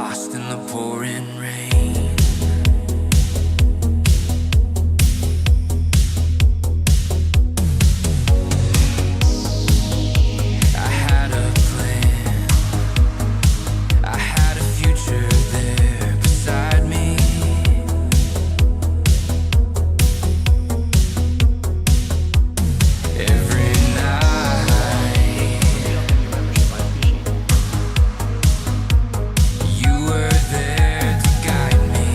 lost in the pouring rain. I had a plan, I had a future there beside me. Every night you were there to guide me.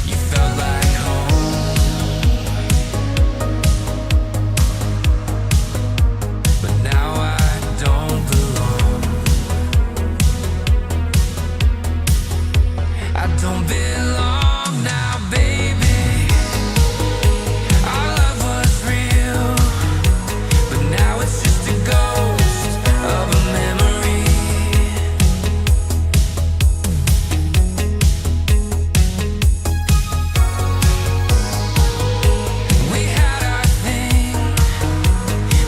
You felt like home, but now I don't belong. I don't belong now, baby. Our love was real, but now it's just a ghost of a memory. We had our thing,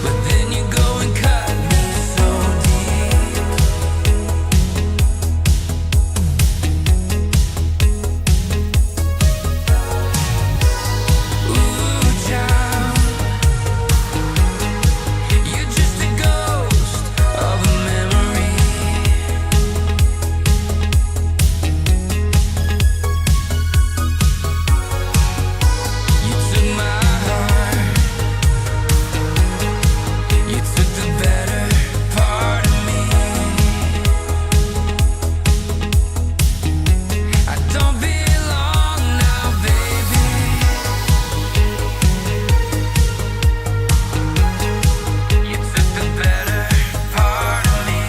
but then you go and cut me so deep. Ooh, child, you're just a ghost of a memory. You took my heart, you took the better part of me. I don't belong now, baby. You took the better part of me.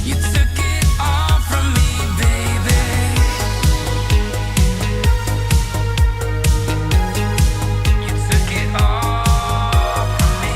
You took it all from me, baby. You took it all from me.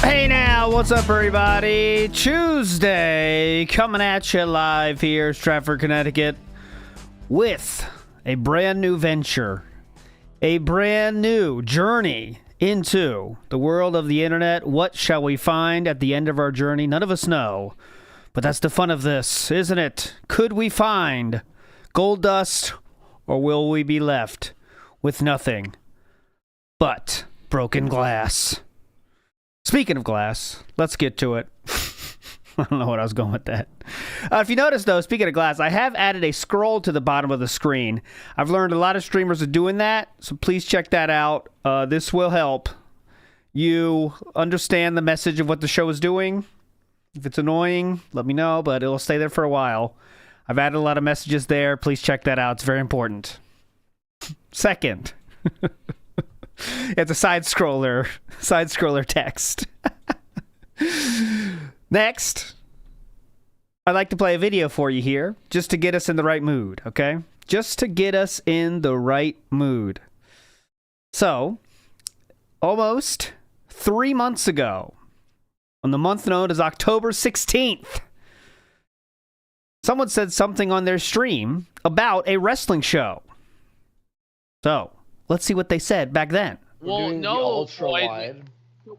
Hey now, what's up everybody? Tuesday, coming at you live here, Stratford, Connecticut, with a brand new venture, a brand new journey into the world of the internet. What shall we find at the end of our journey? None of us know, but that's the fun of this, isn't it? Could we find gold dust, or will we be left with nothing but broken glass? Speaking of glass, let's get to it. I don't know what I was going with that. If you notice, though, speaking of glass, I have added a scroll to the bottom of the screen. I've learned a lot of streamers are doing that, so please check that out. This will help you understand the message of what the show is doing. If it's annoying, let me know, but it'll stay there for a while. I've added a lot of messages there. Please check that out. It's very important. Second. It's a side scroller text. Next, I'd like to play a video for you here, just to get us in the right mood, okay? Just to get us in the right mood. So, almost 3 months ago, on the month known as October 16th, someone said something on their stream about a wrestling show. So, let's see what they said back then. Well, doing the no, ultra Boyd, wide.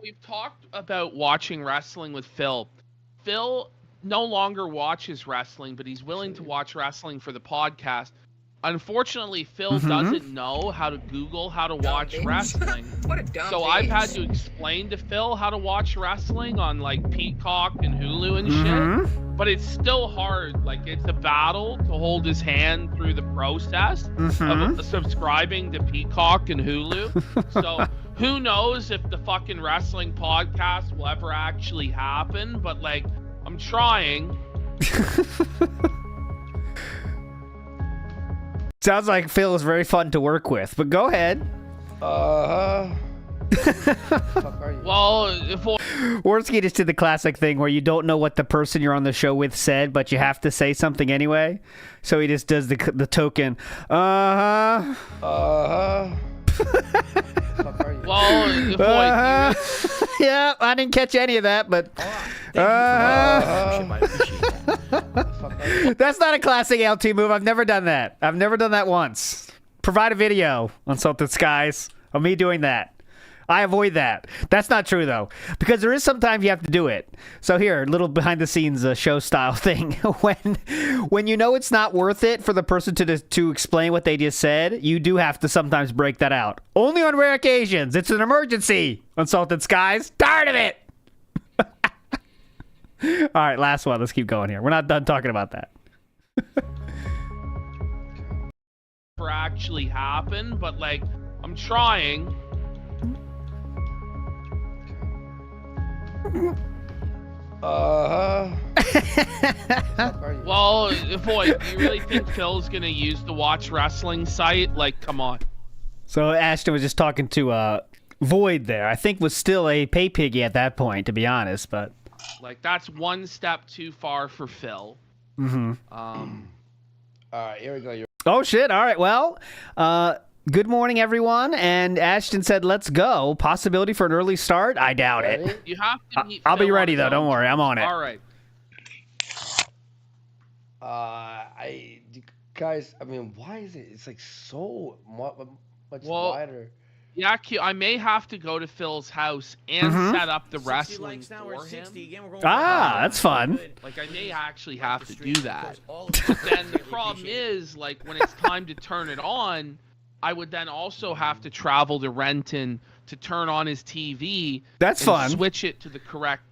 we've talked about watching wrestling with Phil. Phil no longer watches wrestling, but he's willing to watch wrestling for the podcast. Unfortunately, Phil doesn't know how to Google how to watch wrestling. What a dumb So I've had to explain to Phil how to watch wrestling on like Peacock and Hulu and shit. But it's still hard. Like, it's a battle to hold his hand through the process of subscribing to Peacock and Hulu. So who knows if the fucking wrestling podcast will ever actually happen, but like, I'm trying. Sounds like Phil is very fun to work with, but go ahead. Fuck are you? Well, if Worski just did the classic thing where you don't know what the person you're on the show with said, but you have to say something anyway. So he just does the token. Fuck are you? well, if Yeah, I didn't catch any of that, but that's not a classic LT move. I've never done that. I've never done that once. Provide a video, UnsaltedSkies, of me doing that. I avoid that. That's not true, though, because there is sometimes you have to do it. So here, a little behind-the-scenes show style thing. When you know it's not worth it for the person to explain what they just said, you do have to sometimes break that out. Only on rare occasions. It's an emergency, UnsaltedSkies. Tired of it. All right, last one. Let's keep going here. We're not done talking about that. ever actually happen, but like, I'm trying. Well, boy, do you really think Phil's gonna use the Watch Wrestling site? Like, come on. So Ashton was just talking to Void there. I think was still a pay piggy at that point, to be honest, but like that's one step too far for Phil. All right, here we go. Oh shit! All right, well, good morning, everyone. And Ashton said, "Let's go." Possibility for an early start? I doubt it. You have to meet I'll be Phil ready on though. his Don't own. worry, I'm on it. All right. Guys, I mean, why is it? It's like so much Well, wider. Yeah, I may have to go to Phil's house and set up the wrestling for him. That's fun. Like, I may actually have to do that. But then the problem is, like, when it's time to turn it on, I would then also have to travel to Renton to turn on his TV. That's and fun. Switch it to the correct,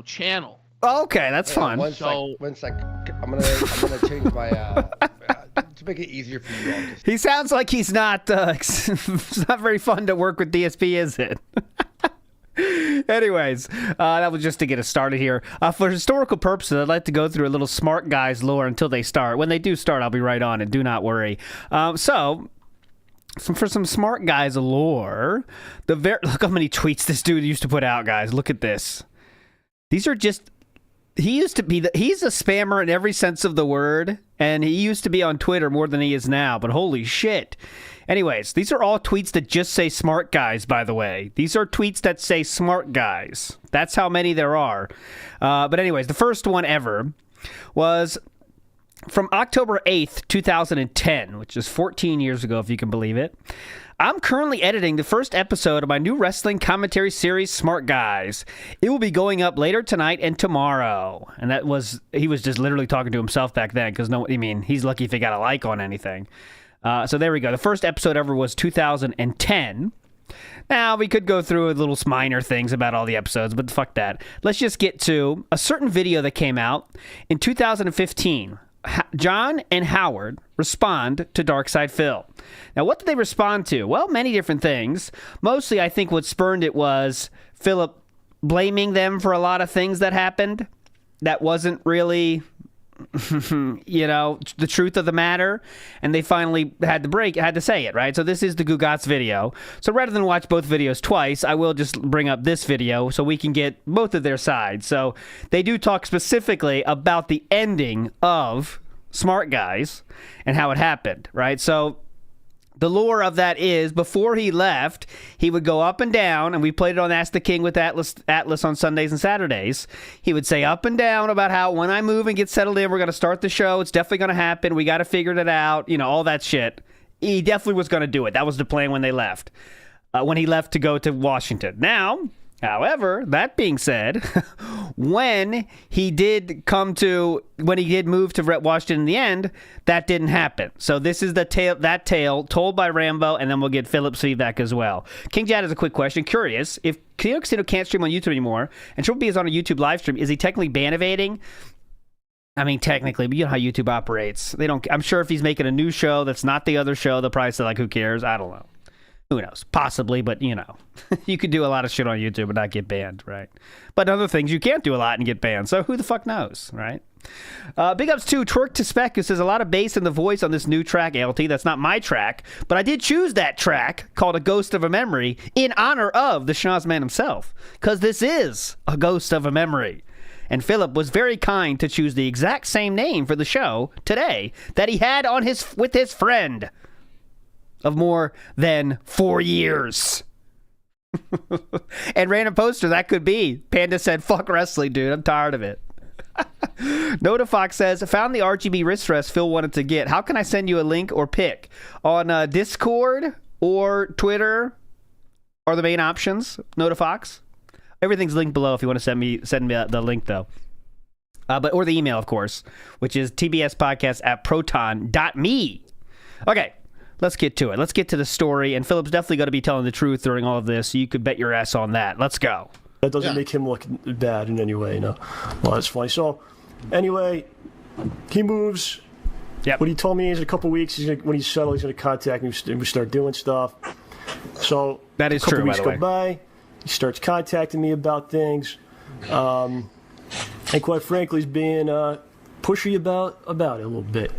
channel. Okay, that's fun. One sec. I'm gonna change my to make it easier for you all. He sounds like he's not. It's not very fun to work with DSP, is it? Anyways, that was just to get us started here. For historical purposes, I'd like to go through a little Smart Guys lore until they start. When they do start, I'll be right on it. Do not worry. So for some Smart Guys lore, look how many tweets this dude used to put out, guys. Look at this. These are just. He's a spammer in every sense of the word, and he used to be on Twitter more than he is now, but holy shit. Anyways, these are all tweets that just say Smart Guys, by the way. These are tweets that say Smart Guys. That's how many there are. But anyways, the first one ever was from October 8th, 2010, which is 14 years ago, if you can believe it. I'm currently editing the first episode of my new wrestling commentary series, Smart Guys. It will be going up later tonight and tomorrow. And he was just literally talking to himself back then, because he's lucky if he got a like on anything. So there we go. The first episode ever was 2010. Now, we could go through little minor things about all the episodes, but fuck that. Let's just get to a certain video that came out in 2015. John and Howard respond to Darkside Phil. Now, what did they respond to? Well, many different things. Mostly, I think what spurned it was Philip blaming them for a lot of things that happened that wasn't really, the truth of the matter. And they finally had to say it, right? So this is the Gugats video. So rather than watch both videos twice, I will just bring up this video so we can get both of their sides. So they do talk specifically about the ending of Smart Guys and how it happened, right? So the lore of that is, before he left, he would go up and down, and we played it on Ask the King with Atlas on Sundays and Saturdays. He would say up and down about how when I move and get settled in, we're going to start the show. It's definitely going to happen. We got to figure it out. All that shit. He definitely was going to do it. That was the plan when they left. when he left to go to Washington. Now, however, that being said, when he did move to Washington in the end, that didn't happen. So this is that tale told by Rambo, and then we'll get Philip's feedback as well. King Jad has a quick question. Curious, if Casino Casino can't stream on YouTube anymore, and Triple B is on a YouTube live stream, is he technically ban-evading? I mean, technically, but you know how YouTube operates. I'm sure if he's making a new show that's not the other show, they'll probably say, like, who cares? I don't know. Who knows? Possibly, but, you know. You could do a lot of shit on YouTube and not get banned, right? But other things, you can't do a lot and get banned, so who the fuck knows, right? Big ups to Twerk to Spec, who says, a lot of bass in the voice on this new track, ALT. That's not my track, but I did choose that track, called A Ghost of a Memory, in honor of the Schnoz-Man himself, because this is a ghost of a memory. And Philip was very kind to choose the exact same name for the show today that he had with his friend of more than 4 years. And random poster, that could be. Panda said, fuck wrestling, dude. I'm tired of it. Notifox says, found the RGB wrist rest Phil wanted to get. How can I send you a link or pic? On Discord or Twitter are the main options, Notifox. Everything's linked below if you want to send me the link, though. Or the email, of course, which is tbspodcast@proton.me. Okay, let's get to it. Let's get to the story. And Philip's definitely going to be telling the truth during all of this, so you could bet your ass on that. Let's go. That doesn't make him look bad in any way, you know. Well, that's funny. So, anyway, he moves. Yep. What he told me is in a couple weeks, when he's settled, he's going to contact me and we start doing stuff. So, that is a couple true, weeks by the way. go by. He starts contacting me about things. And quite frankly, he's being pushy about it a little bit.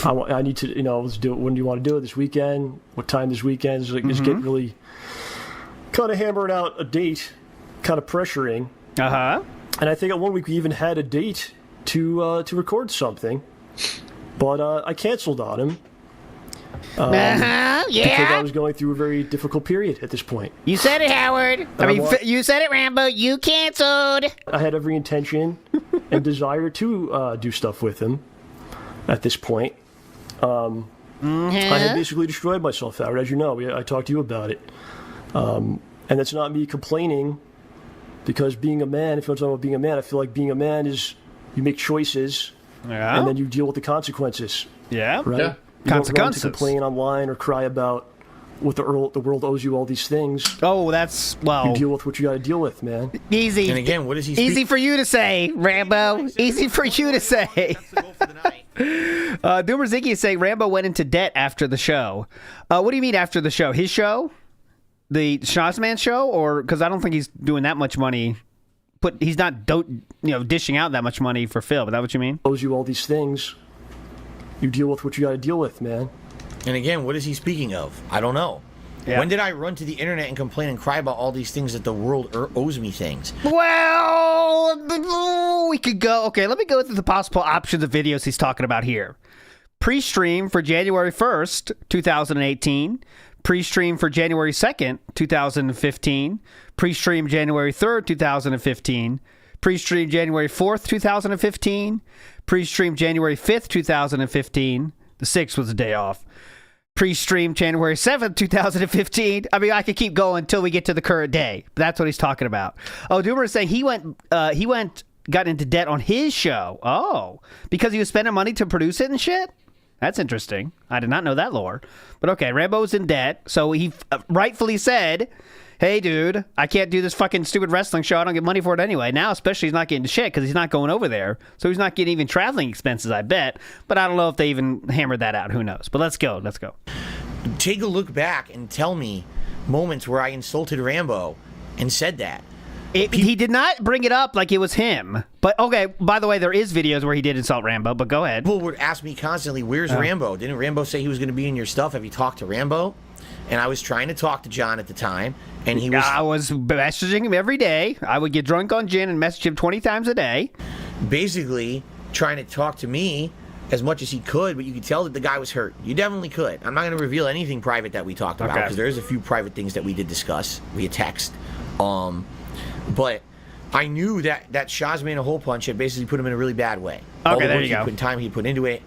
I need to, let's do it. When do you want to do it? This weekend? What time this weekend? It's getting really kind of hammering out a date, kind of pressuring. Uh-huh. And I think at one week we even had a date to record something. But I canceled on him. Because I was going through a very difficult period at this point. You said it, Howard. You said it, Rambo. You canceled. I had every intention and desire to do stuff with him at this point. I had basically destroyed myself, Howard, as you know. I talked to you about it. And that's not me complaining, because being a man, if you're talking about being a man, I feel like being a man is you make choices and then you deal with the consequences. Yeah. Right? Yeah. You Consequences. don't run to complain online or cry about what the world owes you all these things. Oh, that's, well... You deal with what you got to deal with, man. Easy. And again, what is he Easy for you to say, Rambo. Easy for you to say. Doomer Ziggy is saying Rambo went into debt after the show. What do you mean after the show? His show? The Schnoz-Man show? Or, because I don't think he's doing that much money. He's not dishing out that much money for Phil. Is that what you mean? Owes you all these things. You deal with what you got to deal with, man. And again, what is he speaking of? I don't know. Yeah. When did I run to the internet and complain and cry about all these things that the world owes me things? Well, we could go. Okay, let me go through the possible options of videos he's talking about here. Pre-stream for January 1st, 2018. Pre-stream for January 2nd, 2015. Pre-stream January 3rd, 2015. Pre-stream January 4th, 2015. Pre-stream January 5th, 2015. The 6th was a day off. Pre-stream January 7th, 2015. I mean, I could keep going until we get to the current day. But that's what he's talking about. Oh, Doomer is saying he got into debt on his show. Oh, because he was spending money to produce it and shit? That's interesting. I did not know that lore. But okay, Rambo's in debt. So he rightfully said, hey, dude, I can't do this fucking stupid wrestling show. I don't get money for it anyway. Now, especially, he's not getting shit because he's not going over there. So he's not getting even traveling expenses, I bet. But I don't know if they even hammered that out. Who knows? But let's go. Let's go. Take a look back and tell me moments where I insulted Rambo and said that. He did not bring it up like it was him. But, okay, by the way, there is videos where he did insult Rambo, but go ahead. People would ask me constantly, where's Rambo? Didn't Rambo say he was going to be in your stuff? Have you talked to Rambo? And I was trying to talk to John at the time, and he was... I was messaging him every day. I would get drunk on gin and message him 20 times a day. Basically trying to talk to me as much as he could, but you could tell that the guy was hurt. You definitely could. I'm not going to reveal anything private that we talked about, because there's a few private things that we did discuss via text. But I knew that Schnoz-Man a hole punch had basically put him in a really bad way. Okay, there you go. Time he put into it,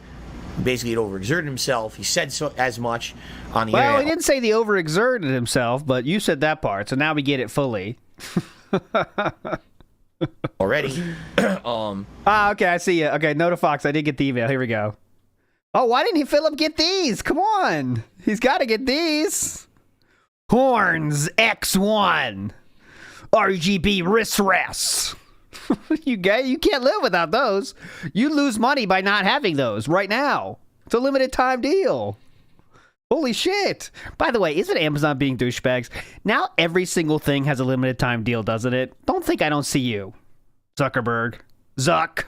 Basically, had overexerted himself. He said so as much on the Well, internet. he didn't say the overexerted himself, but you said that part, so now we get it fully. Already. Okay, I see you. Okay, Nota Fox, I did get the email. Here we go. Oh, why didn't Philip get these? Come on. He's got to get these. Horns X1. RGB wrist rests. You can't live without those. You lose money by not having those right now. It's a limited time deal. Holy shit. By the way, isn't Amazon being douchebags? Now every single thing has a limited time deal, doesn't it? Don't think I don't see you, Zuckerberg. Zuck.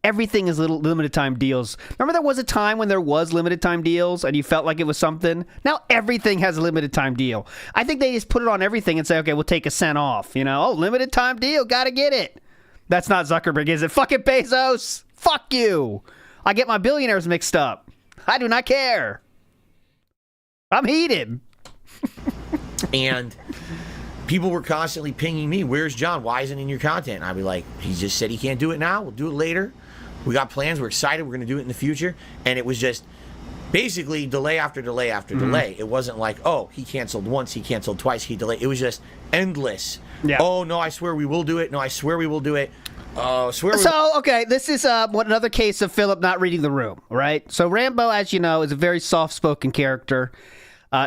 Everything is little limited time deals. Remember there was a time when there was limited time deals and you felt like it was something? Now everything has a limited time deal. I think they just put it on everything and say, okay, we'll take a cent off. You know, oh, limited time deal, gotta get it. That's not Zuckerberg, is it? Fucking Bezos. Fuck you. I get my billionaires mixed up. I do not care. I'm heated. And people were constantly pinging me, where's John? Why isn't he in your content? And I'd be like, he just said he can't do it now. We'll do it later. We got plans. We're excited. We're going to do it in the future. And it was just basically delay after delay after delay. It wasn't like, oh, he canceled once, he canceled twice, he delayed. It was just endless. Yeah. Oh, no, I swear we will do it. No, I swear we will do it. Okay, this is another case of Philip not reading the room, right? So Rambo, as you know, is a very soft-spoken character.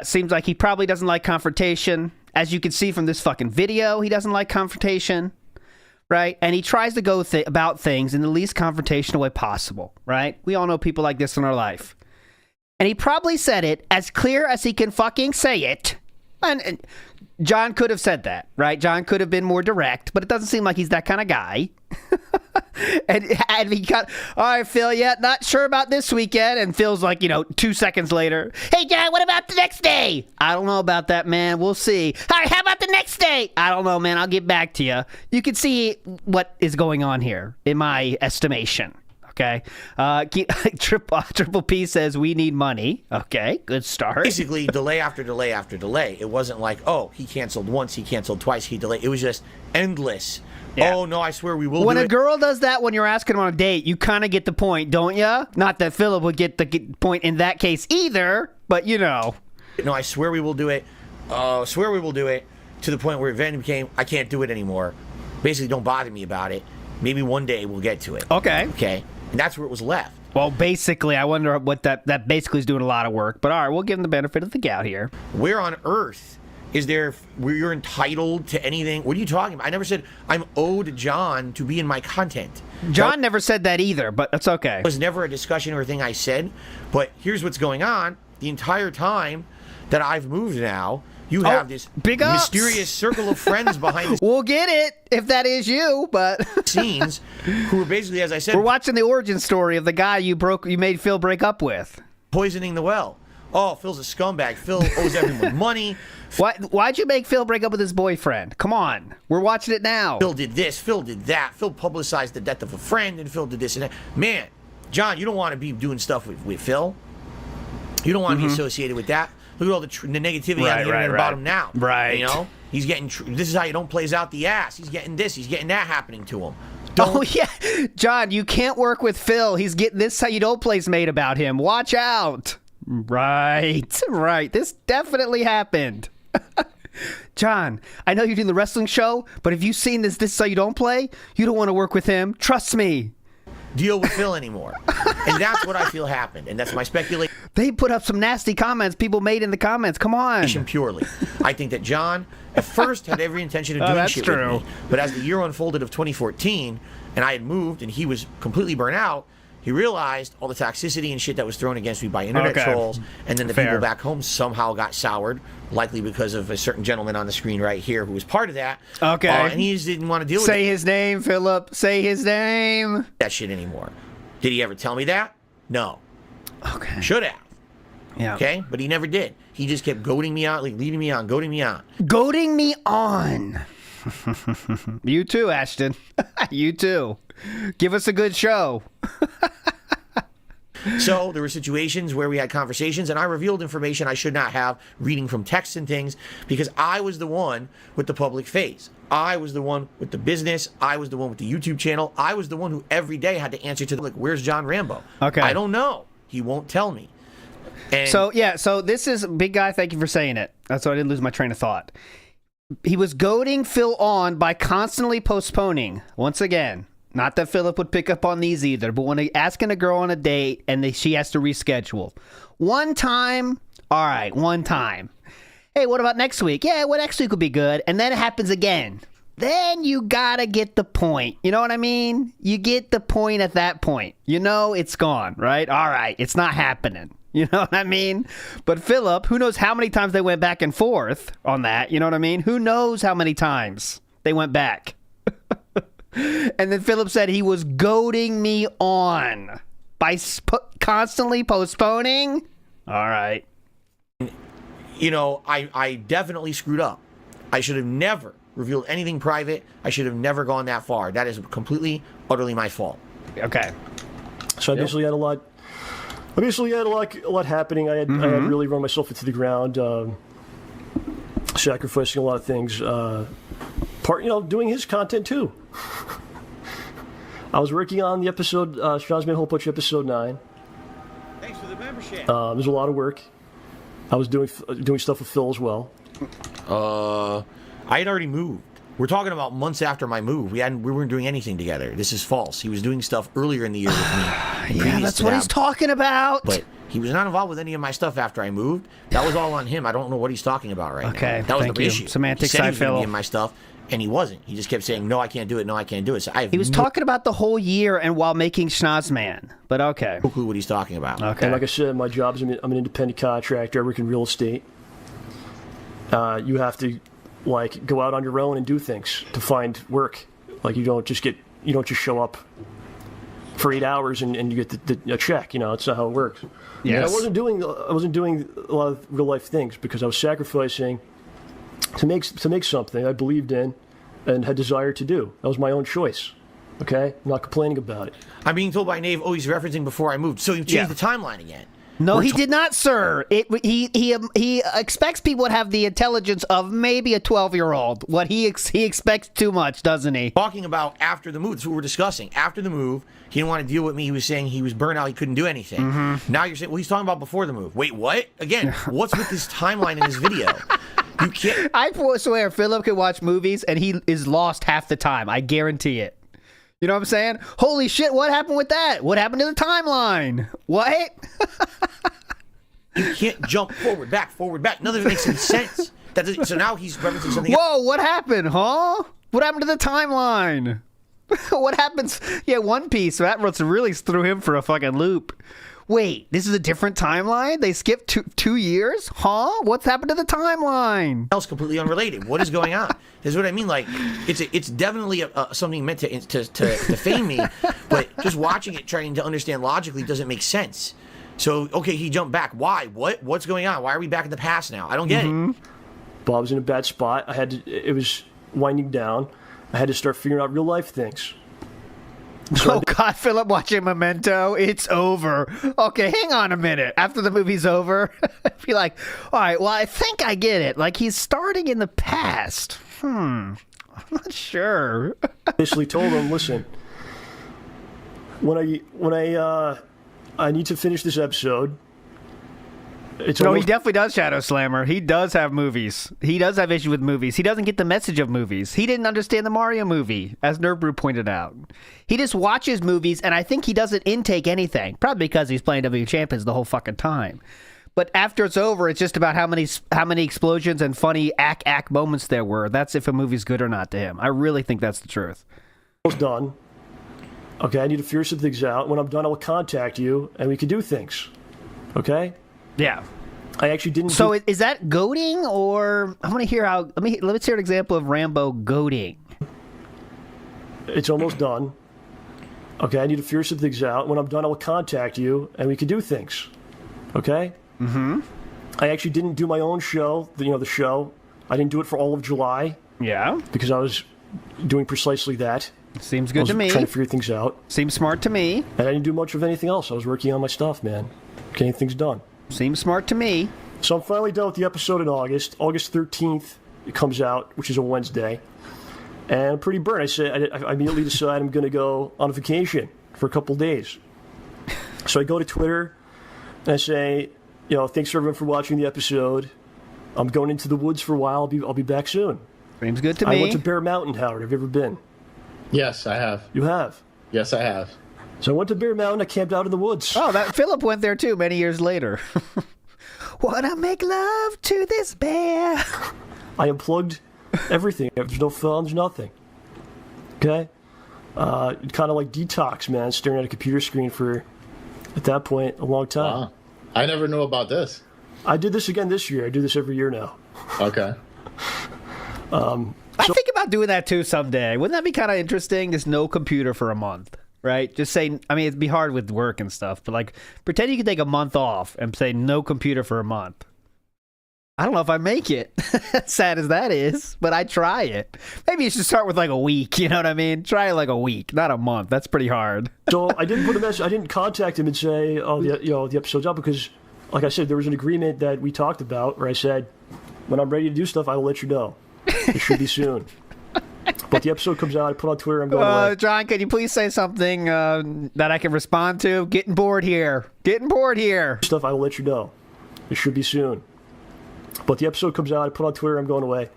Seems like he probably doesn't like confrontation. As you can see from this fucking video, he doesn't like confrontation, right? And he tries to go about things in the least confrontational way possible, right? We all know people like this in our life. And he probably said it as clear as he can fucking say it. And John could have said that, right? John could have been more direct, but it doesn't seem like he's that kind of guy. and he got, all right, Phil, yeah, not sure about this weekend. And Phil's like, 2 seconds later, hey, John, what about the next day? I don't know about that, man. We'll see. All right, how about the next day? I don't know, man. I'll get back to you. You can see what is going on here, in my estimation. Okay. Triple P says we need money. Okay, good start. Basically, delay after delay after delay. It wasn't like, oh, he canceled once, he canceled twice, he delayed. It was just endless. Yeah. Oh, no, I swear we will when do it. When a girl does that when you're asking her on a date, you kind of get the point, don't you? Not that Philip would get the point in that case either, but No, I swear we will do it. Swear we will do it. To the point where it then became, I can't do it anymore. Basically, don't bother me about it. Maybe one day we'll get to it. Okay. Okay. And that's where it was left. Well, basically, I wonder what that basically is doing a lot of work. But all right, we'll give him the benefit of the doubt here. Where on earth is there where you're entitled to anything? What are you talking about? I never said I'm owed John to be in my content. John never said that either, but that's okay. It was never a discussion or a thing I said. But here's what's going on. The entire time that I've moved now, you have this big mysterious circle of friends behind the We'll get it if that is you, but scenes who are basically, as I said, we're watching the origin story of the guy you made Phil break up with. Poisoning the well. Oh, Phil's a scumbag. Phil owes everyone money. Why'd you make Phil break up with his boyfriend? Come on. We're watching it now. Phil did this. Phil did that. Phil publicized the death of a friend, and Phil did this and that. Man, John, you don't want to be doing stuff with Phil. You don't want to be associated with that. Look at all the negativity on the internet about him now. Right. He's getting. This is how you don't plays out the ass. He's getting this. He's getting that happening to him. Oh yeah, John, you can't work with Phil. He's getting this. How you don't plays made about him. Watch out. Right. This definitely happened. John, I know you're doing the wrestling show, but have you seen this is how you don't play? You don't want to work with him. Trust me. Deal with Phil anymore. And that's what I feel happened. And that's my speculation. They put up some nasty comments people made in the comments. Come on. Purely. I think that John, at first, had every intention of doing shit with me. But as the year unfolded of 2014, and I had moved, and he was completely burnt out, he realized all the toxicity and shit that was thrown against me by internet trolls, and then the people back home somehow got soured, likely because of a certain gentleman on the screen right here who was part of that. Okay. And he just didn't want to deal with it. Say his name, Philip. Say his name. That shit anymore. Did he ever tell me that? No. Okay. Should have. Yeah. Okay? But he never did. He just kept goading me on, like leading me on, goading me on. Goading me on. You too, Ashton. You too. Give us a good show. So there were situations where we had conversations and I revealed information I should not have, reading from texts and things, because I was the one with the public face. I was the one with the business. I was the one with the YouTube channel. I was the one who every day had to answer to the, like, where's John Rambo? Okay. I don't know. He won't tell me. And So this is big guy. Thank you for saying it. That's why I didn't lose my train of thought. He was goading Phil on by constantly postponing. Once again, not that Philip would pick up on these either, but when asking a girl on a date and she has to reschedule. One time, all right, one time. Hey, what about next week? Yeah, well, next week will be good. And then it happens again. Then you gotta get the point. You know what I mean? You get the point at that point. You know it's gone, right? All right, it's not happening. You know what I mean? But Philip, who knows how many times they went back and forth on that? You know what I mean? Who knows how many times they went back? And then Philip said he was goading me on by constantly postponing. All right. You know, I definitely screwed up. I should have never revealed anything private. I should have never gone that far. That is completely, utterly my fault. Okay. So I basically had a lot. A lot happening. I had really run myself into the ground, sacrificing a lot of things. Doing his content too. I was working on the episode, Schnoz-Man Hole Punch episode 9. Thanks for the membership. There's a lot of work. I was doing stuff with Phil as well. I had already moved. We're talking about months after my move. We weren't doing anything together. This is false. He was doing stuff earlier in the year with me. Yeah, that's what he's talking about. But he was not involved with any of my stuff after I moved. That was all on him. I don't know what he's talking about right now. Okay, that was thank the you. issue. Semantics, he said he I was going to feel. be in my stuff, and he wasn't. He just kept saying, "No, I can't do it. No, I can't do it." So He was talking about the whole year and while making Schnoz-Man. But okay. no clue what he's talking about. Okay. And like I said, my job is I'm an independent contractor. I work in real estate. You have to go out on your own and do things to find work. Like you don't just show up for 8 hours and you get a check. You know, it's not how it works. Yes. And I wasn't doing a lot of real life things because I was sacrificing to make something I believed in and had desire to do. That was my own choice. Okay, I'm not complaining about it. I'm being told by Nave, he's referencing before I moved. So you changed the timeline again. No, he did not, sir. He expects people to have the intelligence of maybe a 12-year-old. What he expects too much, doesn't he? Talking about after the move. That's what we're discussing. After the move, he didn't want to deal with me. He was saying he was burnt out. He couldn't do anything. Now you're saying, well, he's talking about before the move. Wait, what? Again, what's with this timeline in this video? You can't. I swear, Philip can watch movies and he is lost half the time. I guarantee it. You know what I'm saying? Holy shit, what happened with that? What happened to the timeline? What? You can't jump forward, back. None of it makes any sense. So now he's referencing something. Whoa, what happened, huh? What happened to the timeline? What happens? Yeah, One Piece. That really threw him for a fucking loop. Wait, this is a different timeline? They skipped two years? Huh? What's happened to the timeline? Else completely unrelated. What is going on? This is what I mean. Like, it's definitely something meant to defame me, but just watching it, trying to understand logically, doesn't make sense. So, okay, he jumped back. Why? What's going on? Why are we back in the past now? I don't get it. Bob was in a bad spot. It was winding down. I had to start figuring out real life things. So God, Philip watching Memento, it's over. Okay, hang on a minute. After the movie's over, be like, all right, well, I think I get it. Like, he's starting in the past. I'm not sure. Basically told him, listen, when I need to finish this episode. He definitely does, Shadow Slammer. He does have movies. He does have issues with movies. He doesn't get the message of movies. He didn't understand the Mario movie, as Nerdbrew pointed out. He just watches movies, and I think he doesn't intake anything. Probably because he's playing WWE Champions the whole fucking time. But after it's over, it's just about how many explosions and funny ack moments there were. That's if a movie's good or not to him. I really think that's the truth. Almost done. Okay, I need to figure some things out. When I'm done, I will contact you, and we can do things. Okay? Yeah. I actually didn't. So is that goading, or I want to hear how? Let's hear an example of Rambo goading. It's almost done. Okay, I need to figure some things out. When I'm done, I will contact you, and we can do things. Okay? I actually didn't do my own show. The show. I didn't do it for all of July. Yeah. Because I was doing precisely that. Seems good to me. Trying to figure things out. Seems smart to me. And I didn't do much of anything else. I was working on my stuff, man. Getting things done. Seems smart to me. So I'm finally done with the episode in August. August 13th, it comes out, which is a Wednesday. And I'm pretty burnt. I immediately decide I'm going to go on a vacation for a couple days. So I go to Twitter, and I say, thanks for everyone for watching the episode. I'm going into the woods for a while. I'll be back soon. Seems good to I me. went to Bear Mountain, Howard. Have you ever been? Yes, I have. You have? Yes, I have. So I went to Bear Mountain. I camped out in the woods. Oh, that Philip went there too many years later. Wanna make love to this bear? I unplugged everything. There's no phone. There's nothing. Okay? Kind of like detox, man. Staring at a computer screen for, at that point, a long time. Wow. I never knew about this. I did this again this year. I do this every year now. Okay. I think about doing that too someday. Wouldn't that be kind of interesting? Just no computer for a month, right? Just say, I mean, it'd be hard with work and stuff, but like, pretend you could take a month off and say no computer for a month. I don't know if I make it. Sad as that is, but I try it. Maybe you should start with like a week. You know what I mean? Try it like a week, not a month. That's pretty hard. So I didn't put a message. I didn't contact him and say, "Oh, the episode's up," because, like I said, there was an agreement that we talked about where I said, when I'm ready to do stuff, I will let you know. It should be soon. But the episode comes out. I put on Twitter. I'm going away. John, could you please say something that I can respond to? Getting bored here. Getting bored here. Stuff. I will let you know. It should be soon. But the episode comes out. I put on Twitter. I'm going away.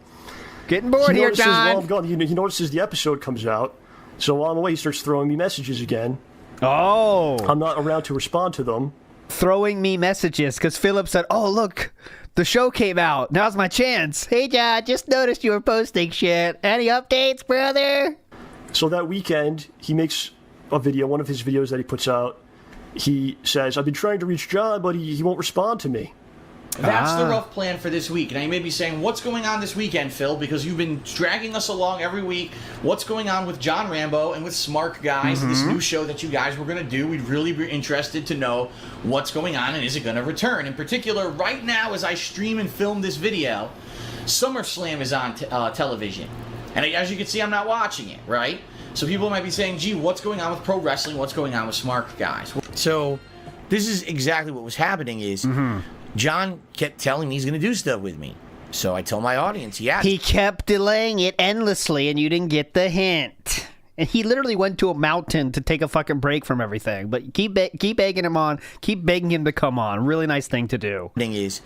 Getting bored here, John. While I'm gone, he notices the episode comes out. So while I'm away, he starts throwing me messages again. Oh. I'm not around to respond to them. Throwing me messages because Philip said, "Oh, look, the show came out. Now's my chance. Hey, John, just noticed you were posting shit. Any updates, brother?" So that weekend, he makes a video, one of his videos that he puts out. He says, "I've been trying to reach John, but he won't respond to me." That's the rough plan for this week. Now you may be saying, what's going on this weekend, Phil? Because you've been dragging us along every week. What's going on with John Rambo and with Smark, guys? This new show that you guys were going to do. We'd really be interested to know what's going on and is it going to return. In particular, right now as I stream and film this video, SummerSlam is on television. And as you can see, I'm not watching it, right? So people might be saying, gee, what's going on with pro wrestling? What's going on with Smark, guys? So this is exactly what was happening is... John kept telling me he's going to do stuff with me. So I told my audience, He kept delaying it endlessly, and you didn't get the hint. And he literally went to a mountain to take a fucking break from everything. But keep egging him on. Keep begging him to come on. Really nice thing to do. Thing is,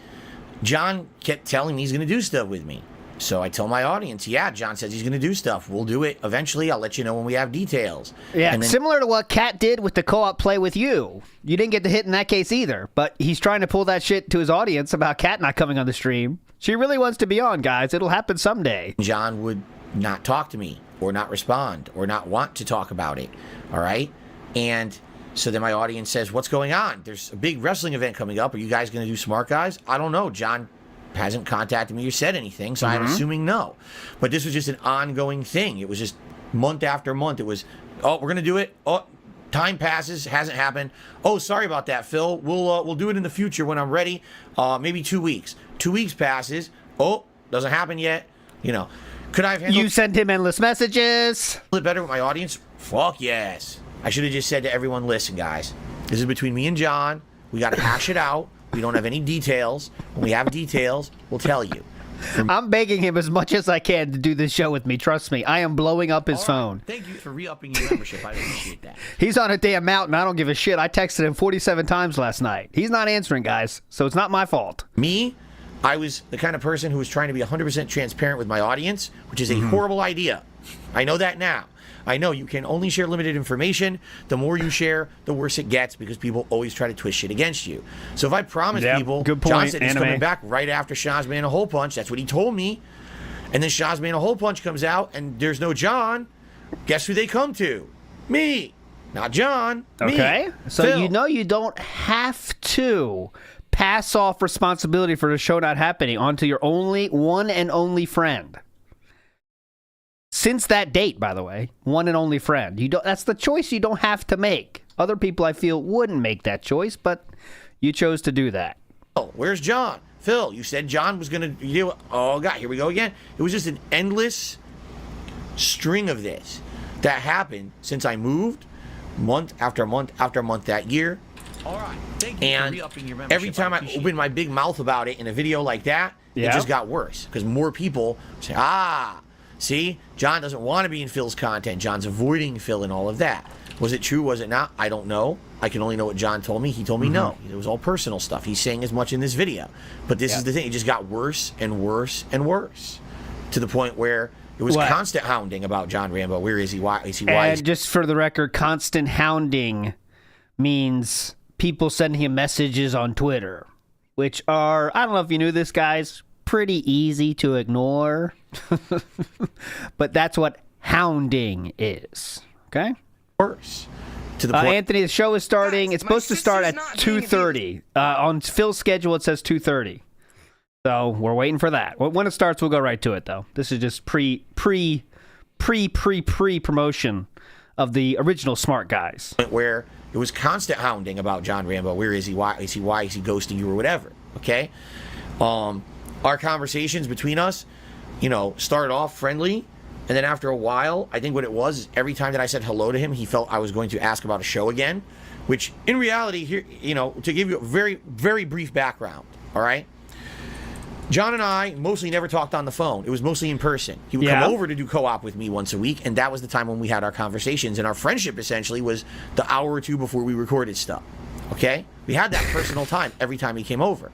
John kept telling me he's going to do stuff with me. So I told my audience, John says he's going to do stuff. We'll do it eventually. I'll let you know when we have details. Yeah, and then, similar to what Kat did with the co-op play with you. You didn't get the hit in that case either, but he's trying to pull that shit to his audience about Kat not coming on the stream. She really wants to be on, guys. It'll happen someday. John would not talk to me or not respond or not want to talk about it, all right? And so then my audience says, what's going on? There's a big wrestling event coming up. Are you guys going to do Smart Guys? I don't know. John hasn't contacted me or said anything, so I'm assuming no. But this was just an ongoing thing. It was just month after month. It was, we're going to do it. Oh, time passes, hasn't happened. Oh, sorry about that, Phil. We'll do it in the future when I'm ready. Maybe 2 weeks. 2 weeks passes. Oh, doesn't happen yet. Could I have handled You sent him endless messages. it better with my audience? Fuck yes. I should have just said to everyone, listen, guys, this is between me and John. We got to hash it out. We don't have any details. When we have details, we'll tell you. I'm begging him as much as I can to do this show with me. Trust me. I am blowing up his phone. Thank you for re-upping your membership. I appreciate that. He's on a damn mountain. I don't give a shit. I texted him 47 times last night. He's not answering, guys, so it's not my fault. Me, I was the kind of person who was trying to be 100% transparent with my audience, which is a horrible idea. I know that now. I know you can only share limited information. The more you share, the worse it gets because people always try to twist shit against you. So if I promise people, good point, John said he's coming back right after Schnoz-Man a Hole Punch. That's what he told me. And then Schnoz-Man a Hole Punch comes out and there's no John. Guess who they come to? Me. Not John. Me. Okay. So Phil. you don't have to pass off responsibility for the show not happening onto your one and only friend. Since that date, by the way, one and only friend. That's the choice you don't have to make. Other people, I feel, wouldn't make that choice, but you chose to do that. Oh, where's John? Phil, you said John was going to do... Oh, God, here we go again. It was just an endless string of this that happened since I moved month after month after month that year. All right. Thank you for re-upping your membership. Every time I opened my big mouth about it in a video like that, it just got worse because more people say, see, John doesn't want to be in Phil's content. John's avoiding Phil and all of that. Was it true? Was it not? I don't know. I can only know what John told me. He told me no. It was all personal stuff. He's saying as much in this video. But this is the thing. It just got worse and worse and worse to the point where it was constant hounding about John Rambo. Where is he? Why is he? Why And just for the record, constant hounding means people sending him messages on Twitter, which are, I don't know if you knew this, guys, pretty easy to ignore. But that's what hounding is. Okay? worse? To the point. Anthony, the show is starting. It's supposed to start at 2:30. On Phil's schedule, it says 2:30. So we're waiting for that. When it starts, we'll go right to it, though. This is just pre promotion of the original Smark guys. Where it was constant hounding about John Rambo. Where is he? Why is he? Why is he ghosting you or whatever? Okay. Our conversations between us, started off friendly. And then after a while, I think what it was is every time that I said hello to him, he felt I was going to ask about a show again, which in reality, here, to give you a very, very brief background, all right? John and I mostly never talked on the phone. It was mostly in person. He would come over to do co-op with me once a week, and that was the time when we had our conversations. And our friendship essentially was the hour or two before we recorded stuff, okay? We had that personal time every time he came over.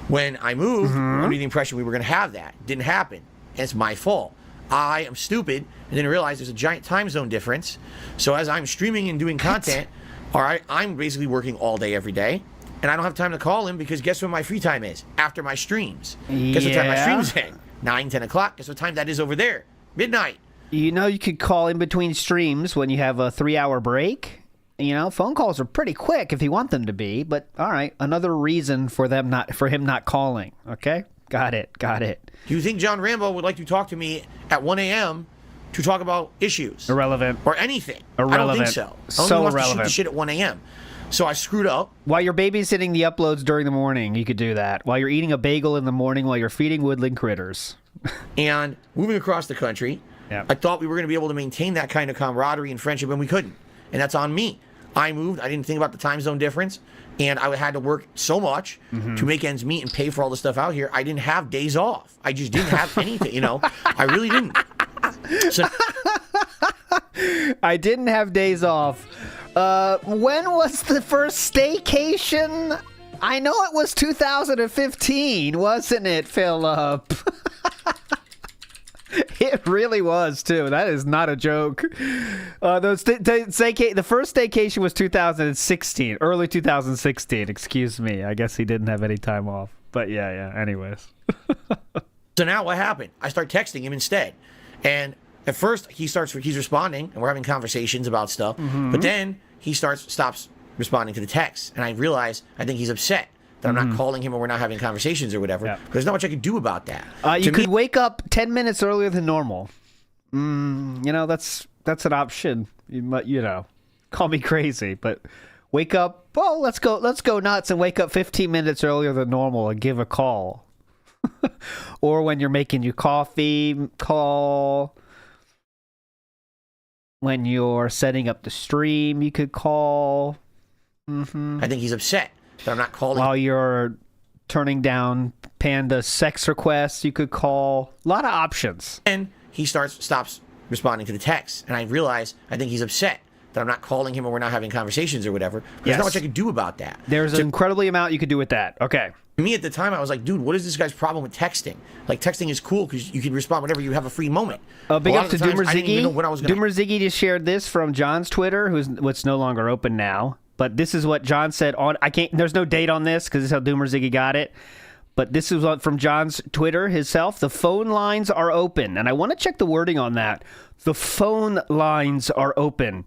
When I moved, under the impression we were going to have that. Didn't happen, and it's my fault. I am stupid and didn't realize there's a giant time zone difference. So as I'm streaming and doing content, all right, I'm basically working all day every day, and I don't have time to call him because guess when my free time is? After my streams. Guess what time my streams end? 9, 10 o'clock. Guess what time that is over there? Midnight. You could call in between streams when you have a 3-hour break. Phone calls are pretty quick if you want them to be, but all right, another reason for him not calling. Okay? Got it. Do you think John Rambo would like to talk to me at 1 a.m. to talk about issues? Irrelevant. Or anything? Irrelevant. I don't think so. So wants irrelevant. to shoot the shit at 1 a.m. So I screwed up. While you're babysitting the uploads during the morning, you could do that. While you're eating a bagel in the morning while you're feeding woodland critters. And moving across the country, I thought we were going to be able to maintain that kind of camaraderie and friendship, and we couldn't. And that's on me. I moved. I didn't think about the time zone difference. And I had to work so much to make ends meet and pay for all the stuff out here. I didn't have days off. I just didn't have anything, I really didn't. So, I didn't have days off. When was the first staycation? I know it was 2015, wasn't it, Philip? It really was, too. That is not a joke. The first staycation was 2016, early 2016. Excuse me. I guess he didn't have any time off. But yeah. Anyways. So now what happened? I start texting him instead. And at first, he's responding, and we're having conversations about stuff. But then he stops responding to the text. And I realize, I think he's upset that I'm not calling him or we're not having conversations or whatever. Yeah. But there's not much I could do about that. You could wake up 10 minutes earlier than normal. That's an option. Call me crazy, but wake up. Well, let's go nuts and wake up 15 minutes earlier than normal and give a call. Or when you're making your coffee, call. When you're setting up the stream, you could call. I think he's upset that I'm not calling. While you're turning down Panda's sex requests, you could call. A lot of options. And he stops responding to the text. And I realize, I think he's upset that I'm not calling him or we're not having conversations or whatever. There's not much I could do about that. There's an incredibly amount you could do with that. Okay. Me at the time, I was like, dude, what is this guy's problem with texting? Like, texting is cool because you can respond whenever you have a free moment. Big up to Doomer I didn't even know Ziggy. when I was gonna... Doomer Ziggy just shared this from John's Twitter, what's no longer open now. But this is what John said on. There's no date on this because this is how Doomer Ziggy got it. But this is from John's Twitter himself. The phone lines are open, and I want to check the wording on that. The phone lines are open.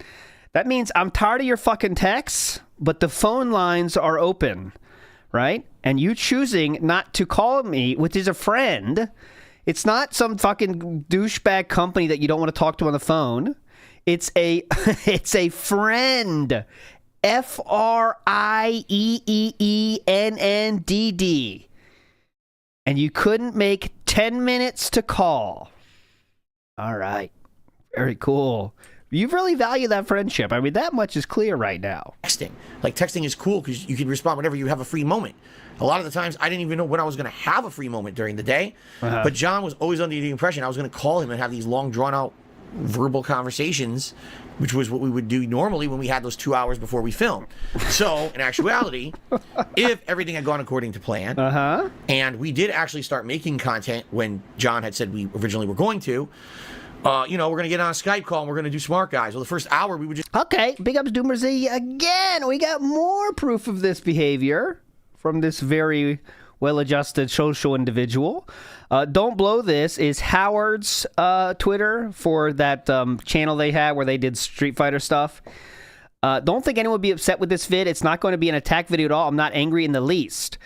That means I'm tired of your fucking texts, but the phone lines are open, right? And you choosing not to call me, which is a friend. It's not some fucking douchebag company that you don't want to talk to on the phone. It's a friend. FRIEEENNDD. And you couldn't make 10 minutes to call. All right. Very cool. You really value that friendship. I mean, that much is clear right now. Texting is cool because you can respond whenever you have a free moment. A lot of the times, I didn't even know when I was going to have a free moment during the day. But John was always under the impression I was going to call him and have these long, drawn-out verbal conversations, which was what we would do normally when we had those 2 hours before we filmed. So, in actuality, if everything had gone according to plan, and we did actually start making content when John had said we originally were going to, we're going to get on a Skype call and we're going to do Smark, guys. Well, the first hour we would just... Okay, big ups Doomersy again. We got more proof of this behavior from this very well-adjusted social individual. Don't Blow This is Howard's Twitter for that channel they had where they did Street Fighter stuff. Don't think anyone would be upset with this vid. It's not going to be an attack video at all. I'm not angry in the least.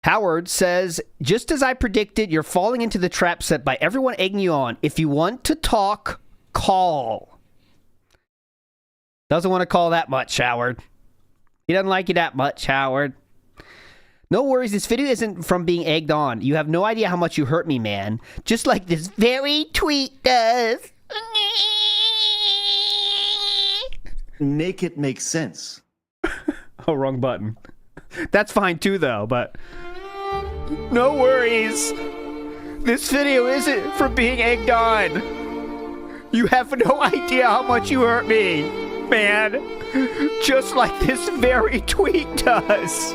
Howard says, just as I predicted, you're falling into the trap set by everyone egging you on. If you want to talk, call. Doesn't want to call that much, Howard. He doesn't like you that much, Howard. No worries, this video isn't from being egged on. You have no idea how much you hurt me, man. Just like this very tweet does. Make it make sense. Oh, wrong button. That's fine too, though, but... No worries. This video isn't from being egged on. You have no idea how much you hurt me, man. Just like this very tweet does.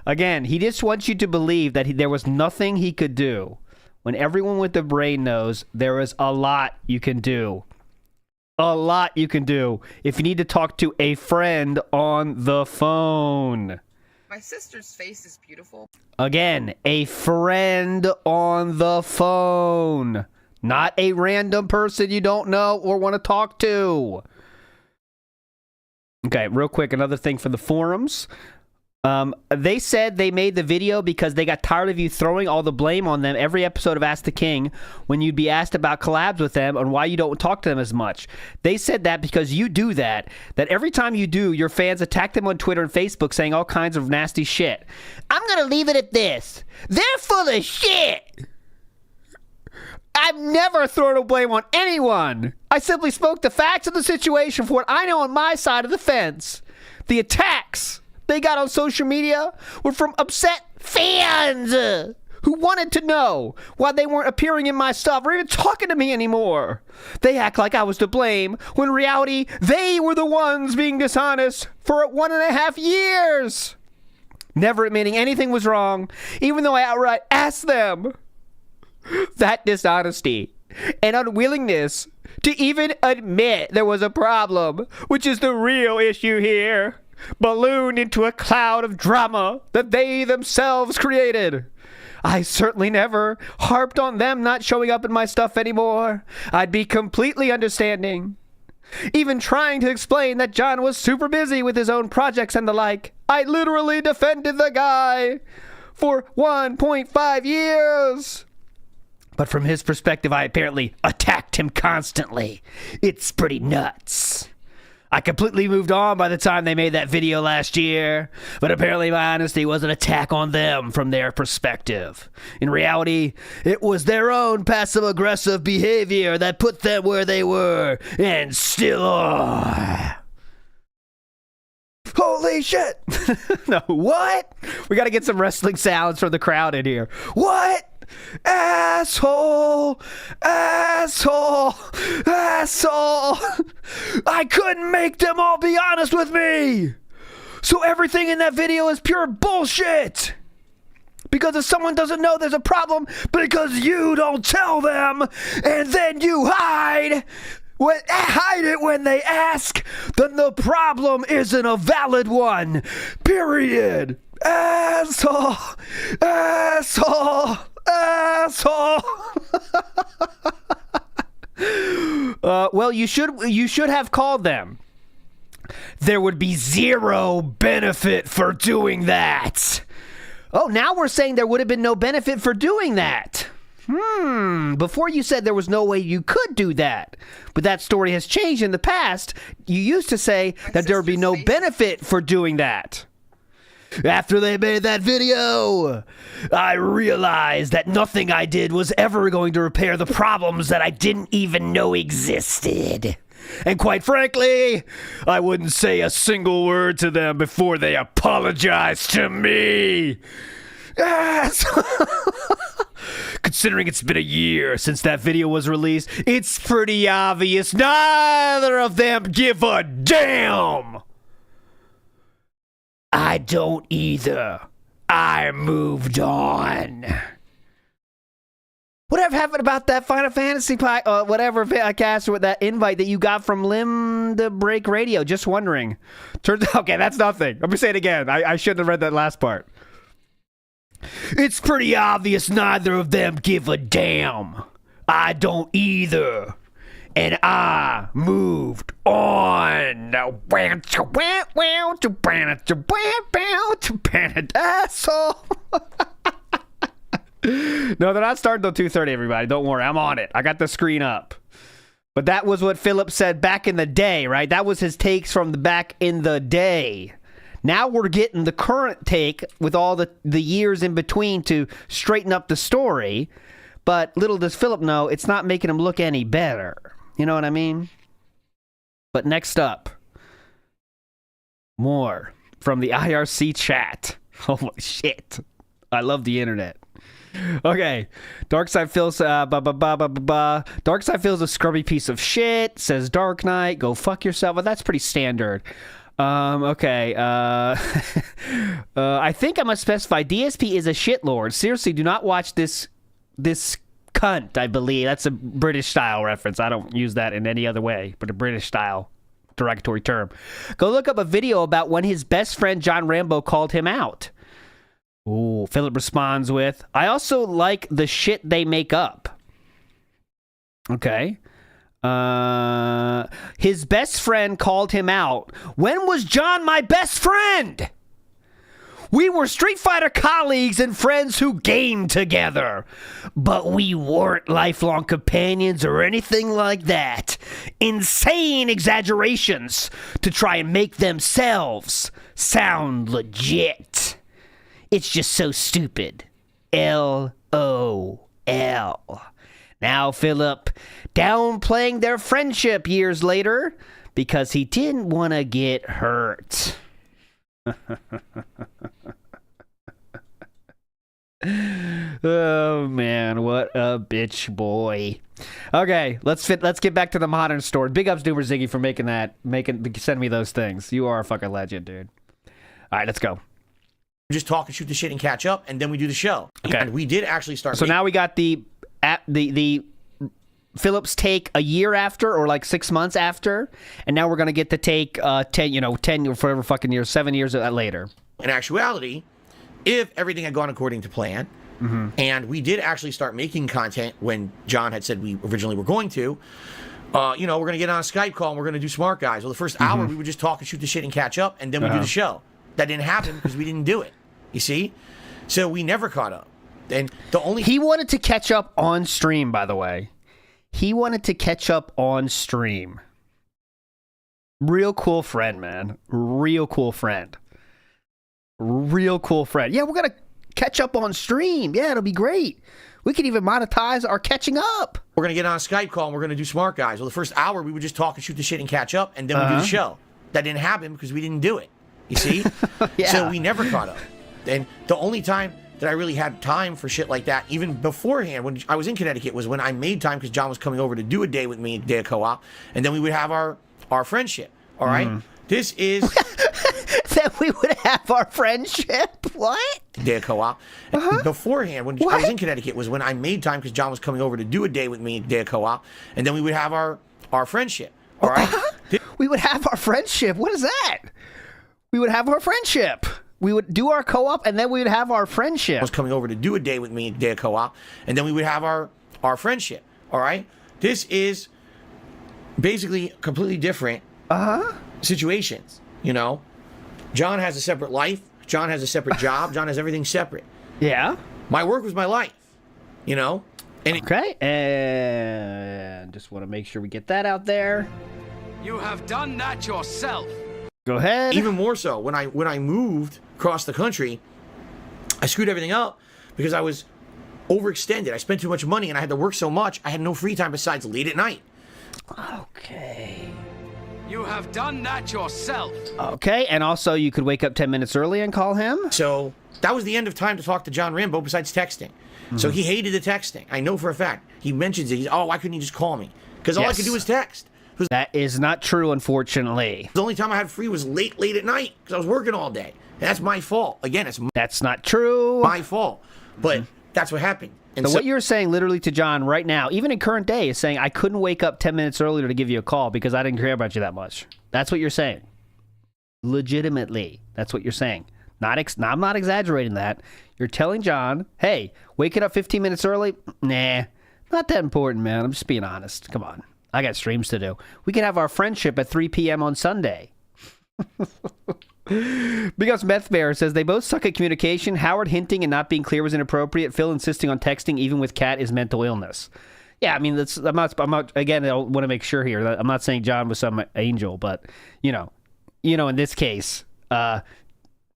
Again, he just wants you to believe that there was nothing he could do. When everyone with the brain knows there is a lot you can do. A lot you can do if you need to talk to a friend on the phone. My sister's face is beautiful. Again, a friend on the phone. Not a random person you don't know or want to talk to. Okay, real quick, another thing for the forums. They said they made the video because they got tired of you throwing all the blame on them every episode of Ask the King when you'd be asked about collabs with them and why you don't talk to them as much. They said that because you do that every time you do, your fans attack them on Twitter and Facebook saying all kinds of nasty shit. I'm going to leave it at this. They're full of shit. I've never thrown a blame on anyone. I simply spoke the facts of the situation for what I know on my side of the fence. The attacks they got on social media were from upset fans who wanted to know why they weren't appearing in my stuff or even talking to me anymore. They act like I was to blame, when in reality, they were the ones being dishonest for 1.5 years. Never admitting anything was wrong, even though I outright asked them. That dishonesty and unwillingness to even admit there was a problem, which is the real issue here, ballooned into a cloud of drama that they themselves created. I certainly never harped on them not showing up in my stuff anymore. I'd be completely understanding. Even trying to explain that John was super busy with his own projects and the like. I literally defended the guy for 1.5 years. But from his perspective, I apparently attacked him constantly. It's pretty nuts. I completely moved on by the time they made that video last year, but apparently my honesty was an attack on them from their perspective. In reality, it was their own passive-aggressive behavior that put them where they were, and still are. Holy shit! No, what? We gotta get some wrestling sounds from the crowd in here. What? Asshole! Asshole! Asshole! I couldn't make them all be honest with me! So everything in that video is pure bullshit! Because if someone doesn't know there's a problem, because you don't tell them, and then you hide it when they ask, then the problem isn't a valid one. Period. Asshole! Asshole! Asshole! Well, you should have called them. There would be zero benefit for doing that. Oh, now we're saying there would have been no benefit for doing that. Before you said there was no way you could do that. But that story has changed in the past. You used to say that there would be no benefit for doing that. After they made that video, I realized that nothing I did was ever going to repair the problems that I didn't even know existed. And quite frankly, I wouldn't say a single word to them before they apologized to me. Considering it's been a year since that video was released, it's pretty obvious neither of them give a damn. I don't either. I moved on. Whatever happened about that Final Fantasy whatever cast with that invite that you got from Limb Break Radio? Just wondering. Turns out, okay, that's nothing. Let me say it again. I shouldn't have read that last part. It's pretty obvious neither of them give a damn. I don't either. And I moved on. No, they're not starting till 2:30, everybody. Don't worry, I'm on it. I got the screen up. But that was what Philip said back in the day, right? That was his takes from the back in the day. Now we're getting the current take with all the years in between to straighten up the story. But little does Philip know, it's not making him look any better. You know what I mean? But next up, more from the IRC chat. Holy shit. I love the internet. Okay, Darkseid feels Darkseid feels a scrubby piece of shit. Says Dark Knight, go fuck yourself. Well, that's pretty standard. Okay. I think I must specify DSP is a shitlord. Seriously, do not watch this cunt. I believe that's a British style reference. I don't use that in any other way, but a British style derogatory term. Go look up a video about when his best friend John Rambo called him out. Ooh, Philip responds with, I also like the shit they make up. Okay. His best friend called him out. When was John my best friend? We were Street Fighter colleagues and friends who gamed together. But we weren't lifelong companions or anything like that. Insane exaggerations to try and make themselves sound legit. It's just so stupid. LOL. Now Philip downplaying their friendship years later because he didn't want to get hurt. Oh man, what a bitch boy. Okay, let's get back to the modern story. Big ups Doomer Ziggy for send me those things. You are a fucking legend, dude. All right, let's go. Just talk and shoot the shit and catch up, and then we do the show. Okay. And we did actually start. So now we got the Phillips take a year after, or like 6 months after, and now we're gonna get the take 10 or forever fucking years, 7 years later. In actuality, if everything had gone according to plan, and we did actually start making content when John had said we originally were going to, we're gonna get on a Skype call and we're gonna do Smark Guys. Well, the first hour we would just talk and shoot the shit and catch up, and then we do the show. That didn't happen because we didn't do it. You see? So we never caught up. And he wanted to catch up on stream, by the way. He wanted to catch up on stream. Real cool friend, man. Real cool friend. Real cool friend. Yeah, we're going to catch up on stream. Yeah, it'll be great. We can even monetize our catching up. We're going to get on a Skype call and we're going to do Smark Guys. Well, the first hour we would just talk and shoot the shit and catch up, and then we do the show. That didn't happen because we didn't do it. You see? Yeah. So we never caught up. And the only time that I really had time for shit like that, even beforehand, when I was in Connecticut, was when I made time because John was coming over to do a day with me, a day of co-op, and then we would have our friendship. All right? This is... That we would have our friendship? What? Day of co-op. Beforehand, when I was in Connecticut, was when I made time because John was coming over to do a day with me, a day of co-op, and then we would have our friendship. All right? We would have our friendship. What is that? We would have our friendship. We would do our co-op, and then we would have our friendship. I was coming over to do a day with me, a day of co-op, and then we would have our friendship. All right? This is basically completely different situations, you know? John has a separate life. John has a separate job. John has everything separate. Yeah. My work was my life, you know? Okay, and just want to make sure we get that out there. You have done that yourself. Go ahead. Even more so, when I moved across the country, I screwed everything up because I was overextended. I spent too much money and I had to work so much, I had no free time besides late at night. Okay. You have done that yourself. Okay, and also you could wake up 10 minutes early and call him. So That was the end of time to talk to John Rambo besides texting. So he hated the texting. I know for a fact. He mentions it. He's, why couldn't he just call me? Because all I could do was text. That is not true, unfortunately. The only time I had free was late at night because I was working all day. And that's my fault. Again, that's not true. My fault. But that's what happened. And so what you're saying literally to John right now, even in current day, is saying, I couldn't wake up 10 minutes earlier to give you a call because I didn't care about you that much. That's what you're saying. Legitimately. That's what you're saying. I'm not exaggerating that. You're telling John, hey, waking up 15 minutes early? Nah, not that important, man. I'm just being honest. Come on. I got streams to do. We can have our friendship at 3 p.m. on Sunday. Big Ups Meth Bear says they both suck at communication. Howard hinting and not being clear was inappropriate. Phil insisting on texting even with Kat is mental illness. Yeah, I mean, I'm not, again, I want to make sure here that I'm not saying John was some angel, but, you know, in this case,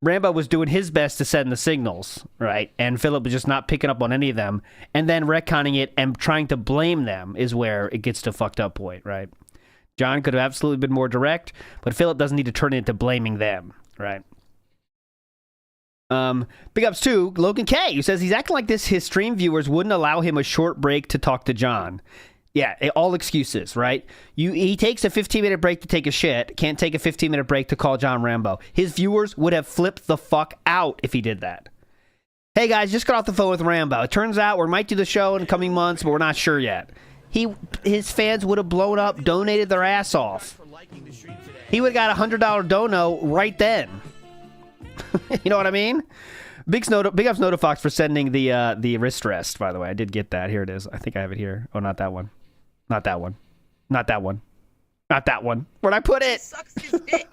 Rambo was doing his best to send the signals, right? And Philip was just not picking up on any of them. And then retconning it and trying to blame them is where it gets to fucked up point, right? John could have absolutely been more direct, but Philip doesn't need to turn it into blaming them, right? Big ups to Logan K, who says he's acting like this. His stream viewers wouldn't allow him a short break to talk to John. Yeah, all excuses, right? He takes a 15-minute break to take a shit, can't take a 15-minute break to call John Rambo. His viewers would have flipped the fuck out if he did that. Hey guys, just got off the phone with Rambo. It turns out we might do the show in the coming months, but we're not sure yet. His fans would have blown up, donated their ass off. He would have got a $100 dono right then. You know what I mean? Big ups Notifox for sending the wrist rest, by the way. I did get that. Here it is. I think I have it here. Oh, not that one. Not that one. Not that one. Not that one. Where'd I put it? Sucks his dick.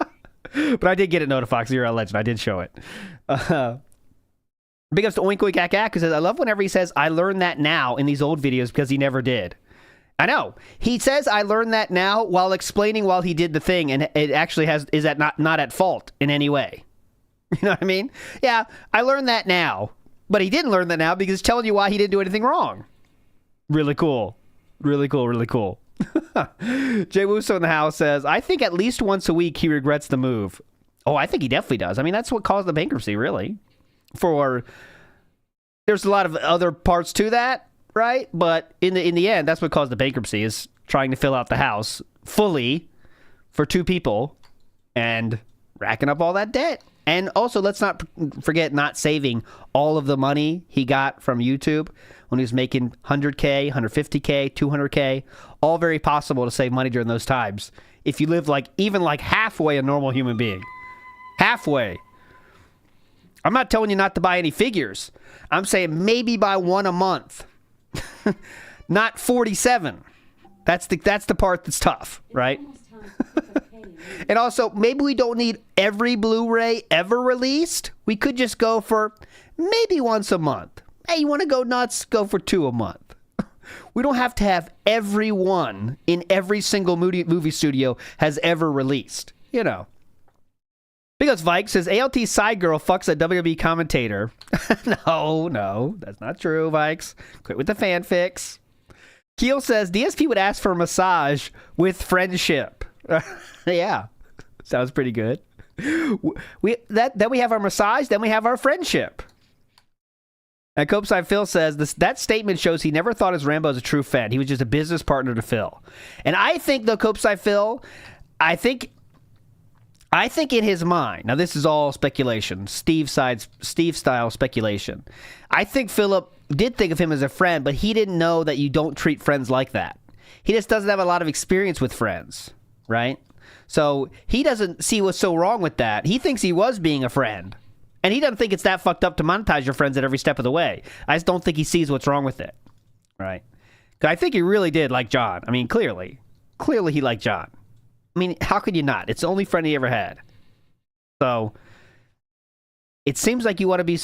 But I did get it, Notifox. You're a legend. I did show it. Big ups to Oink Oink Ack Ack, who says, I love whenever he says, I learned that now in these old videos because he never did. I know. He says, I learned that now while explaining while he did the thing, and it actually is not at fault in any way. You know what I mean? Yeah, I learned that now. But he didn't learn that now because he's telling you why he didn't do anything wrong. Really cool. Really cool, really cool. Jay Wusso in the house says, I think at least once a week he regrets the move. Oh, I think he definitely does. I mean, that's what caused the bankruptcy, really. There's a lot of other parts to that, right? But in the end, that's what caused the bankruptcy, is trying to fill out the house fully for 2 people and racking up all that debt. And also, let's not forget not saving all of the money he got from YouTube when he was making 100K, 150K, 200K. All very possible to save money during those times if you live even halfway a normal human being. Halfway. I'm not telling you not to buy any figures. I'm saying maybe buy one a month. Not 47. That's the part that's tough, right? And also, maybe we don't need every Blu-ray ever released. We could just go for maybe once a month. Hey, you want to go nuts? Go for 2 a month. We don't have to have every one in every single movie studio has ever released. You know. Because Vike says, ALT side girl fucks a WWE commentator. No, that's not true, Vikes. Quit with the fanfics. Keel says, DSP would ask for a massage with friendship. Yeah, sounds pretty good. Then we have our massage, then we have our friendship. And Copeside Phil says, that statement shows he never thought his Rambo was a true fan. He was just a business partner to Phil. And I think, though, Copeside Phil, I think in his mind, now this is all speculation, Steve-style speculation. I think Philip did think of him as a friend, but he didn't know that you don't treat friends like that. He just doesn't have a lot of experience with friends, right? So he doesn't see what's so wrong with that. He thinks he was being a friend. And he doesn't think it's that fucked up to monetize your friends at every step of the way. I just don't think he sees what's wrong with it, right? Because I think he really did like John. I mean, clearly he liked John. I mean, how could you not? It's the only friend he ever had. So it seems like you want to be,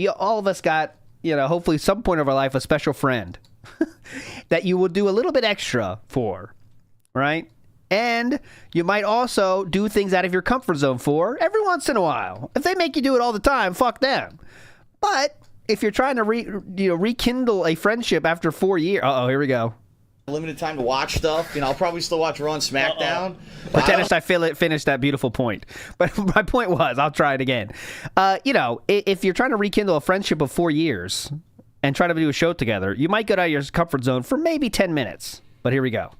all of us got, hopefully some point of our life, a special friend that you will do a little bit extra for, right? And you might also do things out of your comfort zone for every once in a while. If they make you do it all the time, fuck them. But if you're trying to rekindle a friendship after 4 years, here we go. limited time to watch stuff. I'll probably still watch Raw and SmackDown. Pretend I finished that beautiful point. But my point was, I'll try it again. If you're trying to rekindle a friendship of 4 years and try to do a show together, you might get out of your comfort zone for maybe 10 minutes. But here we go.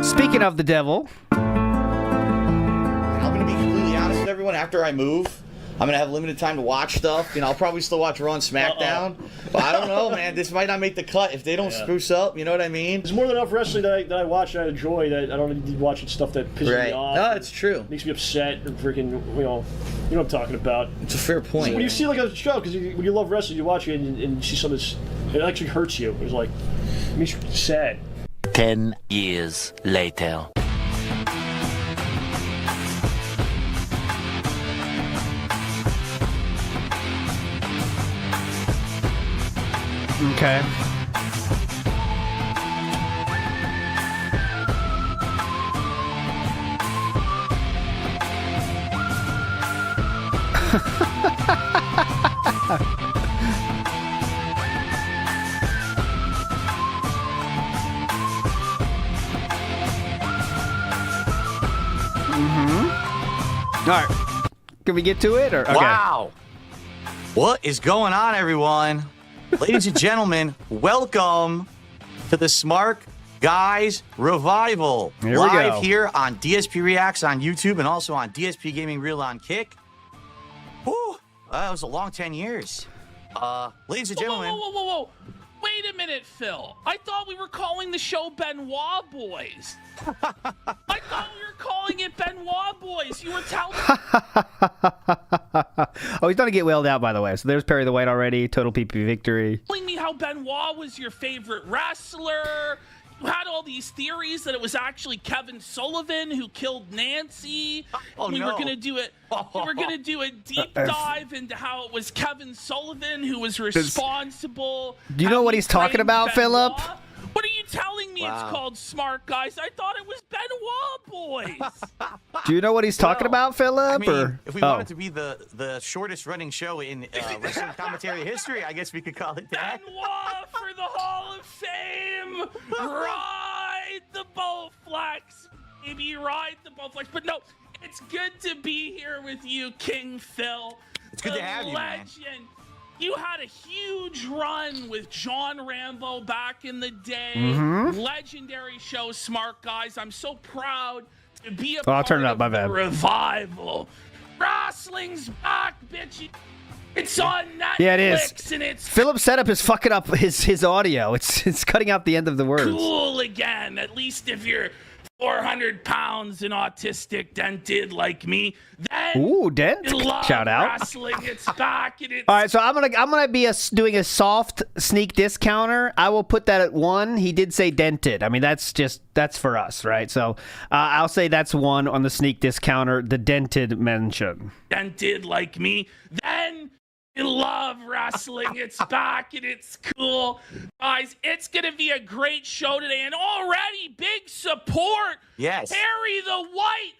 Speaking of the devil. I'm going to be completely honest with everyone. After I move, I'm going to have limited time to watch stuff. I'll probably still watch Raw and SmackDown. But I don't know, man. This might not make the cut if they don't spruce up. You know what I mean? There's more than enough wrestling that I watch and I enjoy that I don't need watching stuff that pisses me off. No, it's true. Makes me upset or freaking, you know what I'm talking about. It's a fair point. When you see like a show, because when you love wrestling, you watch it and you see something it actually hurts you. It's like, it makes you sad. 10 years later. Okay. All right. Can we get to it? Or okay. Wow. What is going on, everyone? Ladies and gentlemen, welcome to the Smark Guys Revival. Here we Live go. here on DSP Reacts on YouTube and also on DSP Gaming Reel on Kick. Whew, that was a long 10 years. Ladies and gentlemen. Whoa. Wait a minute, Phil. I thought we were calling the show Benoit Boys. I thought we were calling it Benoit Boys. You were telling Oh, he's going to get wailed out, by the way. So there's Perry the White already. Total PP victory. me how Benoit was your favorite wrestler. You had all these theories that it was actually Kevin Sullivan who killed Nancy. We were gonna do it. We were gonna do a deep dive into how it was Kevin Sullivan who was responsible. Do you know what he's talking about, Philip? What are you telling me? It's called Smart Guys. I thought it was Benoit Boys. Do you know what he's talking about, Philip? I mean, or if we wanted to be the shortest running show in wrestling commentary history, I guess we could call it that. Benoit for the Hall of Fame. Ride the Bowflex. Maybe ride the Bowflex. But no, it's good to be here with you, King Phil. It's good to have you, man. Legend. You had a huge run with John Rambo back in the day. Legendary show, Smart Guys. I'm so proud to be a part turn it of up, my bad. the revival. Wrestling's back, bitch. It's on Netflix. Yeah, it is. And it's Philip's setup is fucking up his audio. It's cutting out the end of the words. cool again. At least if you're 400 pounds and autistic, dented like me, then Ooh, Dent. you love Shout out. wrestling. It's back and it's All right, so I'm gonna be doing a soft sneak discounter. I will put that at 1. He did say dented. I mean, that's for us, right? So I'll say that's 1 on the sneak discounter. The dented mention. dented like me, then you love wrestling. It's back and it's cool. Guys, it's going to be a great show today. And already big support. Yes. Harry the White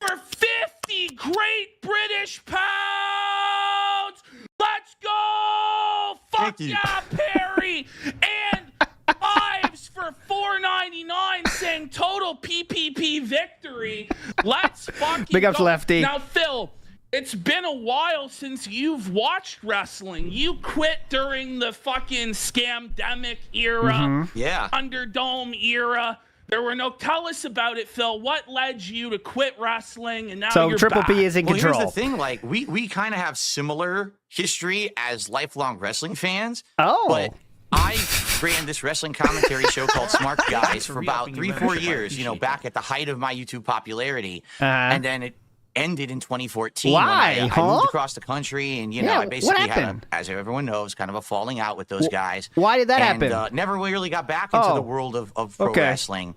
for 50 Great British pounds. Let's go. Fuck Thank you. yeah, Perry. And Ives for $4.99 saying total PPP victory. Let's fucking Big ups, go. Lefty. Now, Phil, it's been a while since you've watched wrestling. You quit during the fucking scamdemic era, Yeah. Underdome era. There were no. Tell us about it, Phil. What led you to quit wrestling, and now So you're Triple back? P is in Well, control. here's the thing. Like, we kind of have similar history as lifelong wrestling fans. Oh. But I ran this wrestling commentary show called Smart Guys for about 3-4 years, back at the height of my YouTube popularity. And then it ended in 2014. Why, When I huh? moved across the country, and, Yeah, I basically what had, happened? as everyone knows, kind of a falling out with those guys. why did that and, happen? Never really got back into Oh. the world of pro Okay. wrestling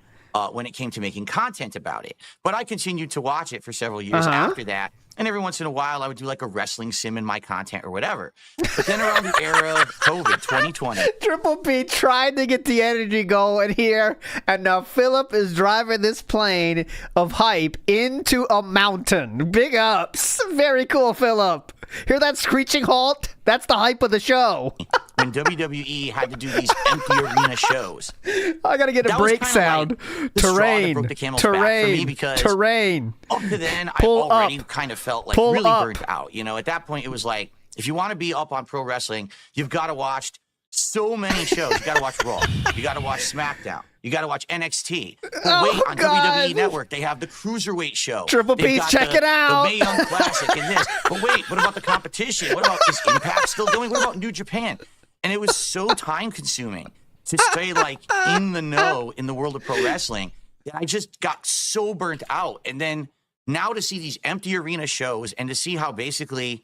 when it came to making content about it. But I continued to watch it for several years after that. And every once in a while, I would do like a wrestling sim in my content or whatever. But then around the era of COVID, 2020, Triple P tried to get the energy going here, and now Philip is driving this plane of hype into a mountain. Big ups. Very cool, Philip. Hear that screeching halt? That's the hype of the show. When WWE had to do these empty arena shows. I gotta get a brake sound. Like terrain. Broke the camel's back for me because terrain. Up to then, Pull I already up. kind of felt like Pull really up. burnt out. You know, at that point, it was like, if you want to be up on pro wrestling, you've got to watch so many shows. You got to watch Raw. You got to watch SmackDown. You got to watch NXT. But wait, on WWE Network, they have the Cruiserweight show. Triple P's, check it out. The Mae Young Classic and this. But wait, what about the competition? What about, is Impact still going? What about New Japan? And it was so time-consuming to stay, like, in the know in the world of pro wrestling that I just got so burnt out. And then now to see these empty arena shows and to see how basically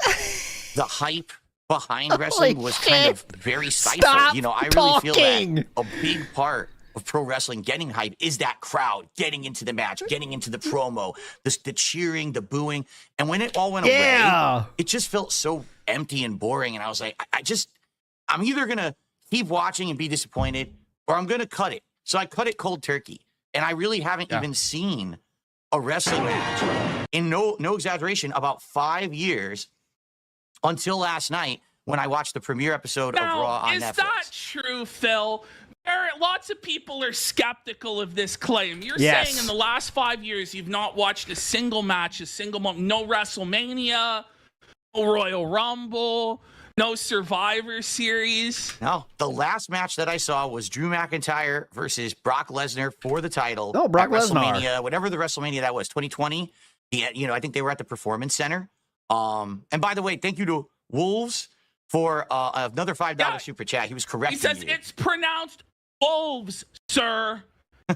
the hype behind wrestling was kind of very stifled. Stop you know, I really talking. feel that a big part of pro wrestling getting hype is that crowd getting into the match, getting into the promo, the cheering, the booing. And when it all went away, it just felt so empty and boring. And I was like, I'm either going to keep watching and be disappointed or I'm going to cut it. So I cut it cold turkey. And I really haven't even seen a wrestling match in no exaggeration about 5 years until last night when I watched the premiere episode of Raw on Netflix. Is that true, Phil? Lots of people are skeptical of this claim. You're saying in the last 5 years you've not watched a single match, a single moment, no WrestleMania, no Royal Rumble, no Survivor Series. No, the last match that I saw was Drew McIntyre versus Brock Lesnar for the title. Oh, Brock Lesnar. WrestleMania, whatever the WrestleMania that was, 2020. I think they were at the Performance Center. And by the way, thank you to Wolves for another $5 super chat. He was correct. He says it's pronounced Wolves, sir.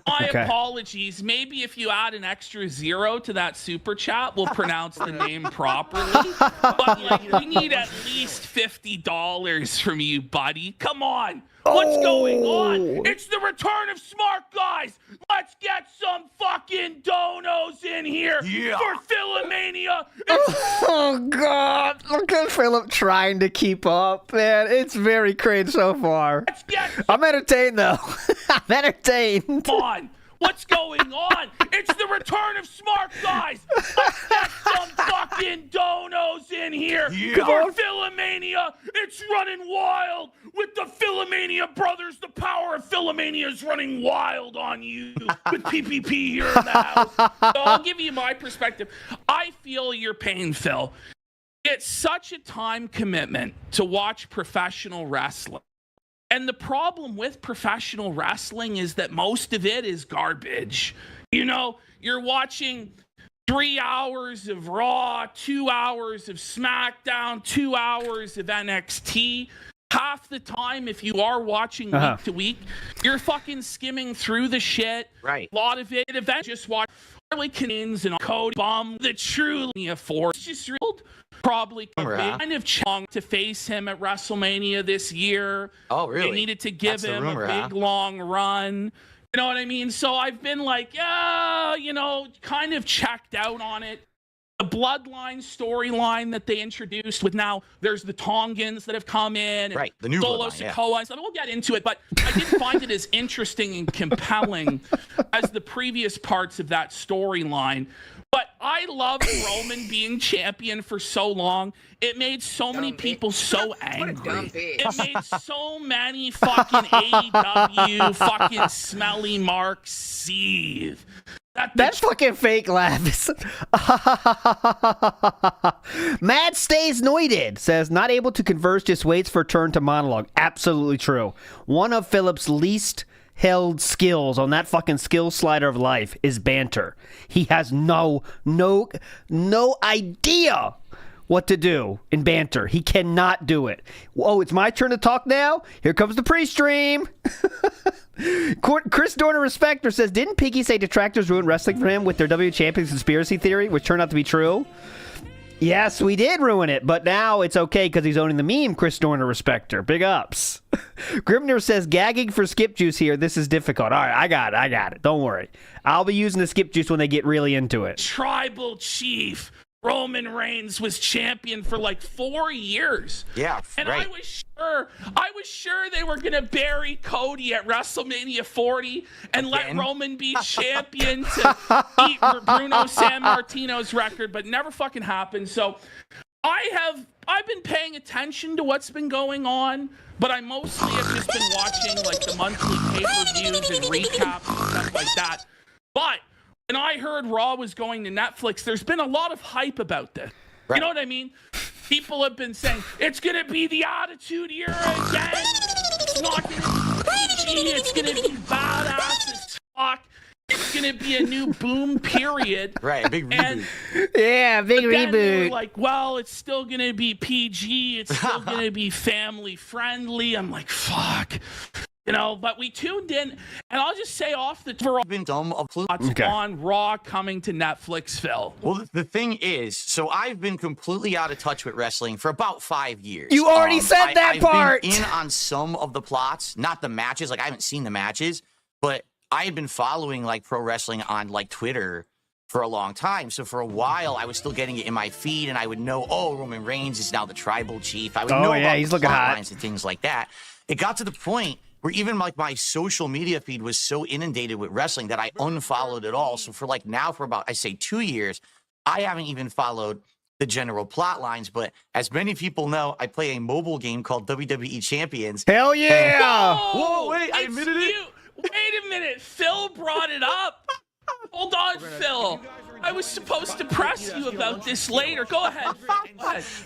My apologies. Maybe if you add an extra 0 to that super chat, we'll pronounce the name properly. But we need at least $50 from you, buddy. Come on. What's going on? It's the return of Smark, guys. Let's get some fucking donos in here for Philomania. Oh, God. Look at Philip trying to keep up, man. It's very cringe so far. I'm entertained, though. I'm entertained. On. What's going on? It's the return of Smark, guys. Let's get some fucking donos in here for Philomania. It's running wild with the Philomania brothers. The power of Philomania is running wild on you with PPP here in the house. So I'll give you my perspective. I feel your pain, Phil. It's such a time commitment to watch professional wrestling. And the problem with professional wrestling is that most of it is garbage. You know, you're watching 3 hours of Raw, 2 hours of SmackDown, 2 hours of NXT. Half the time, if you are watching week to week, you're fucking skimming through the shit. Right. A lot of it. Eventually, just watch Harley Canins and Cody Bum, the truly force. Just real. Probably kind of chunk to face him at WrestleMania this year. Oh, really? They needed to give him a big, long run. You know what I mean? So I've been like, kind of checked out on it. The Bloodline storyline that they introduced with now, there's the Tongans that have come in. Right, the new Solo Bloodline, Sikoa and stuff. We'll get into it, but I didn't find it as interesting and compelling as the previous parts of that storyline. But I loved Roman being champion for so long. It made so many people so angry. It made so many fucking AEW fucking smelly marks seethe. That's fucking fake laugh. Matt stays noited. Says, not able to converse, just waits for turn to monologue. Absolutely true. One of Philip's least held skills on that fucking skill slider of life is banter. He has no idea what to do in banter. He cannot do it. Oh, it's my turn to talk now? Here comes the pre-stream. Chris Dorner Respecter says, didn't Piggy say detractors ruined wrestling for him with their W Champions conspiracy theory, which turned out to be true? Yes, we did ruin it, but now it's okay because he's owning the meme, Chris Dorner Respecter. Big ups. Grimner says, gagging for skip juice here. This is difficult. All right, I got it. Don't worry. I'll be using the skip juice when they get really into it. Tribal chief Roman Reigns was champion for like 4 years. Yeah, and right. I was sure they were going to bury Cody at WrestleMania 40 and let Roman be champion to beat Bruno Sammartino's record, but never fucking happened. So I have I've been paying attention to what's been going on, but I mostly have just been watching like the monthly pay-per-views and recaps and stuff like that. But when I heard Raw was going to Netflix, there's been a lot of hype about this. Right. You know what I mean? People have been saying, it's going to be the Attitude Era again. It's not going to be PG. It's going to be badass as fuck. It's going to be a new boom period. Right, a big reboot. Yeah, big reboot. They were reboot. like, well, it's still going to be PG. It's still going to be family friendly. I'm like, fuck. You know, but we tuned in, and I'll just say off the top, been dumb of on Raw coming to Netflix, Phil. Well, the thing is, so I've been completely out of touch with wrestling for about 5 years. You already said that part. I've been in on some of the plots, not the matches. Like, I haven't seen the matches, but I had been following like pro wrestling on like Twitter for a long time. So for a while, I was still getting it in my feed, and I would know, oh, Roman Reigns is now the tribal chief. I would know about he's the looking plot hot. lines and things like that. It got to the point where even like my social media feed was so inundated with wrestling that I unfollowed it all. So for like now, for about, I say 2 years, I haven't even followed the general plot lines. But as many people know, I play a mobile game called WWE Champions. Hell yeah! Whoa, wait, I admitted it. Wait a minute. Phil brought it up. Hold on, Phil. I was supposed to press you about this later. Go ahead.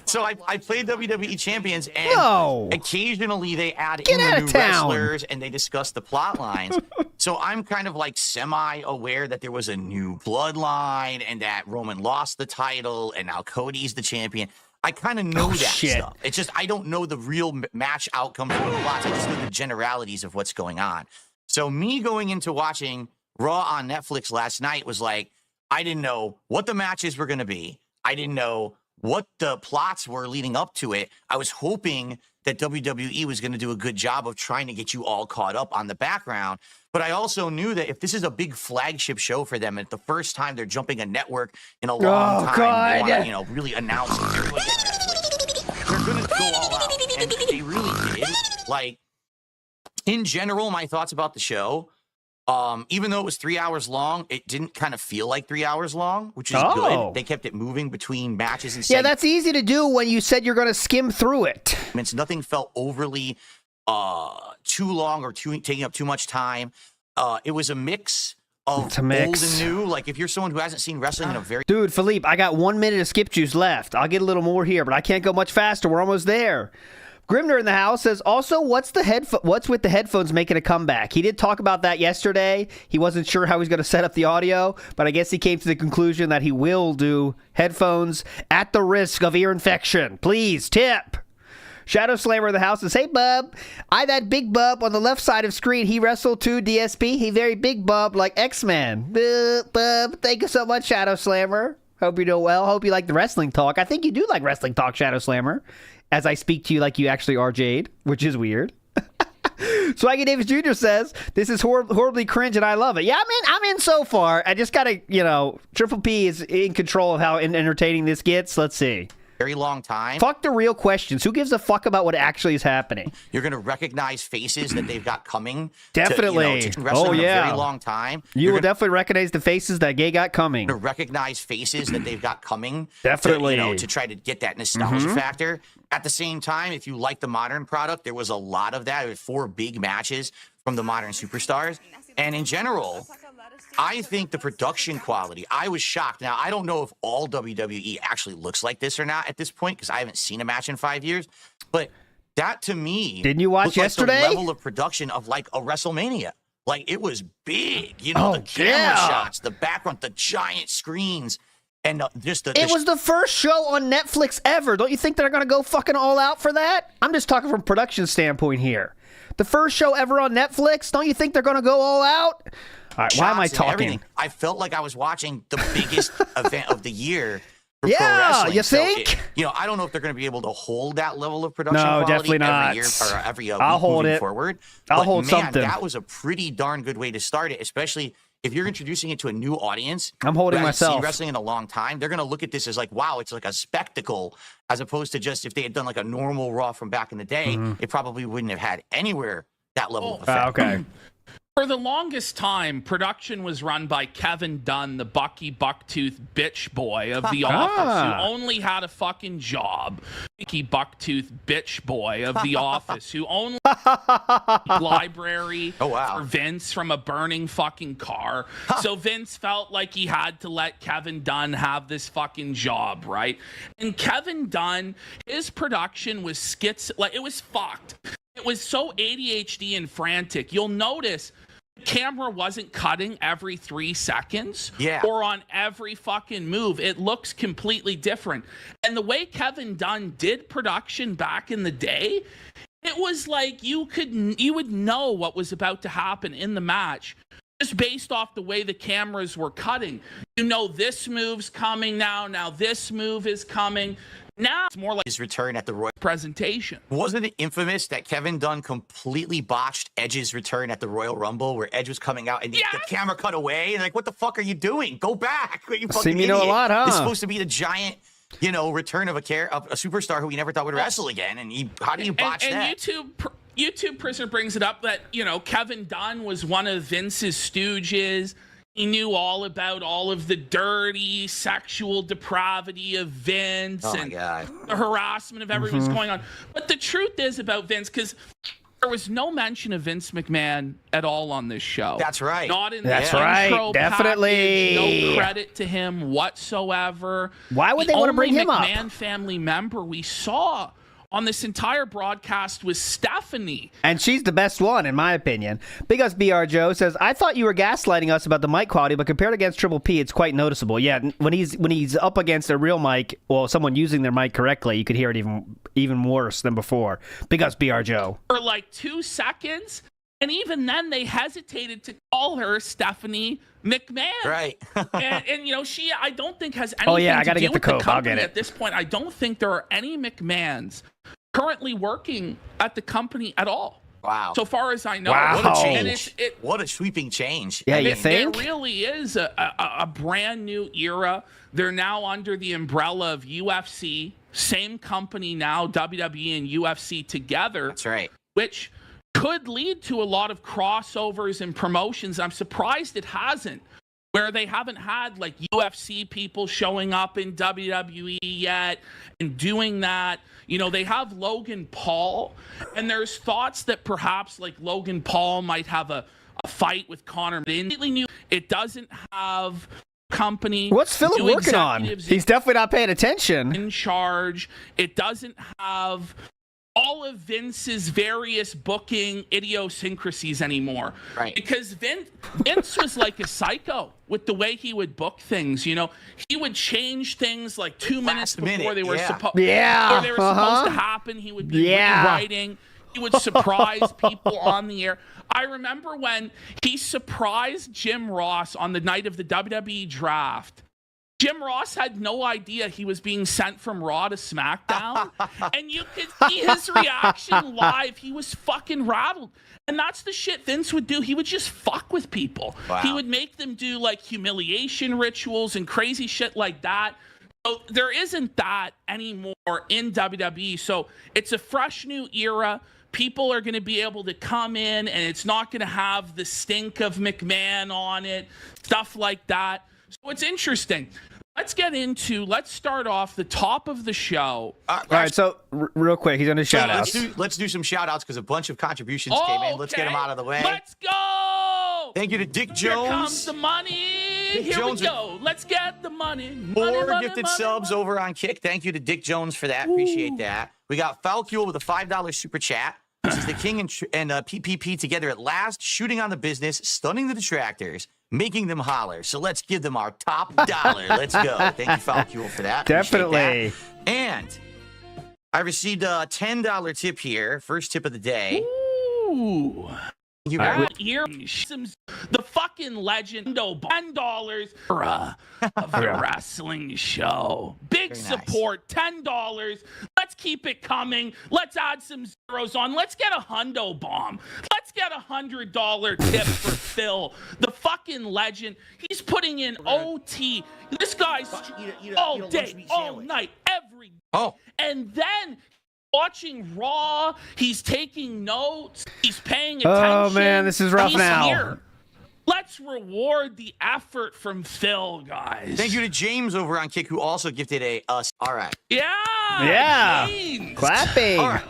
So I played WWE Champions, and occasionally they add in the new wrestlers and they discuss the plot lines. So I'm kind of like semi-aware that there was a new bloodline and that Roman lost the title and now Cody's the champion. I kind of know that stuff. It's just I don't know the real match outcomes of the plots. I just know the generalities of what's going on. So me going into watching Raw on Netflix last night was like, I didn't know what the matches were going to be. I didn't know what the plots were leading up to it. I was hoping that WWE was going to do a good job of trying to get you all caught up on the background. But I also knew that if this is a big flagship show for them, and it's the first time they're jumping a network in a long time, they want to, you know, really announce it. Everybody at Netflix, they're going to go all out. And they really did. Like, in general, my thoughts about the show, even though it was 3 hours long, it didn't kind of feel like 3 hours long, which is good. They kept it moving between matches and segments. Yeah, that's easy to do when you said you're going to skim through it. Nothing felt overly too long or taking up too much time. It was a mix of old and new. Like, if you're someone who hasn't seen wrestling in a very... Dude, Philippe, I got 1 minute of skip juice left. I'll get a little more here, but I can't go much faster. We're almost there. Grimner in the house says, also, what's with the headphones making a comeback? He did talk about that yesterday. He wasn't sure how he's going to set up the audio, but I guess he came to the conclusion that he will do headphones at the risk of ear infection. Please, tip. Shadow Slammer in the house says, hey, bub. I that big bub on the left side of screen. He wrestled too, DSP. He very big bub like X-Man. Bub. Thank you so much, Shadow Slammer. Hope you're doing well. Hope you like the wrestling talk. I think you do like wrestling talk, Shadow Slammer. As I speak to you like you actually are Jade, which is weird. Swaggy Davis Jr. says, this is horribly cringe and I love it. Yeah, I'm in so far. I just got to, Triple P is in control of how entertaining this gets. Let's see. Very long time. Fuck the real questions. Who gives a fuck about what actually is happening? You're going to recognize faces that they've got coming. Definitely. To wrestling in a very long time. You will definitely recognize the faces that Gay got coming. To recognize faces that they've got coming. Definitely. To try to get that nostalgia factor. At the same time, if you like the modern product, there was a lot of that. There were 4 big matches from the modern superstars. And in general, I think the production quality, I was shocked. Now, I don't know if all WWE actually looks like this or not at this point, because I haven't seen a match in 5 years. But that, to me, didn't you watch yesterday? Like the level of production of like a WrestleMania. Like, it was big. The camera shots, the background, the giant screens. And it was the first show on Netflix ever. Don't you think they're going to go fucking all out for that? I'm just talking from production standpoint here. The first show ever on Netflix. Don't you think they're going to go all out? All right, why am I talking? Everything. I felt like I was watching the biggest event of the year for pro wrestling. You think? I don't know if they're going to be able to hold that level of production quality definitely not. Every year or every week I'll hold moving it. forward. I'll hold something. That was a pretty darn good way to start it, especially if you're introducing it to a new audience. I'm holding who hasn't myself. seen wrestling in a long time. They're going to look at this as like, wow, it's like a spectacle, as opposed to just if they had done like a normal Raw from back in the day, it probably wouldn't have had anywhere that level of effect. Okay. For the longest time, production was run by Kevin Dunn, the Bucky Bucktooth bitch boy of The Office, who only had a fucking job. Bucky Bucktooth bitch boy of The Office, who only library for Vince from a burning fucking car. So Vince felt like he had to let Kevin Dunn have this fucking job, right? And Kevin Dunn, his production was it was fucked. It was so ADHD and frantic. You'll notice the camera wasn't cutting every 3 seconds or on every fucking move. It looks completely different. And the way Kevin Dunn did production back in the day, it was like you would know what was about to happen in the match just based off the way the cameras were cutting. You know, this move's coming now this move is coming. Now it's more like his return at the Royal presentation. Wasn't it infamous that Kevin Dunn completely botched Edge's return at the Royal Rumble, where Edge was coming out and the camera cut away and like, what the fuck are you doing? Go back! You fucking you know a lot, huh? It's supposed to be the giant, return of a superstar who we never thought would wrestle again, and how do you botch that? And YouTube Prisoner brings it up that Kevin Dunn was one of Vince's stooges. He knew all about all of the dirty sexual depravity of Vince and the harassment of everything was going on. But the truth is about Vince, because there was no mention of Vince McMahon at all on this show. That's right. Not in the intro Definitely. package, no credit to him whatsoever. Why would they want to bring him up? The only McMahon family member we saw on this entire broadcast was Stephanie. And she's the best one, in my opinion. Big Us BR Joe says, I thought you were gaslighting us about the mic quality, but compared against Triple P, it's quite noticeable. Yeah, when he's up against a real mic, well, someone using their mic correctly, you could hear it even worse than before. Big Us BR Joe. For like 2 seconds, and even then they hesitated to call her Stephanie McMahon. Right. and she, I don't think has anything I to gotta do get the with code. the company I'll get it. at this point. I don't think there are any McMahons currently working at the company at all. Wow. So far as I know. Wow. What a change. What a sweeping change. Yeah, you think? It really is a brand new era. They're now under the umbrella of UFC. Same company now, WWE and UFC together. That's right. Which could lead to a lot of crossovers and promotions. I'm surprised it hasn't, where they haven't had like UFC people showing up in WWE yet and doing that. They have Logan Paul, and there's thoughts that perhaps like Logan Paul might have a fight with Conor. It doesn't have company. What's Philip working on? He's definitely not paying attention. In charge. It doesn't have all of Vince's various booking idiosyncrasies anymore. Right. Because Vince was like a psycho with the way he would book things. He would change things like 2 minutes before they were supposed to happen. He would be rewriting. He would surprise people on the air. I remember when he surprised Jim Ross on the night of the WWE draft. Jim Ross had no idea he was being sent from Raw to SmackDown. And you could see his reaction live. He was fucking rattled. And that's the shit Vince would do. He would just fuck with people. Wow. He would make them do like humiliation rituals and crazy shit like that. So there isn't that anymore in WWE. So it's a fresh new era. People are going to be able to come in and it's not going to have the stink of McMahon on it, stuff like that. So it's interesting. Let's start off the top of the show. All right, so real quick, he's on his shout-outs. Let's do some shout-outs because a bunch of contributions came in. Let's get them out of the way. Let's go! Thank you to Dick Jones. Here comes the money. Here we go. Let's get the money. More gifted subs over on Kick. Thank you to Dick Jones for that. Appreciate that. We got Falcule with a $5 super chat. This is the King and PPP together at last, shooting on the business, stunning the detractors, making them holler. So let's give them our top dollar. Let's go. Thank you, Falcule, for that. Definitely. That. And I received a $10 tip here. First tip of the day. Ooh. You Here, the fucking legend, $10 of the wrestling show. Big Very support, $10. Let's keep it coming. Let's add some zeros on. Let's get a hundo bomb. Let's get a $100 tip for Phil, the fucking legend. He's putting in OT. This guy's all day, all night, every day. Oh. And then watching Raw. He's taking notes. He's paying attention. Oh, man, this is rough He's now. Here. Let's reward the effort from Phil, guys. Thank you to James over on Kick, who also gifted a us. All right. Yeah. James. Clapping. All right.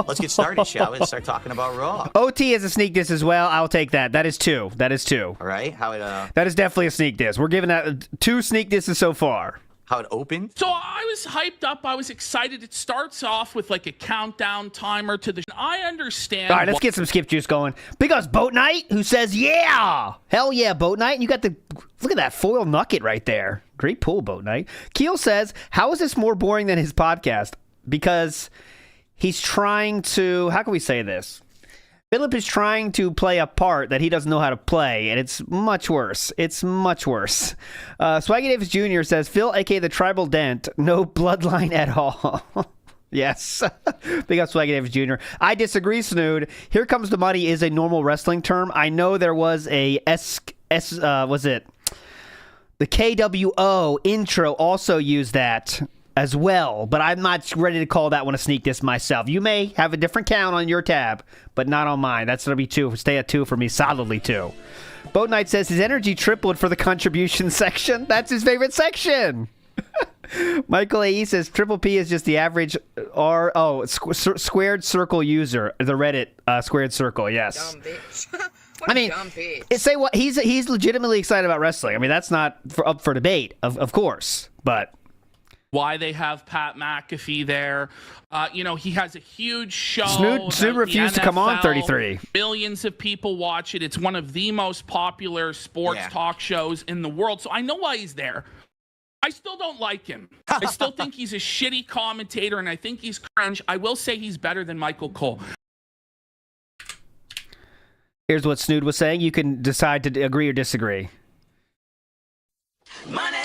Let's get started, shall we? Let's start talking about Raw. OT is a sneak diss as well. I'll take that. That is 2. That is 2. All right. That is definitely a sneak diss. We're giving that 2 sneak disses so far. How it opened? So I was hyped up. I was excited. It starts off with like a countdown timer to the. I understand. All right, let's get some skip juice going. Big Us Boat Knight, who says, yeah, hell yeah, Boat Knight. And you got the, look at that foil nugget right there. Great pull, Boat Knight. Keel says, how is this more boring than his podcast? Because he's trying to, how can we say this? Philip is trying to play a part that he doesn't know how to play, and it's much worse. It's much worse. Swaggy Davis Jr. says, Phil, a.k.a. the Tribal Dent, no bloodline at all. Yes. Big up Swaggy Davis Jr. I disagree, Snood. Here Comes the Money is a normal wrestling term. I know there was a was it? The KWO intro also used that as well, but I'm not ready to call that one a sneak diss myself. You may have a different count on your tab, but not on mine. That's going to be 2. Stay at 2 for me, solidly 2. Boat Knight says his energy tripled for the contribution section. That's his favorite section. Michael A.E. says Triple P is just the average squared circle user. The Reddit squared circle, yes. Dumb bitch. I mean, say what he's legitimately excited about wrestling. I mean, that's not up for debate, of course, but why they have Pat McAfee there. He has a huge show. Snood refused to come on 33. Millions of people watch it. It's one of the most popular sports talk shows in the world. So I know why he's there. I still don't like him. I still think he's a shitty commentator, and I think he's cringe. I will say he's better than Michael Cole. Here's what Snood was saying. You can decide to agree or disagree. Money,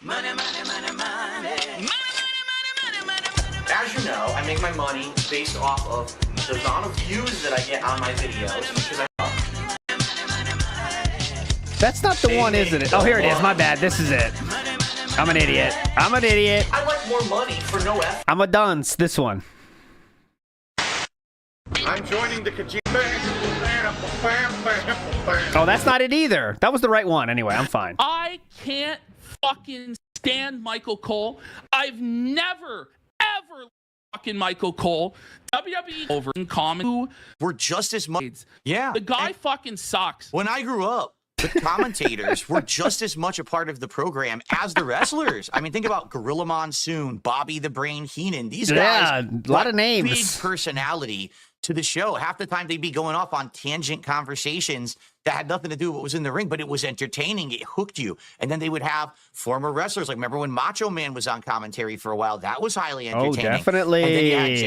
money, money, money, money. As you know, I make my money based off of the amount of views that I get on my videos. Because that's not the one, isn't it? Oh, here it is. My bad. This is it. I'm an idiot. I like more money for no effort. I'm a dunce. This one. I'm joining the Kajima. Oh, that's not it either. That was the right one. Anyway, I'm fine. I can't fucking stand Michael Cole. I've never, ever fucking Michael Cole. WWE over in common. We're just as much. Yeah. The guy fucking sucks. When I grew up, the commentators were just as much a part of the program as the wrestlers. I mean, think about Gorilla Monsoon, Bobby the Brain Heenan. These guys, yeah, a lot of names. Big personality to the show. Half the time they'd be going off on tangent conversations that had nothing to do with what was in the ring, but it was entertaining. It hooked you. And then they would have former wrestlers. Like, remember when Macho Man was on commentary for a while? That was highly entertaining. Oh, definitely. And then you had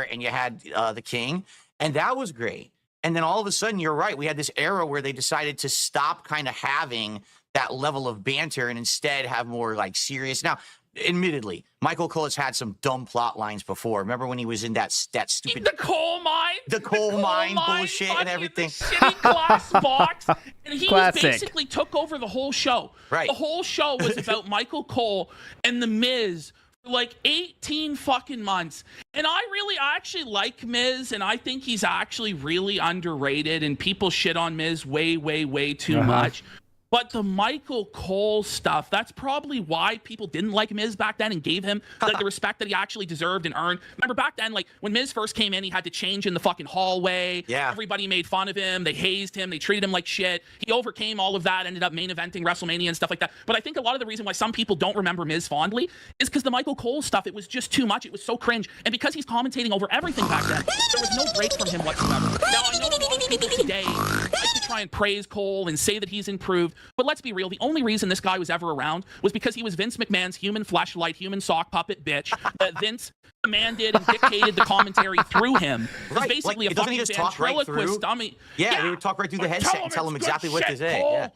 JR and you had the King, and that was great. And then all of a sudden, you're right, we had this era where they decided to stop kind of having that level of banter and instead have more like serious. Now, admittedly, Michael Cole has had some dumb plot lines before. Remember when he was in that stupid the coal mine, the coal mine bullshit and everything, the shitty glass box, and he basically took over the whole show. Right, the whole show was about Michael Cole and the Miz. Like 18 fucking months. And I actually like Miz, and I think he's actually really underrated, and people shit on Miz way too much. But the Michael Cole stuff, that's probably why people didn't like Miz back then and gave him the respect that he actually deserved and earned. Remember back then, like when Miz first came in, he had to change in the fucking hallway. Yeah. Everybody made fun of him. They hazed him. They treated him like shit. He overcame all of that, ended up main eventing WrestleMania and stuff like that. But I think a lot of the reason why some people don't remember Miz fondly is because the Michael Cole stuff, it was just too much. It was so cringe. And because he's commentating over everything back then, there was no break from him whatsoever. Now, I know a lot of people today like to try and praise Cole and say that he's improved. But let's be real. The only reason this guy was ever around was because he was Vince McMahon's human fleshlight, human sock puppet bitch that Vince commanded and dictated the commentary through him. It was basically like, a fucking just talk right through? dummy. Yeah, he would talk right through the headset and tell him exactly what to say. Yeah.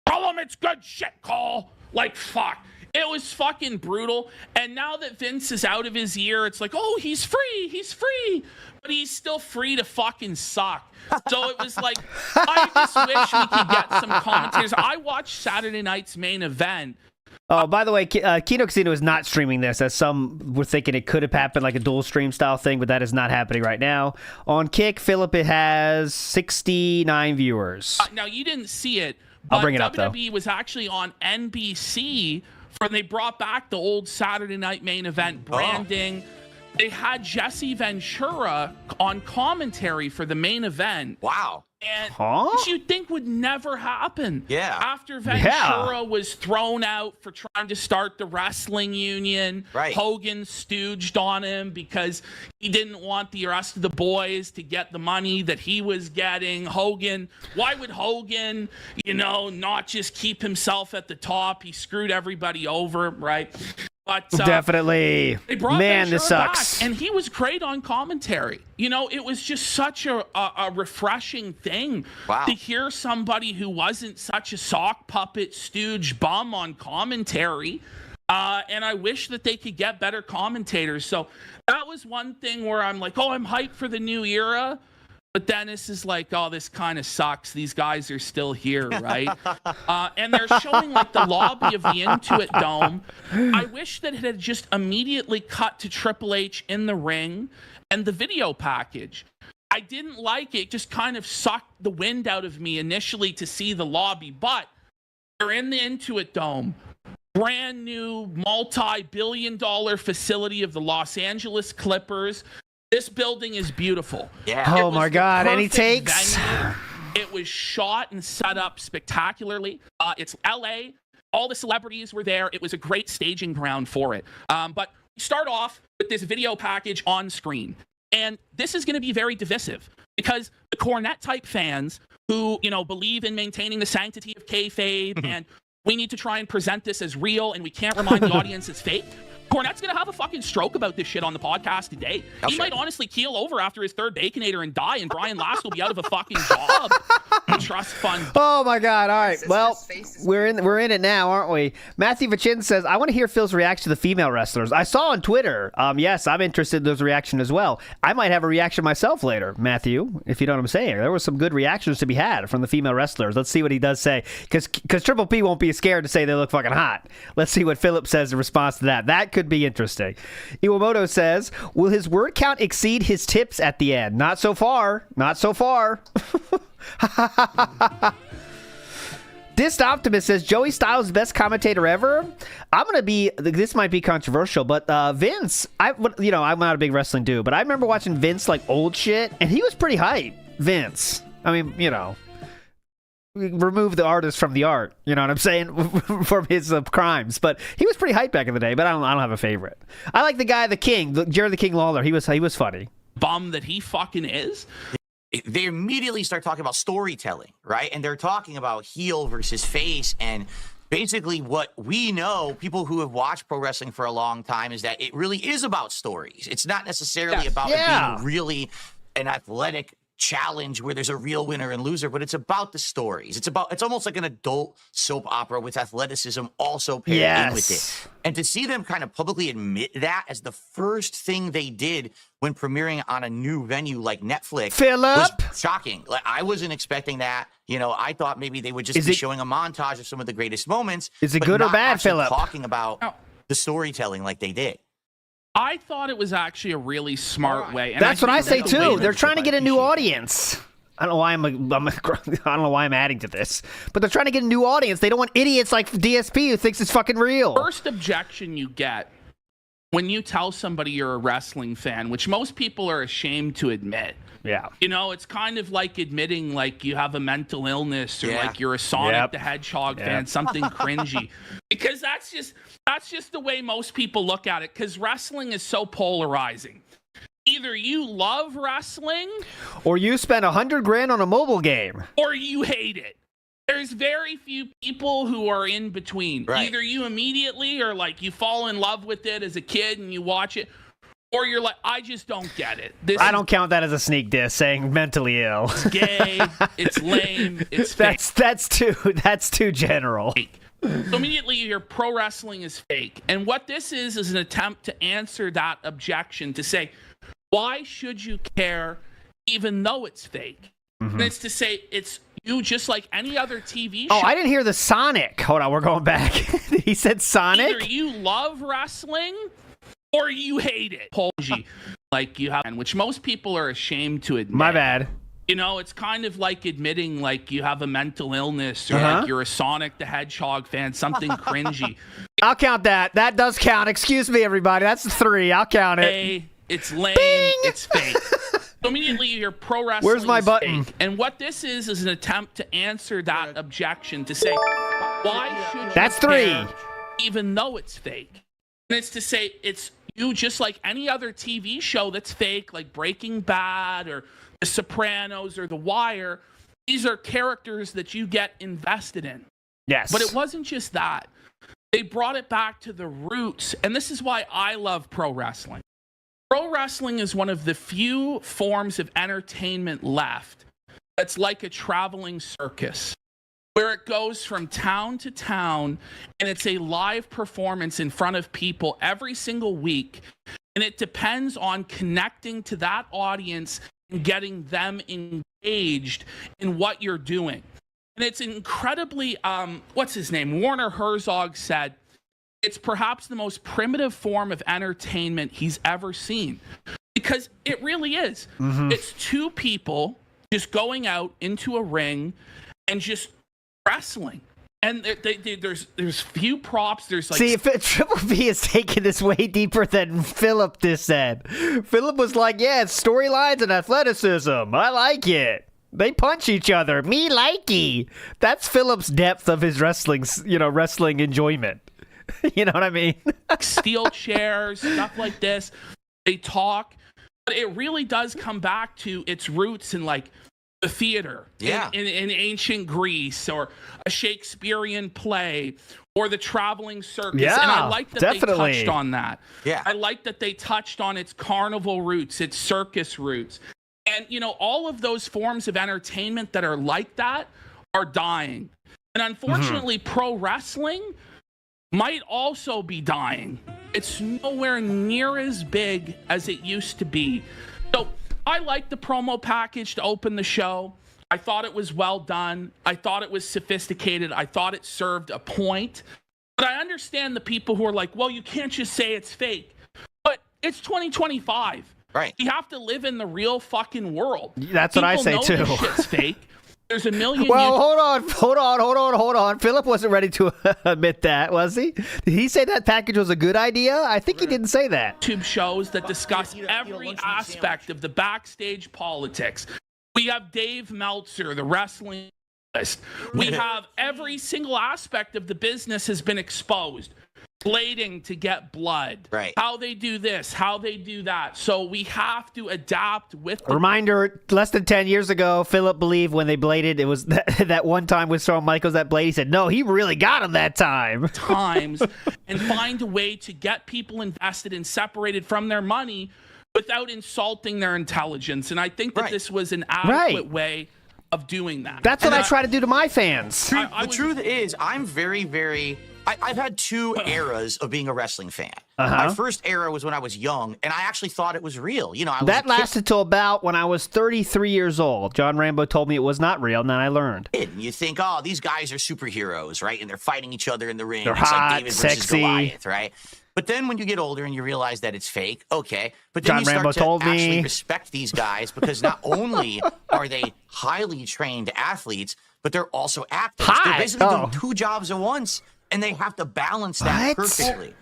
Tell him it's good shit, Cole. Like, fuck. It was fucking brutal. And now that Vince is out of his ear, it's like, oh, he's free. But he's still free to fucking suck. So it was like, I just wish we could get some commentators. I watched Saturday night's main event, Oh, by the way, Kino Casino is not streaming this, as some were thinking it could have happened like a dual stream style thing, but that is not happening right now. On Kick, Philip, it has 69 viewers. Now, you didn't see it, I'll but bring it up, though. WWE was actually on NBC when they brought back the old Saturday Night Main Event branding. They had Jesse Ventura on commentary for the main event. Wow. And which you'd think would never happen. Yeah. After Ventura was thrown out for trying to start the wrestling union, right. Hogan stooged on him because he didn't want the rest of the boys to get the money that he was getting. Why would Hogan, not just keep himself at the top? He screwed everybody over, right? But definitely, they brought man, Ventura this sucks. back, and he was great on commentary. It was just such a refreshing thing to hear somebody who wasn't such a sock puppet stooge bum on commentary. And I wish that they could get better commentators. So that was one thing where I'm like, I'm hyped for the new era. But Dennis is like, this kind of sucks. These guys are still here, right? And they're showing like the lobby of the Intuit Dome. I wish that it had just immediately cut to Triple H in the ring and the video package. I didn't like it. Just kind of sucked the wind out of me initially to see the lobby. But they're in the Intuit Dome. Brand new multi-billion-dollar facility of the Los Angeles Clippers. This building is beautiful. Yeah. Oh my God! Any takes? Venue. It was shot and set up spectacularly. It's LA. All the celebrities were there. It was a great staging ground for it. But we start off with this video package on screen, and this is going to be very divisive because the Cornette type fans who believe in maintaining the sanctity of kayfabe and we need to try and present this as real, and we can't remind the audience it's fake. Cornette's going to have a fucking stroke about this shit on the podcast today. He might honestly keel over after his third Baconator and die, and Brian Last will be out of a fucking job. Trust fund. Oh my God! All right, well, we're in it now, aren't we? Matthew Vachin says, "I want to hear Phil's reaction to the female wrestlers." I saw on Twitter. Yes, I'm interested in those reaction as well. I might have a reaction myself later, Matthew, if you know what I'm saying. There were some good reactions to be had from the female wrestlers. Let's see what he does say, because Triple P won't be scared to say they look fucking hot. Let's see what Philip says in response to that. That could be interesting. Iwamoto says, "Will his word count exceed his tips at the end?" Not so far. Not so far. Dist Optimist says, "Joey Styles is the best commentator ever." This might be controversial, but Vince, I'm not a big wrestling dude, but I remember watching Vince like old shit, and he was pretty hype. Vince. I mean, remove the artist from the art, you know what I'm saying, from his crimes, but he was pretty hype back in the day. But I don't have a favorite. I like the guy, the King, Jerry the King Lawler. He was funny. Bum that he fucking is. They immediately start talking about storytelling, right? And they're talking about heel versus face. And basically what we know, people who have watched pro wrestling for a long time, is that it really is about stories. It's not necessarily about it being really an athletic challenge where there's a real winner and loser, but it's about the stories. It's almost like an adult soap opera with athleticism also paired in with it. And to see them kind of publicly admit that as the first thing they did when premiering on a new venue like Netflix was shocking. Like, I wasn't expecting that. I thought maybe they would just be showing a montage of some of the greatest moments. Is it good or bad, Philip? Talking about the storytelling like they did. I thought it was actually a really smart way. And that's what I say too. They're trying to get a new audience. I don't know why I don't know why I'm adding to this, but they're trying to get a new audience. They don't want idiots like DSP who thinks it's fucking real. First objection you get when you tell somebody you're a wrestling fan, which most people are ashamed to admit. Yeah. It's kind of like admitting like you have a mental illness or like you're a Sonic the Hedgehog fan, something cringy. Because that's just the way most people look at it, because wrestling is so polarizing. Either you love wrestling, or you spend $100,000 on a mobile game, or you hate it. There's very few people who are in between. Right. Either you immediately or like you fall in love with it as a kid and you watch it, or you're like, I just don't get it. I don't count that as a sneak diss saying mentally ill. It's gay. It's lame. It's that's too general. So immediately your pro wrestling is fake. And what this is an attempt to answer that objection, to say, why should you care even though it's fake? And it's to say you just like any other TV show. Oh, I didn't hear the Sonic. Hold on, we're going back. He said Sonic? Either you love wrestling or you hate it. Like you have, which most people are ashamed to admit. My bad. You know, it's kind of like admitting like you have a mental illness or like you're a Sonic the Hedgehog fan, something cringy. I'll count that. That does count. Excuse me, everybody. That's 3. I'll count it. Hey, it's lame. Bing! It's fake. So immediately you're pro wrestling. Where's my button? Fake. And what this is an attempt to answer that objection to say, why should you That's 3. care even though it's fake? And it's to say it's you just like any other TV show that's fake, like Breaking Bad or The Sopranos or The Wire. These are characters that you get invested in. Yes. But it wasn't just that. They brought it back to the roots. And this is why I love pro wrestling. Pro wrestling is one of the few forms of entertainment left that's like a traveling circus, where it goes from town to town and it's a live performance in front of people every single week. And it depends on connecting to that audience and getting them engaged in what you're doing. And it's incredibly, what's his name? Werner Herzog said, it's perhaps the most primitive form of entertainment he's ever seen. Because it really is. It's 2 people just going out into a ring and just wrestling. And there's few props. There's like... See, Triple B is taking this way deeper than Philip just said. Philip was like, yeah, it's storylines and athleticism. I like it. They punch each other. Me likey. That's Philip's depth of his wrestling enjoyment. You know what I mean? Steel chairs, stuff like this. They talk. But it really does come back to its roots in like the theater in ancient Greece or a Shakespearean play or the traveling circus. Yeah, and I like that definitely. They touched on that. Yeah. I like that they touched on its carnival roots, its circus roots. And, you know, all of those forms of entertainment that are like that are dying. And unfortunately, pro wrestling might also be dying. It's nowhere near as big as it used to be. So I liked the promo package to open the show. I thought it was well done. I thought it was sophisticated. I thought it served a point. But I understand the people who are like, well, you can't just say it's fake. But it's 2025. Right. You have to live in the real fucking world. That's what I say too. This shit's fake. There's a million. Well, hold on. Philip wasn't ready to admit that, was he? Did he say that package was a good idea? I think he didn't say that. YouTube shows that discuss every aspect of the backstage politics. We have Dave Meltzer, the wrestling list. We have every single aspect of the business has been exposed. Blading to get blood. Right. How they do this, how they do that. So we have to adapt with the Reminder, less than 10 years ago, Philip believed when they bladed, it was that one time with Shawn Michaels that blade. He said, no, he really got him that time. times and find a way to get people invested and separated from their money without insulting their intelligence. And I think that this was an adequate way of doing that. That's what I try to do to my fans. The truth is, I'm very, very... I've had 2 eras of being a wrestling fan. My first era was when I was young, and I actually thought it was real. You know, that lasted till about when I was 33 years old. John Rambo told me it was not real, and then I learned. You think, oh, these guys are superheroes, right? And they're fighting each other in the ring. They're it's hot, like David versus sexy. Goliath, right? But then when you get older and you realize that it's fake, okay. But then John you start Rambo to told actually me. respect these guys because not only are they highly trained athletes, but they're also actors. They're basically doing 2 jobs at once. And they have to balance that perfectly.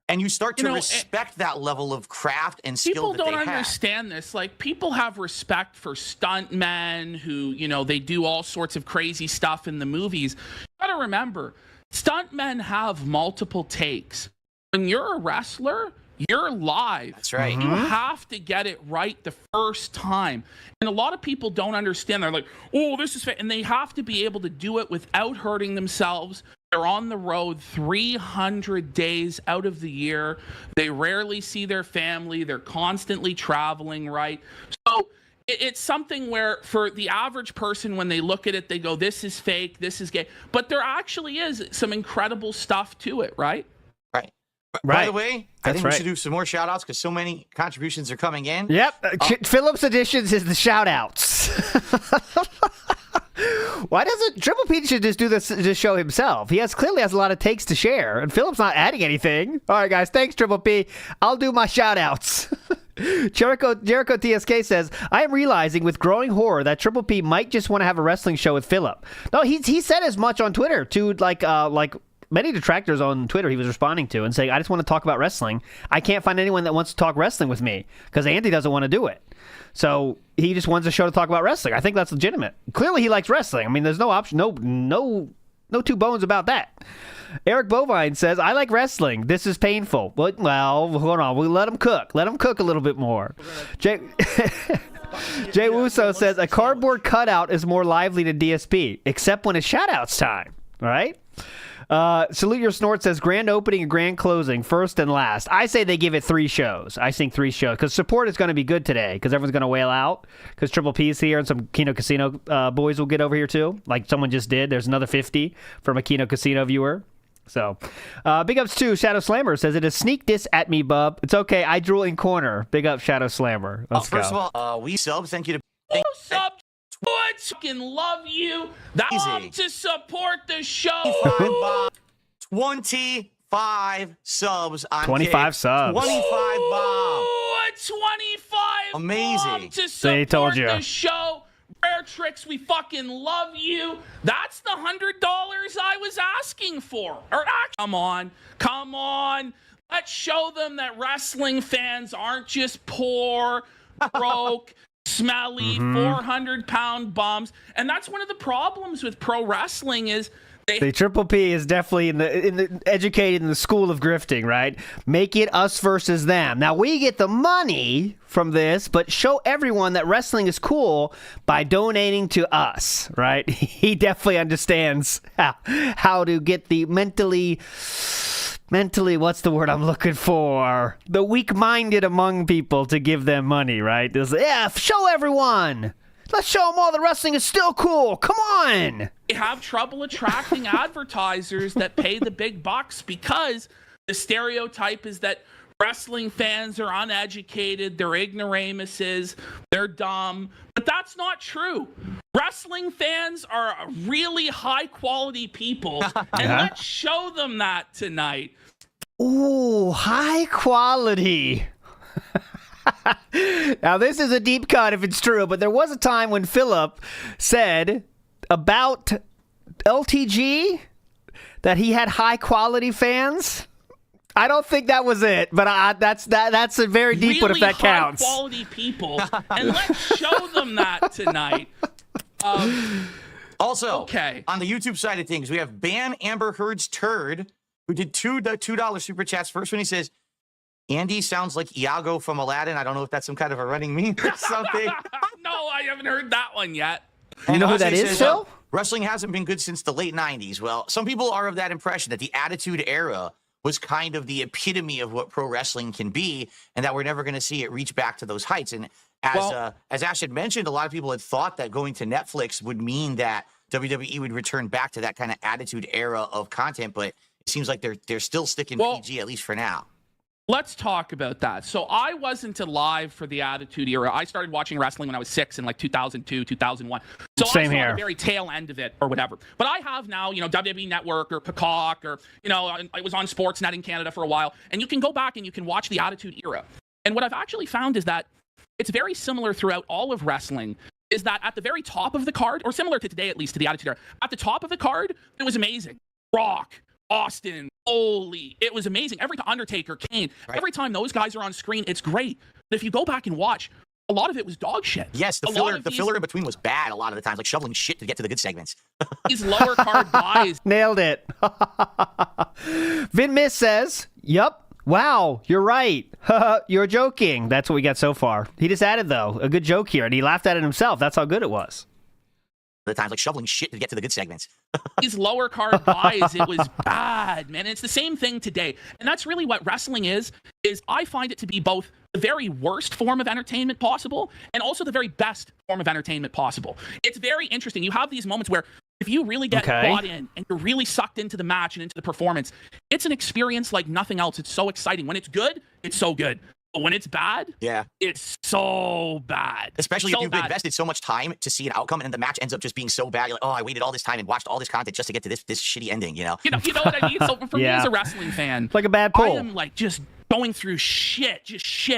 And you start to respect that level of craft and skill that they have. People don't understand this. Like, people have respect for stuntmen who, you know, they do all sorts of crazy stuff in the movies. You gotta remember, stuntmen have multiple takes. When you're a wrestler, you're live. That's right. You have to get it right the first time. And a lot of people don't understand. They're like, oh, this is fake. And they have to be able to do it without hurting themselves. They're on the road 300 days out of the year. They rarely see their family. They're constantly traveling, right? So it's something where for the average person, when they look at it, they go, this is fake, this is gay. But there actually is some incredible stuff to it, right? Right. By the way, I think we should do some more shout outs because so many contributions are coming in. Yep. Phillips Editions is the shout outs. Why doesn't Triple P just do this show himself? He clearly has a lot of takes to share, and Philip's not adding anything. All right, guys, thanks, Triple P. I'll do my shout-outs. Jericho TSK says, I am realizing with growing horror that Triple P might just want to have a wrestling show with Philip. No, he said as much on Twitter to like many detractors on Twitter he was responding to and saying, I just want to talk about wrestling. I can't find anyone that wants to talk wrestling with me because Andy doesn't want to do it. So he just wants a show to talk about wrestling. I think that's legitimate. Clearly he likes wrestling. I mean, there's no option, no two bones about that. Eric Bovine says, I like wrestling. This is painful. Well, hold on. We'll let him cook. Let him cook a little bit more. Jay Wuso says, a cardboard cutout is more lively than DSP, except when it's shout-outs time. All right? Salute Your Snort says, grand opening and grand closing, first and last. I say they give it 3 shows. I think 3 shows, because support is going to be good today, because everyone's going to wail out, because Triple P's here, and some Kino Casino boys will get over here, too, like someone just did. There's another 50 from a Kino Casino viewer. So, big ups to Shadow Slammer says, it is sneak diss at me, bub. It's okay, I drew in corner. Big up, Shadow Slammer. Let's go. First of all, we sub. Thank you to... Sub. I fucking love you. That's to support the show. 25 subs on 25 Kick. subs. 25 bomb. 25 Amazing. To support they told you. the show. Rare Tricks, we fucking love you. That's the $100 I was asking for. Come on. Let's show them that wrestling fans aren't just poor, broke, smelly, 400-pound bums. And that's one of the problems with pro wrestling is the Triple P is definitely in the educated in the school of grifting, right? Make it us versus them. Now we get the money from this, but show everyone that wrestling is cool by donating to us, right? He definitely understands how to get the mentally, what's the word I'm looking for? The weak-minded among people to give them money, right? Show everyone. Let's show them all that wrestling is still cool. Come on. They have trouble attracting advertisers that pay the big bucks because the stereotype is that wrestling fans are uneducated, they're ignoramuses, they're dumb. But that's not true. Wrestling fans are really high-quality people, and let's show them that tonight. Ooh, high quality. Now, this is a deep cut if it's true, but there was a time when Philip said about LTG that he had high-quality fans. I don't think that was it, but that's a very deep one if that counts. Really high-quality people, and let's show them that tonight. Also, on the YouTube side of things, we have Ban Amber Heard's Turd, who did $2 super chats. First one, he says, Andy sounds like Iago from Aladdin. I don't know if that's some kind of a running meme or something. No, I haven't heard that one yet. You know who that is, Phil? Wrestling hasn't been good since the late 90s. Well, some people are of that impression that the Attitude Era was kind of the epitome of what pro wrestling can be, and that we're never going to see it reach back to those heights. And as Ash had mentioned, a lot of people had thought that going to Netflix would mean that WWE would return back to that kind of Attitude Era of content, but it seems like they're still sticking PG, at least for now. Let's talk about that. So I wasn't alive for the Attitude Era. I started watching wrestling when I was 6 in like 2002, 2001. So Same I saw here. the very tail end of it or whatever. But I have now, WWE Network or Peacock or, I was on Sportsnet in Canada for a while. And you can go back and you can watch the Attitude Era. And what I've actually found is that it's very similar throughout all of wrestling, is that at the very top of the card, or similar to today at least to the Attitude Era, at the top of the card, it was amazing. Rock, Austin, Foley, it was amazing. Every time Undertaker, Kane, every time those guys are on screen, it's great. But if you go back and watch, a lot of it was dog shit. Yes, the filler in between was bad a lot of the times, like shoveling shit to get to the good segments. These lower card buys. Nailed it. Vin Miss says, yup. Wow, you're right. You're joking. That's what we got so far. He just added, though, a good joke here, and he laughed at it himself. That's how good it was. The times, like shoveling shit to get to the good segments. These lower card buys, it was bad, man. It's the same thing today. And that's really what wrestling is I find it to be both the very worst form of entertainment possible and also the very best form of entertainment possible. It's very interesting. You have these moments where if you really get bought in and you're really sucked into the match and into the performance, it's an experience like nothing else. It's so exciting. When it's good, it's so good. But when it's bad, Yeah. it's so bad. Especially so if you've bad. invested so much time to see an outcome and the match ends up just being so bad. You're like, oh, I waited all this time and watched all this content just to get to this shitty ending, you know? You know what I mean? So for me as a wrestling fan, like a bad I pull. am like just going through shit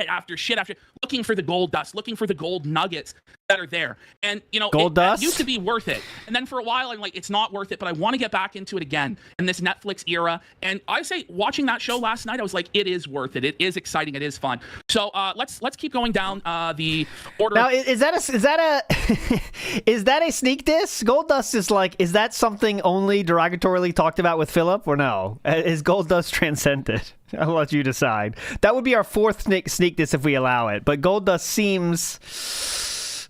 after shit, looking for the gold dust, looking for the gold nuggets that are there. And, you know, gold dust used to be worth it. And then for a while, I'm like, it's not worth it, but I want to get back into it again in this Netflix era. And I say, watching that show last night, I was like, it is worth it. It is exciting. It is fun. So let's keep going down the order. Now, is that a sneak diss? Gold dust is like, is that something only derogatorily talked about with Philip, or no? Is gold dust transcended? I'll let you decide. That would be our fourth sneak diss if we allow it. But gold dust seems,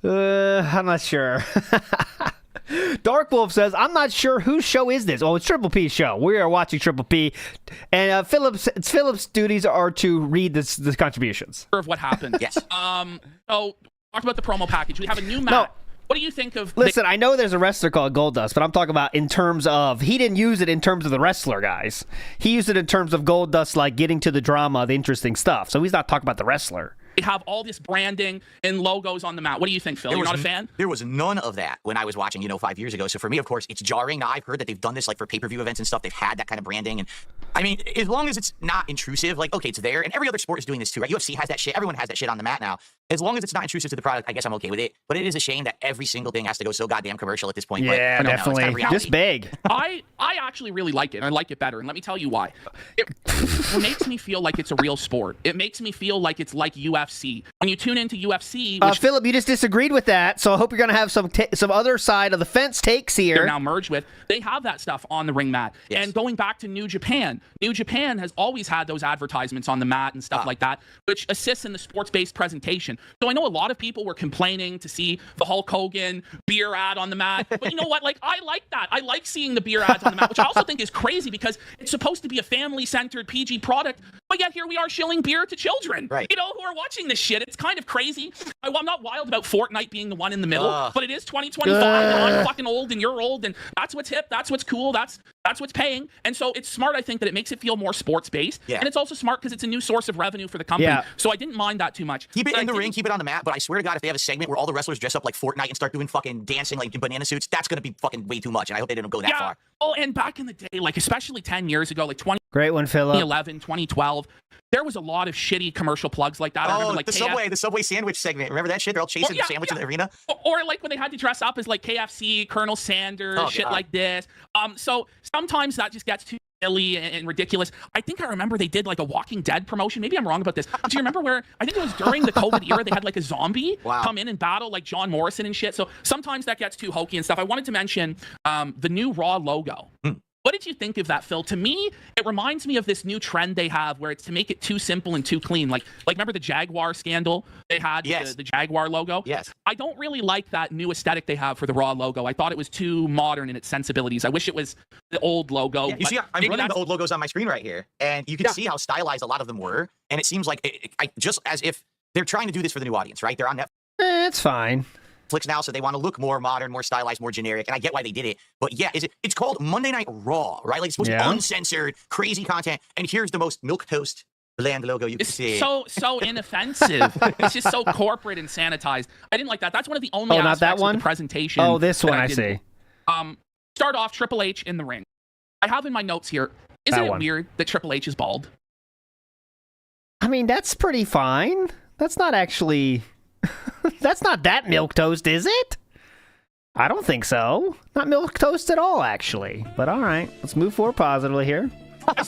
I'm not sure. Dark Wolf says, I'm not sure whose show is this. Oh, it's Triple P's show. We are watching Triple P. And Philip's duties are to read the contributions. Of what happened. Yes. So, talk about the promo package. We have a new map. No. What do you think of... Listen, I know there's a wrestler called Goldust, but I'm talking about in terms of... He didn't use it in terms of the wrestler, guys. He used it in terms of Goldust, like getting to the drama, the interesting stuff. So he's not talking about the wrestler. They have all this branding and logos on the mat. What do you think, Phil? You're not a fan? There was none of that when I was watching, 5 years ago. So for me, of course, it's jarring. Now, I've heard that they've done this like for pay-per-view events and stuff. They've had that kind of branding. And I mean, as long as it's not intrusive, like, okay, it's there. And every other sport is doing this too, right? UFC has that shit. Everyone has that shit on the mat now. As long as it's not intrusive to the product, I guess I'm okay with it. But it is a shame that every single thing has to go so goddamn commercial at this point. Yeah, but definitely. No, it's kind of just big. I actually really like it, and I like it better. And let me tell you why. It makes me feel like it's a real sport. It makes me feel like it's like UFC. When you tune into UFC... Philip, you just disagreed with that, so I hope you're going to have some other side of the fence takes here. They're now merged with. They have that stuff on the ring mat. Yes. And going back to New Japan has always had those advertisements on the mat and stuff like that, which assists in the sports-based presentation. So I know a lot of people were complaining to see the Hulk Hogan beer ad on the mat, but you know what? Like, I like that. I like seeing the beer ads on the mat, which I also think is crazy because it's supposed to be a family-centered PG product, but yet here we are shilling beer to children, right? Who are watching this shit. It's kind of crazy. I'm not wild about Fortnite being the one in the middle, but it is 2025, and I'm fucking old, and you're old, and that's what's hip, that's what's cool, that's what's paying. And so it's smart, I think, that it makes it feel more sports-based, and it's also smart because it's a new source of revenue for the company. So I didn't mind that too much. Keep it in the ring, keep it on the mat, but I swear to God, if they have a segment where all the wrestlers dress up like Fortnite and start doing fucking dancing like in banana suits, that's going to be fucking way too much, and I hope they didn't go that far. Oh, and back in the day, like especially 10 years ago, like Great one, Philip. 2011, 2012, there was a lot of shitty commercial plugs like that. I remember, like the Subway sandwich segment. Remember that shit? They're all chasing the sandwich in the arena. Or like when they had to dress up as like KFC, Colonel Sanders, shit like this. So sometimes that just gets too silly and ridiculous. I think I remember they did like a Walking Dead promotion. Maybe I'm wrong about this. Do you remember where, I think it was during the COVID era, they had like a zombie come in and battle like John Morrison and shit. So sometimes that gets too hokey and stuff. I wanted to mention the new Raw logo. What did you think of that, Phil? To me, it reminds me of this new trend they have where it's to make it too simple and too clean. Like remember the Jaguar scandal? They had the Jaguar logo? Yes. I don't really like that new aesthetic they have for the Raw logo. I thought it was too modern in its sensibilities. I wish it was the old logo. Yeah, you see, I'm running the old logos on my screen right here, and you can see how stylized a lot of them were, and it seems like just as if they're trying to do this for the new audience, right? They're on Netflix. It's fine. Now, so they want to look more modern, more stylized, more generic, and I get why they did it. But yeah, it's called Monday Night Raw, right? Like it's supposed to be uncensored, crazy content. And here's the most milquetoast bland logo you can see. So inoffensive. It's just so corporate and sanitized. I didn't like that. That's one of the only aspects not that one? of the presentation. Oh, this one I see. Start off Triple H in the ring. I have in my notes here. Isn't it weird that Triple H is bald? I mean, that's pretty fine. That's not actually. That's not that milquetoast, is it? I don't think so. Not milquetoast at all, actually. But all right, let's move forward positively here. I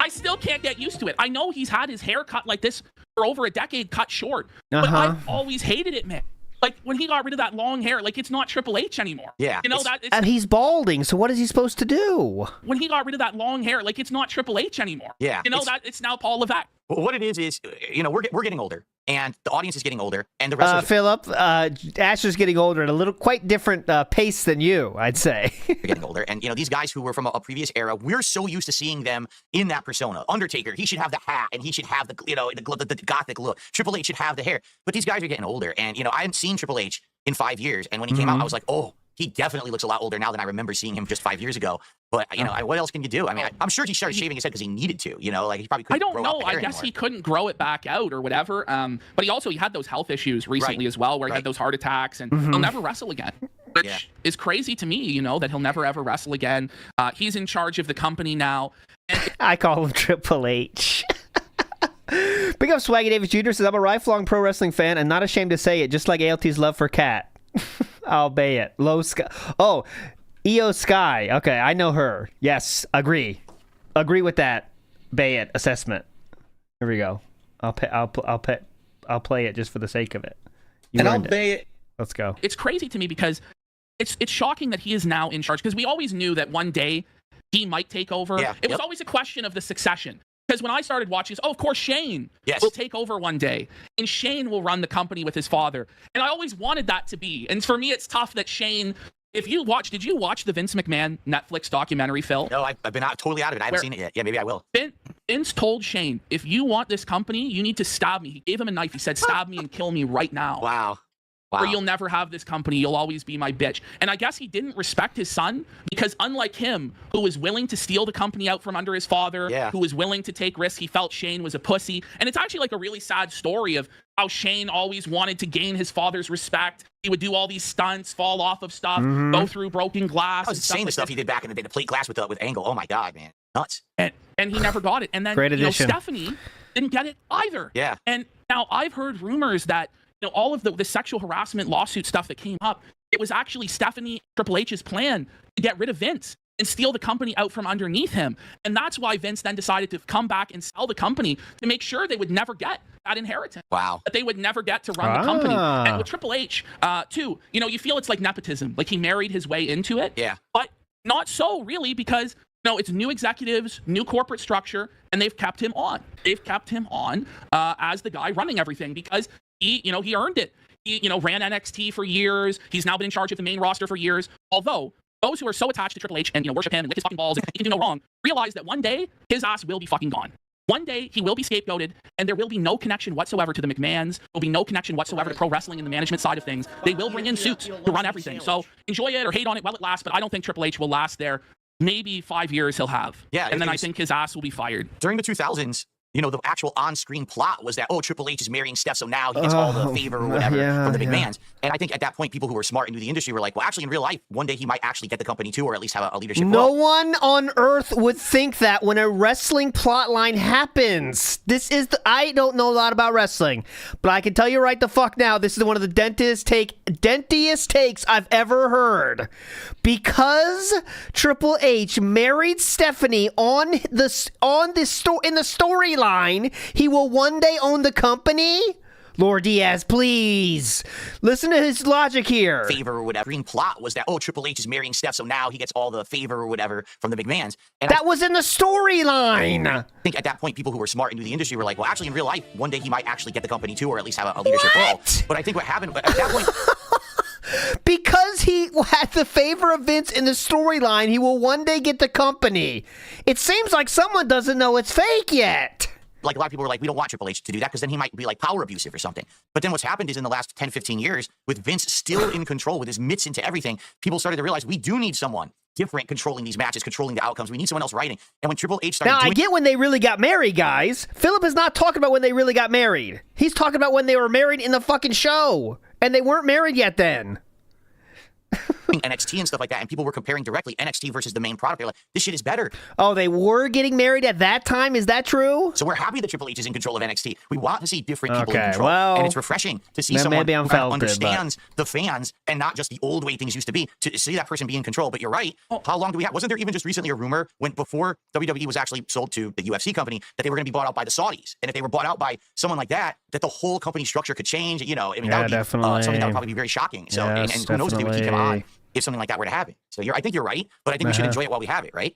still can't get used to it. I know he's had his hair cut like this for over a decade, cut short. But I've always hated it, man. Like when he got rid of that long hair, like it's not Triple H anymore. Yeah. And he's balding, so what is he supposed to do? When he got rid of that long hair, like it's not Triple H anymore. Yeah. It's now Paul Levesque. Well, what it is we're getting older, and the audience is getting older, and the wrestlers. Philip, Asher's getting older at a quite different pace than you, I'd say. They're getting older, and these guys who were from a previous era, we're so used to seeing them in that persona. Undertaker, he should have the hat, and he should have the gothic look. Triple H should have the hair, but these guys are getting older, and I hadn't seen Triple H in 5 years, and when he came out, I was like, oh, he definitely looks a lot older now than I remember seeing him just 5 years ago. But, you know, what else can you do? I mean, I'm sure he started shaving his head because he needed to, you know, like he probably couldn't I don't grow know. up hair I guess anymore. he couldn't grow it back out or whatever. But he had those health issues recently as well, where he had those heart attacks, and he'll never wrestle again, which is crazy to me, you know, that he'll never ever wrestle again. He's in charge of the company now. I call him Triple H. Big up Swaggy Davis Jr. says, I'm a lifelong pro wrestling fan and not ashamed to say it, just like ALT's love for Cat. I'll bay it. Low Sky. Oh, EO Sky. Okay, I know her. Yes, agree with that. Bay it assessment. Here we go. I'll play it just for the sake of it. I'll bay it. Let's go. It's crazy to me because it's shocking that he is now in charge, because we always knew that one day he might take over. Yeah, it was always a question of the succession. Because when I started watching, of course, Shane will take over one day, and Shane will run the company with his father. And I always wanted that to be. And for me, it's tough that Shane. Did you watch the Vince McMahon Netflix documentary, Phil? No, I've been totally out of it. I haven't seen it yet. Yeah, maybe I will. Vince told Shane, if you want this company, you need to stab me. He gave him a knife. He said, stab me and kill me right now. Wow. Or you'll never have this company. You'll always be my bitch. And I guess he didn't respect his son, because unlike him, who was willing to steal the company out from under his father, who was willing to take risks, he felt Shane was a pussy. And it's actually like a really sad story of how Shane always wanted to gain his father's respect. He would do all these stunts, fall off of stuff, go through broken glass. That was insane, the stuff he did back in the day, the plate glass with Angle. Oh my God, man. Nuts. And he never got it. And then Stephanie didn't get it either. Yeah. And now I've heard rumors that all of the sexual harassment lawsuit stuff that came up, it was actually Stephanie Triple H's plan to get rid of Vince and steal the company out from underneath him. And that's why Vince then decided to come back and sell the company to make sure they would never get that inheritance. Wow. That they would never get to run the company. And with Triple H, too, you feel it's like nepotism. Like he married his way into it. Yeah. But not so, really, because it's new executives, new corporate structure, and they've kept him on. They've kept him on as the guy running everything, because he earned it. He, ran NXT for years. He's now been in charge of the main roster for years. Although those who are so attached to Triple H and worship him and lick his fucking balls and he can do no wrong, realize that one day his ass will be fucking gone. One day he will be scapegoated, and there will be no connection whatsoever to the McMahons. There will be no connection whatsoever to pro wrestling and the management side of things. They will bring in suits to run everything. So enjoy it or hate on it while it lasts, but I don't think Triple H will last there. Maybe 5 years he'll have. Yeah. And then I think his ass will be fired. During the 2000s, the actual on-screen plot was that, Triple H is marrying Steph, so now he gets all the favor or whatever from the McMahons. And I think at that point, people who were smart and knew the industry were like, well, actually, in real life, one day he might actually get the company too, or at least have a leadership No role. one on earth would think that when a wrestling plot line happens. I don't know a lot about wrestling, but I can tell you right the fuck now, this is one of the dentiest takes I've ever heard. Because Triple H married Stephanie in the storyline, he will one day own the company? Lord Diaz, please. Listen to his logic here. Favor or whatever. Green plot was that, Triple H is marrying Steph, so now he gets all the favor or whatever from the McMahons. And that was in the storyline. I think at that point, people who were smart and knew the industry were like, well, actually, in real life, one day he might actually get the company too, or at least have a leadership role. But I think what happened at that point... Because he had the favor of Vince in the storyline, he will one day get the company. It seems like someone doesn't know it's fake yet. Like a lot of people were like, we don't want Triple H to do that because then he might be like power abusive or something. But then what's happened is in the last 10, 15 years, with Vince still in control, with his mitts into everything, people started to realize we do need someone different controlling these matches, controlling the outcomes. We need someone else writing. And when Triple H started I get when they really got married, guys. Philip is not talking about when they really got married. He's talking about when they were married in the fucking show. And they weren't married yet then. NXT and stuff like that, and people were comparing directly NXT versus the main product. They're like, this shit is better. Oh, they were getting married at that time? Is that true? So we're happy that Triple H is in control of NXT. We want to see different people in control. Well, and it's refreshing to see someone who understands the fans and not just the old way things used to be, to see that person be in control. But you're right. How long do we have? Wasn't there even just recently a rumor before WWE was actually sold to the UFC company that they were going to be bought out by the Saudis? And if they were bought out by someone like that the whole company structure could change. That would be something that would probably be very shocking. So, and who knows if they would keep him on if something like that were to happen. So I think you're right, but I think we should enjoy it while we have it, right?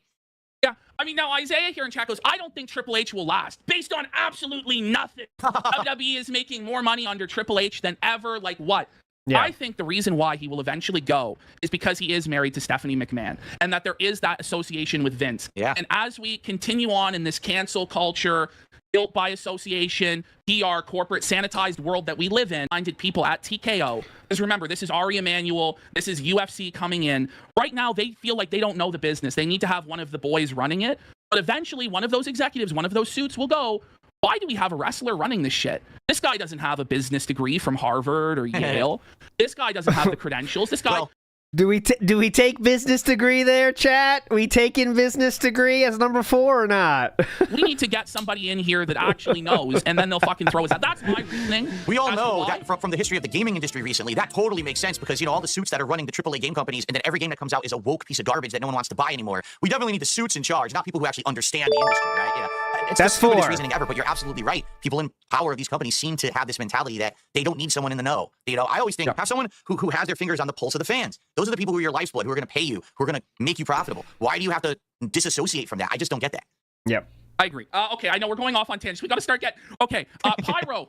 Yeah. I mean, now Isaiah here in chat goes, I don't think Triple H will last. Based on absolutely nothing. WWE is making more money under Triple H than ever. Like what? Yeah. I think the reason why he will eventually go is because he is married to Stephanie McMahon and that there is that association with Vince. Yeah. And as we continue on in this cancel culture, built by association, PR, corporate, sanitized world that we live in, minded people at TKO. Because remember, this is Ari Emanuel, this is UFC coming in. Right now, they feel like they don't know the business. They need to have one of the boys running it. But eventually, one of those executives, one of those suits will go, why do we have a wrestler running this shit? This guy doesn't have a business degree from Harvard or Yale. This guy doesn't have the credentials. This guy... Well, do we take business degree there, chat? We taking business degree as number 4 or not? We need to get somebody in here that actually knows, and then they'll fucking throw us out. That's my reasoning. We all know that from the history of the gaming industry recently, that totally makes sense because, all the suits that are running the AAA game companies and then every game that comes out is a woke piece of garbage that no one wants to buy anymore. We definitely need the suits in charge, not people who actually understand the industry, right? Yeah. It's That's the stupidest 4. reasoning ever, but you're absolutely right. People in power of these companies seem to have this mentality that they don't need someone in the know. I always think, have someone who has their fingers on the pulse of the fans. Those are the people who are your lifeblood, who are going to pay you, who are going to make you profitable. Why do you have to disassociate from that? I just don't get that. Yep. I agree. Okay, I know we're going off on tangents. We got to start okay, Pyro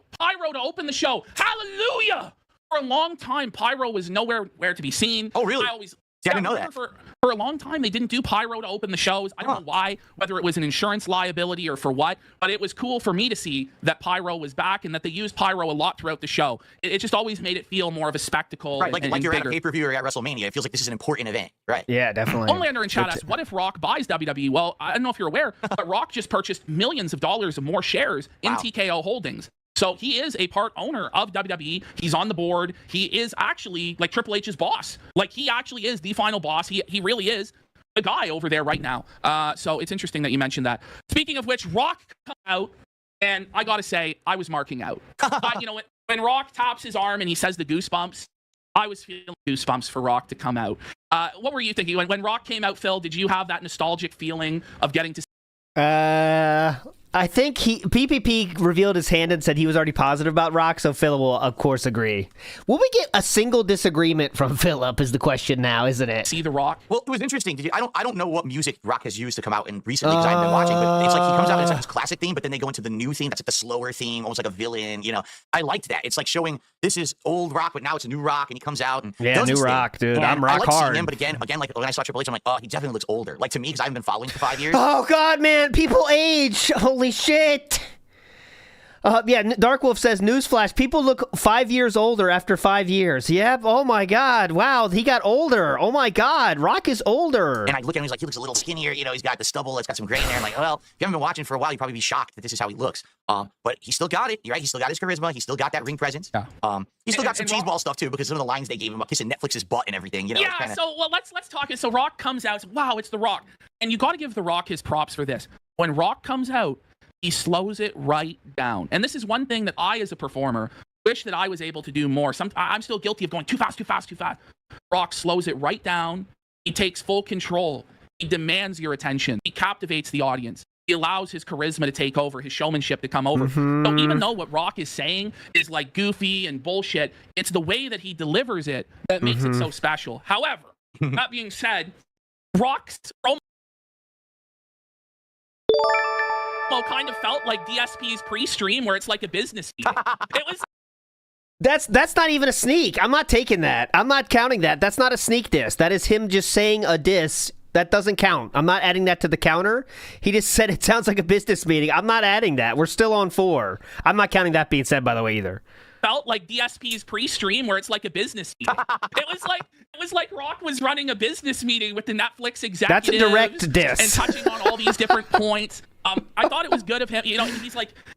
to open the show. Hallelujah! For a long time, Pyro was nowhere to be seen. Oh, really? I didn't know that. For a long time, they didn't do Pyro to open the shows. I don't know why, whether it was an insurance liability or for what, but it was cool for me to see that Pyro was back and that they used Pyro a lot throughout the show. It just always made it feel more of a spectacle. Right, like you're bigger. at a pay-per-view or at WrestleMania. It feels like this is an important event, right? Yeah, definitely. Homelander in chat asks, what if Rock buys WWE? Well, I don't know if you're aware, but Rock just purchased millions of dollars of more shares in TKO Holdings. So he is a part owner of WWE. He's on the board. He is actually like Triple H's boss. Like he actually is the final boss. He really is the guy over there right now. So it's interesting that you mentioned that. Speaking of which, Rock come out, and I gotta say, I was marking out. When Rock taps his arm and he says the goosebumps, I was feeling goosebumps for Rock to come out. What were you thinking when Rock came out, Phil? Did you have that nostalgic feeling of getting to? I think PPP revealed his hand and said he was already positive about Rock, so Philip will, of course, agree. Will we get a single disagreement from Philip is the question now, isn't it? See The Rock? Well, it was interesting. I don't know what music Rock has used to come out in recently because I haven't been watching, but it's like he comes out and it's like his classic theme, but then they go into the new theme that's like the slower theme, almost like a villain. I liked that. It's like showing this is old Rock, but now it's a new Rock, and he comes out and does new Rock, dude. I'm Rock I like hard. Seeing him, but again, like when I saw Triple H, I'm like, oh, he definitely looks older. Like to me, because I haven't been following for 5 years. Oh God, man, people age. Holy shit. Dark Wolf says, newsflash, people look 5 years older after 5 years. Yep. Oh my God. Wow. He got older. Oh my God. Rock is older. And I look at him, he's like, he looks a little skinnier. He's got the stubble. It's got some gray in there. I'm like, well, if you haven't been watching for a while, you'd probably be shocked that this is how he looks. But he still got it. You're right. He still got his charisma. He still got that ring presence. Yeah. He still got some cheeseball stuff too, because some of the lines they gave him, kissing Netflix's butt and everything. Yeah. So let's talk. So Rock comes out. Wow, it's The Rock, and you got to give The Rock his props for this. When Rock comes out, he slows it right down. And this is one thing that I, as a performer, wish that I was able to do more. I'm still guilty of going too fast. Rock slows it right down. He takes full control. He demands your attention. He captivates the audience. He allows his charisma to take over, his showmanship to come over. So even though what Rock is saying is like goofy and bullshit, it's the way that he delivers it that makes it so special. However, that being said, Rock's promo kind of felt like DSP's pre-stream where it's like a business meeting. It was. That's not even a sneak. I'm not taking that. I'm not counting that. That's not a sneak diss. That is him just saying a diss. That doesn't count. I'm not adding that to the counter. He just said it sounds like a business meeting. I'm not adding that. We're still on 4. I'm not counting that being said, by the way, either. Felt like DSP's pre-stream where it's like a business meeting. It was like Rock was running a business meeting with the Netflix executives. That's a direct diss. And touching on all these different points. I thought it was good of him.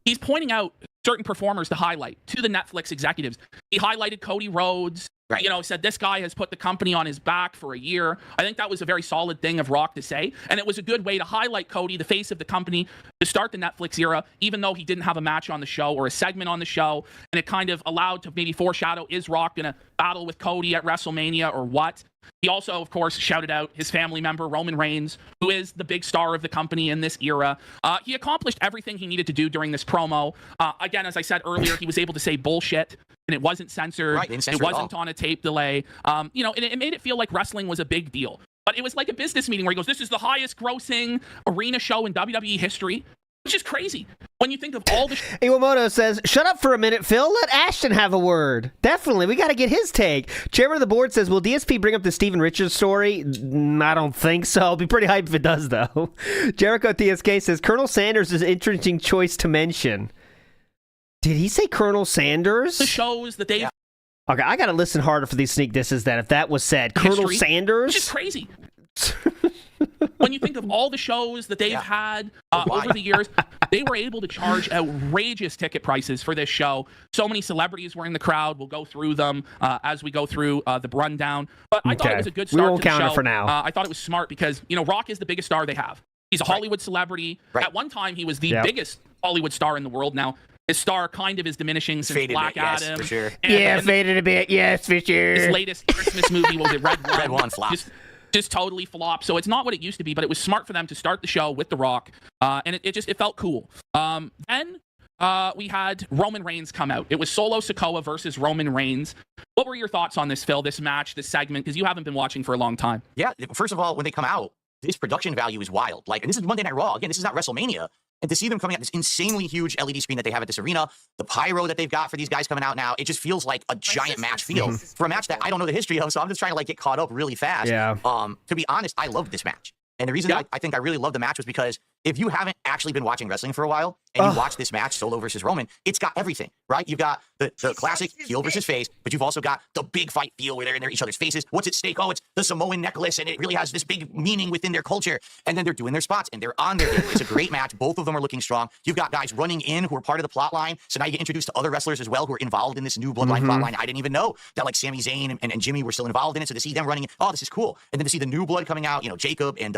He's pointing out certain performers to highlight to the Netflix executives. He highlighted Cody Rhodes. Right. Said this guy has put the company on his back for a year. I think that was a very solid thing of Rock to say. And it was a good way to highlight Cody, the face of the company, to start the Netflix era, even though he didn't have a match on the show or a segment on the show. And it kind of allowed to maybe foreshadow, is Rock going to battle with Cody at WrestleMania or what? He also, of course, shouted out his family member, Roman Reigns, who is the big star of the company in this era. He accomplished everything he needed to do during this promo. Again, as I said earlier, he was able to say bullshit, and it wasn't censored. Right, it wasn't on a tape delay. It made it feel like wrestling was a big deal. But it was like a business meeting where he goes, this is the highest grossing arena show in WWE history, which is crazy. When you think of all the Iwamoto says, shut up for a minute, Phil. Let Ashton have a word. Definitely. We got to get his take. Chairman of the board says, will DSP bring up the Steven Richards story? I don't think so. I'll be pretty hyped if it does, though. Jericho TSK says, Colonel Sanders is an interesting choice to mention. Did he say Colonel Sanders? The shows that they... Okay, I got to listen harder for these sneak disses then if that was said. Colonel Sanders? Which is crazy. When you think of all the shows that they've had over the years, they were able to charge outrageous ticket prices for this show. So many celebrities were in the crowd. We'll go through them as we go through the rundown. But I thought it was a good start we won't to the count show. It for now. I thought it was smart because, Rock is the biggest star they have. He's a Hollywood celebrity. Right. At one time, he was the biggest Hollywood star in the world. Now, his star kind of is diminishing since Faded Black a bit, yes, Adam. for sure. And faded a bit. Yes, for sure. His latest Christmas movie was it Red One. Red One flop. Just totally flopped. So it's not what it used to be, but it was smart for them to start the show with The Rock, and it felt cool. Then we had Roman Reigns come out. It was Solo Sikoa versus Roman Reigns. What were your thoughts on this, Phil, this match, this segment? Because you haven't been watching for a long time. Yeah, first of all, when they come out, this production value is wild. And this is Monday Night Raw. Again, this is not WrestleMania. And to see them coming out this insanely huge LED screen that they have at this arena, the pyro that they've got for these guys coming out now, it just feels like a giant match feel for a match that I don't know the history of. So I'm just trying to get caught up really fast. Yeah. To be honest, I loved this match. And the reason I think I really loved the match was because if you haven't actually been watching wrestling for a while and you watch this match, Solo versus Roman, it's got everything, right? You've got the classic heel versus face, but you've also got the big fight feel where they're in each other's faces. What's at stake? Oh, it's the Samoan necklace, and it really has this big meaning within their culture. And then they're doing their spots, and they're on their game. It's a great match. Both of them are looking strong. You've got guys running in who are part of the plot line. So now you get introduced to other wrestlers as well who are involved in this new Bloodline plot line. I didn't even know that Sami Zayn and Jimmy were still involved in it. So to see them running in, oh, this is cool. And then to see the new blood coming out, Jacob and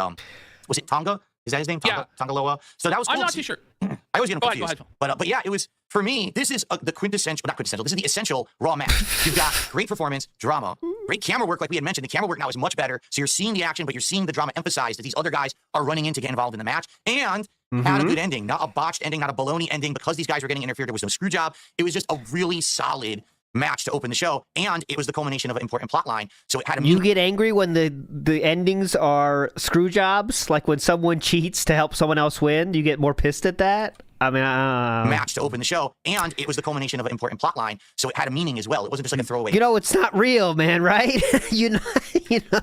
was it Tonga? Is that his name? Tongaloa. So that was cool. I'm not too sure. I always get him confused. Go ahead. But yeah, it was, for me, this is the quintessential, not quintessential, this is the essential Raw match. You've got great performance, drama, great camera work, like we had mentioned. The camera work now is much better. So you're seeing the action, but you're seeing the drama emphasized that these other guys are running in to get involved in the match. And had a good ending, not a botched ending, not a baloney ending because these guys were getting interfered. There was no screw job. It was just a really solid match to open the show, and it was the culmination of an important plot line. So it had a You get angry when the endings are screw jobs, like when someone cheats to help someone else win. You get more pissed at that. I mean, match to open the show, and it was the culmination of an important plot line. So it had a meaning as well. It wasn't just like a throwaway. It's not real, man, right? you know.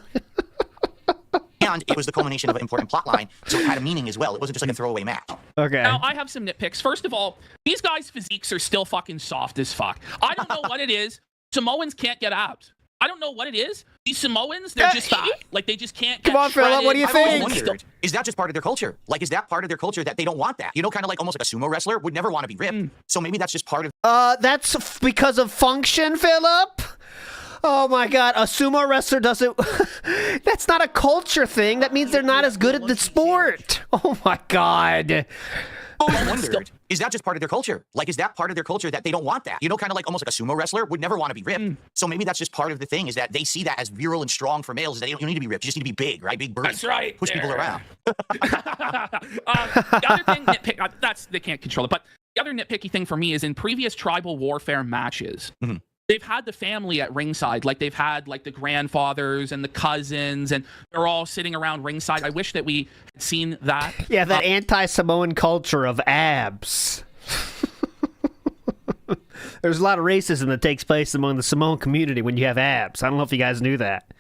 And it was the culmination of an important plot line, so it had a meaning as well. It wasn't just like a throwaway match. Okay. Now, I have some nitpicks. First of all, these guys' physiques are still fucking soft as fuck. I don't know what it is. Samoans can't get abs. I don't know what it is. These Samoans, they're just fat. They just can't get Come on, Philip, what do you think? Wondered, is that just part of their culture? Is that part of their culture that they don't want that? Kind of almost like a sumo wrestler would never want to be ripped. So maybe that's just part of... That's because of function, Philip. Oh my God, a sumo wrestler doesn't... That's not a culture thing. That means they're not as good at the sport. Oh my God. I wondered, is that just part of their culture? Is that part of their culture that they don't want that? Kind of almost like a sumo wrestler would never want to be ripped. So maybe that's just part of the thing, is that they see that as virile and strong for males, is that you don't need to be ripped. You just need to be big, right? Big bird. That's right. Push people around. The other thing, they can't control it, but the other nitpicky thing for me is in previous tribal warfare matches, they've had the family at ringside. They've had the grandfathers and the cousins, and they're all sitting around ringside. I wish that we had seen that. Yeah, that anti-Samoan culture of abs. There's a lot of racism that takes place among the Samoan community when you have abs. I don't know if you guys knew that.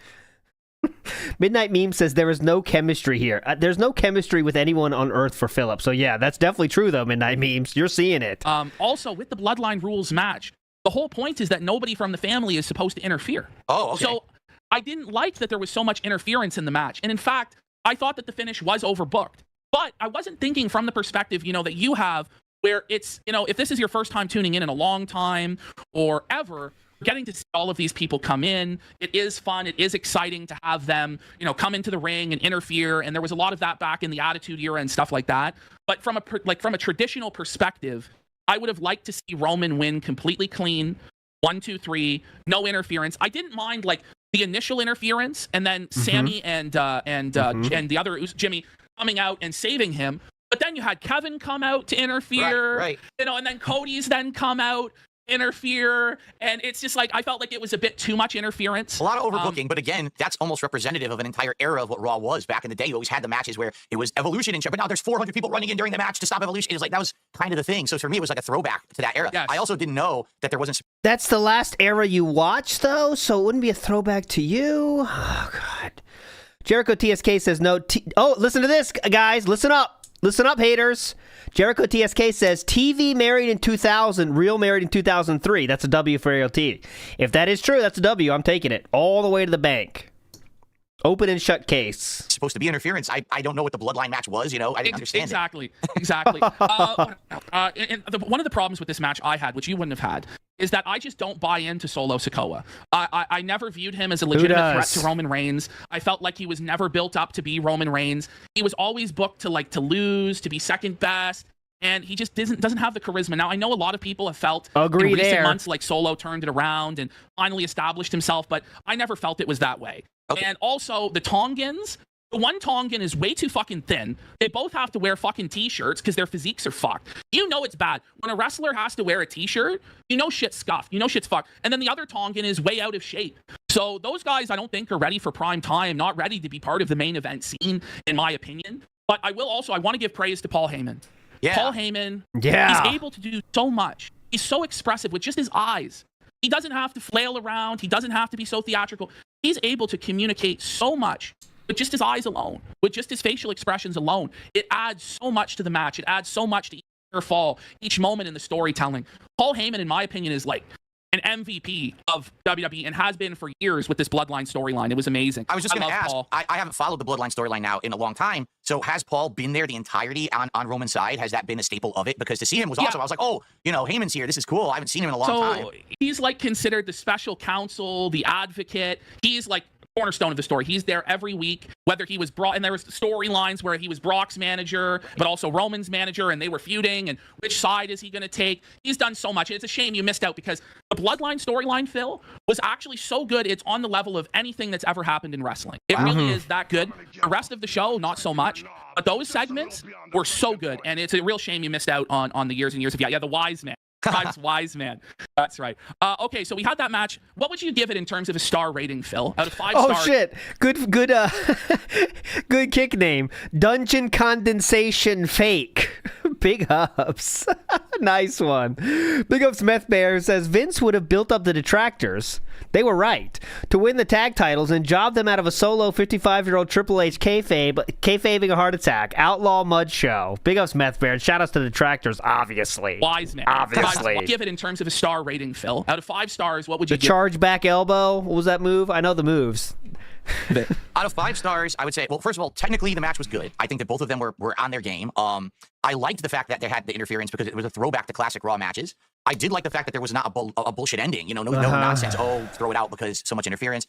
Midnight Meme says there is no chemistry here. There's no chemistry with anyone on Earth for Philip. So yeah, that's definitely true though, Midnight Memes. You're seeing it. Also, with the Bloodline Rules match, the whole point is that nobody from the family is supposed to interfere. Oh, okay. So I didn't like that there was so much interference in the match. And in fact, I thought that the finish was overbooked. But I wasn't thinking from the perspective, that you have, where it's, if this is your first time tuning in a long time or ever, getting to see all of these people come in, it is fun. It is exciting to have them, come into the ring and interfere. And there was a lot of that back in the Attitude Era and stuff like that. But from a traditional perspective, I would have liked to see Roman win completely clean, 1, 2, 3, no interference. I didn't mind the initial interference, and then Sammy and the other Jimmy coming out and saving him. But then you had Kevin come out to interfere, right. And then Cody's then come out, interfere, and it's just like I felt like it was a bit too much interference. A lot of overbooking, but again, that's almost representative of an entire era of what Raw was back in the day. You always had the matches where it was Evolution and shit, but now there's 400 people running in during the match to stop Evolution. It was like, that was kind of the thing. So for me, it was like a throwback to that era. Yes. I also didn't know that there wasn't... That's the last era you watched, though, so it wouldn't be a throwback to you? Oh, God. Jericho TSK says no... Oh, listen to this, guys. Listen up. Listen up, haters. Jericho TSK says, TV married in 2000, real married in 2003. That's a W for ALT. If that is true, that's a W. I'm taking it all the way to the bank. Open and shut case. Supposed to be interference. I don't know what the bloodline match was, you know. I didn't understand it. Exactly. And one of the problems with this match I had, which you wouldn't have had, is that I just don't buy into Solo Sikoa. I never viewed him as a legitimate threat to Roman Reigns. I felt like he was never built up to be Roman Reigns. He was always booked to lose, to be second best, and he just doesn't have the charisma. Now, I know a lot of people have felt in recent months like Solo turned it around and finally established himself, but I never felt it was that way. Okay. And also, the Tongans, the one Tongan is way too fucking thin. They both have to wear fucking t-shirts because their physiques are fucked. You know it's bad. When a wrestler has to wear a t-shirt, you know shit's scuffed. You know shit's fucked. And then the other Tongan is way out of shape. So those guys, I don't think, are ready for prime time, not ready to be part of the main event scene, in my opinion. But I want to give praise to Paul Heyman. Yeah. Paul Heyman, he's able to do so much. He's so expressive with just his eyes. He doesn't have to flail around. He doesn't have to be so theatrical. He's able to communicate so much with just his eyes alone, with just his facial expressions alone. It adds so much to the match. It adds so much to each fall, each moment in the storytelling. Paul Heyman, in my opinion, is like an MVP of WWE and has been for years with this Bloodline storyline. It was amazing. I was just going to ask, I haven't followed the Bloodline storyline now in a long time. So has Paul been there the entirety on Roman's side? Has that been a staple of it? Because to see him was awesome. I was like, oh, you know, Heyman's here. This is cool. I haven't seen him in a long time. So he's like considered the special counsel, the advocate. He's like cornerstone of the story. He's there every week, whether he was and there was storylines where he was Brock's manager, but also Roman's manager, and they were feuding, and which side is he going to take? He's done so much. It's a shame you missed out because the Bloodline storyline, Phil, was actually so good. It's on the level of anything that's ever happened in wrestling. It really is that good. The rest of the show, not so much, but those segments were so good, and it's a real shame you missed out on the years and years of the Wise Man. Wise Man. That's right. Okay, so we had that match. What would you give it in terms of a star rating, Phil? Out of 5 stars. Oh shit! Good, good kick name. Dungeon Condensation Fake. Big ups. Nice one. Big ups. Meth Bear says Vince would have built up the detractors. They were right to win the tag titles and job them out of a solo 55-year-old Triple H kayfabing a heart attack. Outlaw Mud Show. Big ups, Meth Bear. Shout outs to the detractors, obviously. Wise Man. Obviously. What give it in terms of a star rating, Phil? Out of 5 stars, what would you give? The charge back elbow. What was that move? I know the moves. Out of 5 stars, I would say, well, first of all, technically the match was good. I think that both of them were on their game. I liked the fact that they had the interference because it was a throwback to classic Raw matches. I did like the fact that there was not a bullshit ending. You know, no nonsense. Oh, throw it out because so much interference.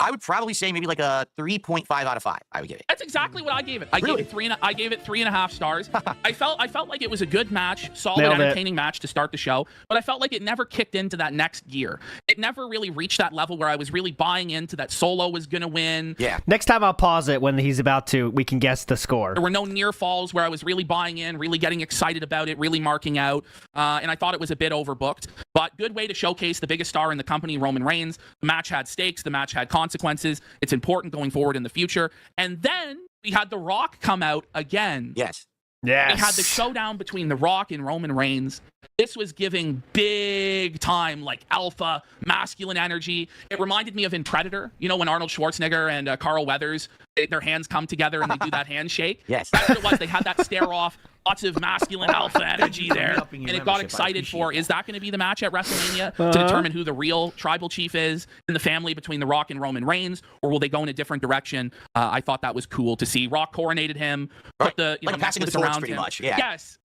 I would probably say maybe like a 3.5 out of 5. I would give it. That's exactly what I gave it. I gave it 3.5 stars. I felt like it was a good match, solid, entertaining match to start the show. But I felt like it never kicked into that next gear. It never really reached that level where I was really buying into that Solo was gonna win. Yeah. Next time I'll pause it when he's about to. We can guess the score. There were no near falls where I was really buying in, really getting excited about it, really marking out. And I thought it was a bit overbooked. But good way to showcase the biggest star in the company, Roman Reigns. The match had stakes. The match had consequences. It's important going forward in the future. And then we had The Rock come out again. Yes. Yes. We had the showdown between The Rock and Roman Reigns. This was giving big time, like alpha, masculine energy. It reminded me of in Predator, you know, when Arnold Schwarzenegger and Carl Weathers, their hands come together and they do that handshake. Yes. That's what it was. They had that stare off. Lots of masculine alpha energy there. And it got excited for, is that going to be the match at WrestleMania to determine who the real tribal chief is in the family between The Rock and Roman Reigns? Or will they go in a different direction? I thought that was cool to see. Rock coronated him, put the passing the torch pretty much. Yeah. Yes.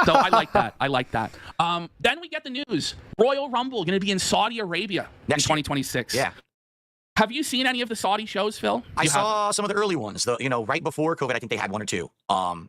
So I like that. Then we get the news. Royal Rumble going to be in Saudi Arabia in 2026. Yeah. Have you seen any of the Saudi shows, Phil? I saw some of the early ones. Right before COVID, I think they had 1 or 2.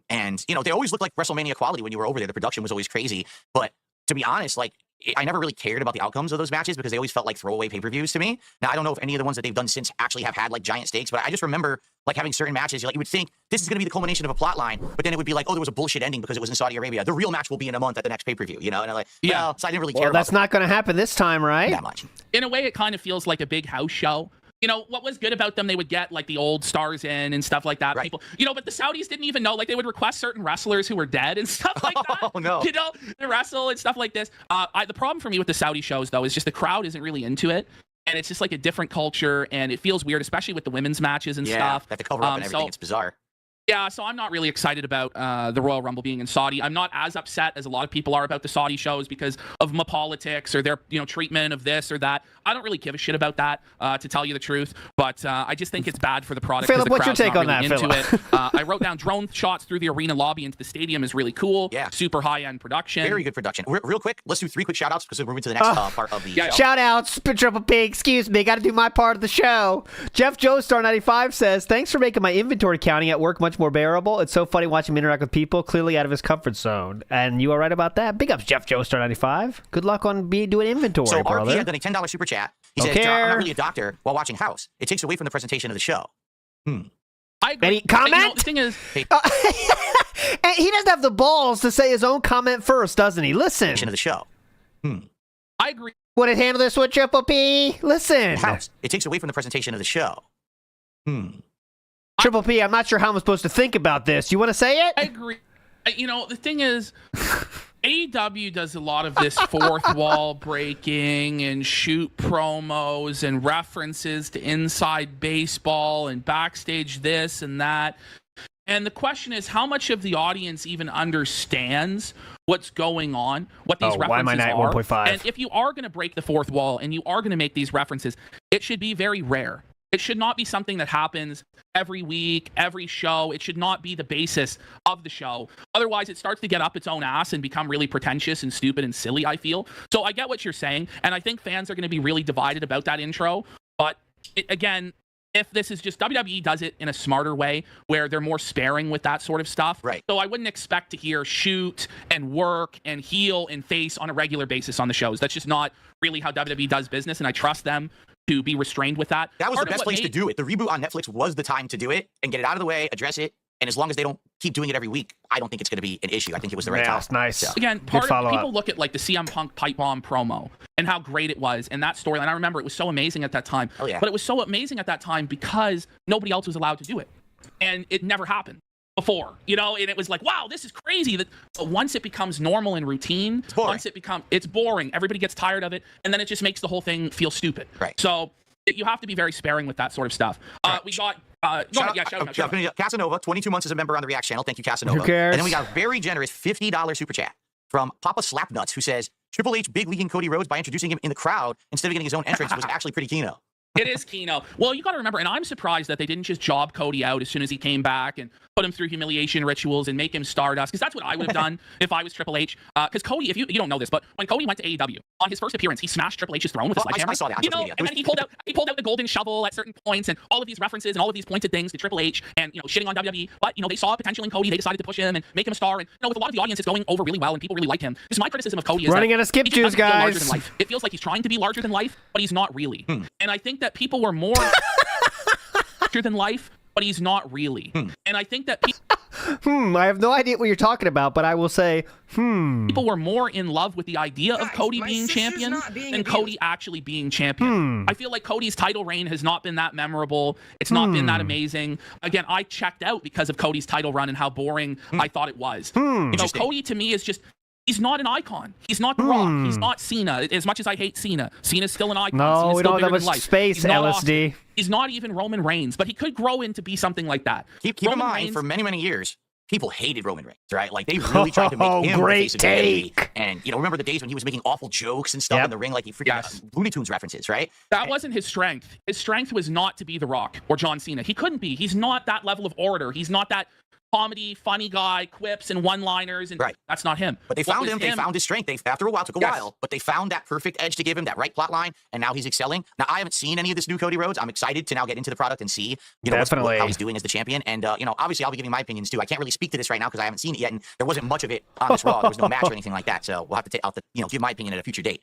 And they always looked like WrestleMania quality when you were over there. The production was always crazy. But to be honest, like, I never really cared about the outcomes of those matches because they always felt like throwaway pay-per-views to me. Now, I don't know if any of the ones that they've done since actually have had like giant stakes, but I just remember like having certain matches, you would think this is going to be the culmination of a plot line, but then it would be like, oh, there was a bullshit ending because it was in Saudi Arabia. The real match will be in a month at the next pay-per-view, you know? And I'm like, well, so I didn't really care about that's not going to happen this time, right? that much. In a way, it kind of feels like a big house show. You know, what was good about them, they would get like the old stars in and stuff like that. Right. People, you know, but the Saudis didn't even know, like they would request certain wrestlers who were dead and stuff like that. Oh, no. You know, to wrestle and stuff like this. The problem for me with the Saudi shows, though, is just the crowd isn't really into it. And it's just like a different culture, and it feels weird, especially with the women's matches and stuff. They have to cover up and everything. It's bizarre. Yeah, so I'm not really excited about the Royal Rumble being in Saudi. I'm not as upset as a lot of people are about the Saudi shows because of my politics or their treatment of this or that. I don't really give a shit about that, to tell you the truth. But I just think it's bad for the product. Philip, what's your crowd's take not on really that, into Philip? it. I wrote down drone shots through the arena lobby into the stadium is really cool. Yeah. Super high-end production. Very good production. Real quick, let's do 3 quick shout-outs because we're moving to the next part of the show. Shout outs, Triple P, excuse me, got to do my part of the show. Jeff Joestar 95 says, thanks for making my inventory counting at work much more bearable. It's so funny watching him interact with people clearly out of his comfort zone. And you are right about that. Big ups, Jeff Joestar 95. Good luck on doing inventory, So brother. RP had done a $10 super chat. He says, John, I'm not really a doctor while watching House. It takes away from the presentation of the show. I agree. Any comment? You know, the thing is... And he doesn't have the balls to say his own comment first, doesn't he? Listen. Of the show. I agree. Would it handle this with Triple P? Listen. House. It takes away from the presentation of the show. Triple P, I'm not sure how I'm supposed to think about this. You want to say it? I agree. You know, the thing is, AEW does a lot of this fourth wall breaking and shoot promos and references to inside baseball and backstage this and that. And the question is, how much of the audience even understands what's going on, what these references why am I not are? 1.5? And if you are going to break the fourth wall and you are going to make these references, it should be very rare. It should not be something that happens every week, every show. It should not be the basis of the show. Otherwise, it starts to get up its own ass and become really pretentious and stupid and silly, I feel. So I get what you're saying, and I think fans are going to be really divided about that intro. But, again, if this is just WWE does it in a smarter way where they're more sparing with that sort of stuff. Right. So I wouldn't expect to hear shoot and work and heel and face on a regular basis on the shows. That's just not really how WWE does business, and I trust them to be restrained with that. That was the best place to do it. The reboot on Netflix was the time to do it and get it out of the way, address it. And as long as they don't keep doing it every week, I don't think it's going to be an issue. I think it was the right time. That's nice. So. Again, people look at like the CM Punk pipe bomb promo and how great it was and that storyline. I remember it was so amazing at that time. Oh, yeah. But it was so amazing at that time because nobody else was allowed to do it. And it never happened before, and it was like, wow, this is crazy. But once it becomes normal and routine, it's boring. Everybody gets tired of it. And then it just makes the whole thing feel stupid. Right. So you have to be very sparing with that sort of stuff. We got Casanova, 22 months as a member on the React channel. Thank you, Casanova. Who cares? And then we got a very generous $50 super chat from Papa Slapnuts, who says, Triple H big leaguing Cody Rhodes by introducing him in the crowd instead of getting his own entrance was actually pretty keno. It is Keno. Well, you got to remember, and I'm surprised that they didn't just job Cody out as soon as he came back and put him through humiliation rituals and make him Stardust, because that's what I would have done if I was Triple H. Because Cody, if you don't know this, but when Cody went to AEW, on his first appearance, he smashed Triple H's throne with a sledgehammer. I saw that on social media. And then he pulled out the golden shovel at certain points and all of these references and all of these pointed things to Triple H and, shitting on WWE. But, they saw potential in Cody. They decided to push him and make him a star. And, with a lot of the audience, it's going over really well and people really like him. Just my criticism of Cody is running that out of skip he just juice, doesn't feel larger guys. than life. It feels like he's trying to be larger than life, but he's not really. And I think that people were more larger than life, but he's not really. And I think that I have no idea what you're talking about, but I will say, people were more in love with the idea of Cody being champion than Cody actually being champion. I feel like Cody's title reign has not been that memorable. It's not been that amazing. Again, I checked out because of Cody's title run and how boring I thought it was. Cody to me is just, he's not an icon. He's not The Rock. He's not Cena. As much as I hate Cena, Cena's still an icon. no, Cena's we still don't have bigger that than much life. space, He's not LSD. Austin. He's not even Roman Reigns, but he could grow into be something like that. Keep in mind, for many, many years, people hated Roman Reigns, right? Like, they really tried to make him great the face of WWE. take. And, remember the days when he was making awful jokes and stuff in the ring, like he freaking Looney Tunes references, right? That wasn't his strength. His strength was not to be The Rock or John Cena. He couldn't be. He's not that level of orator. He's not that comedy, funny guy, quips and one-liners, and that's not him. But they found him. They found his strength. After a while, took a while, but they found that perfect edge to give him, that right plot line, and now he's excelling. Now, I haven't seen any of this new Cody Rhodes. I'm excited to now get into the product and see, how he's doing as the champion. And, obviously, I'll be giving my opinions, too. I can't really speak to this right now because I haven't seen it yet, and there wasn't much of it on this Raw. There was no match or anything like that, so we'll have to give my opinion at a future date.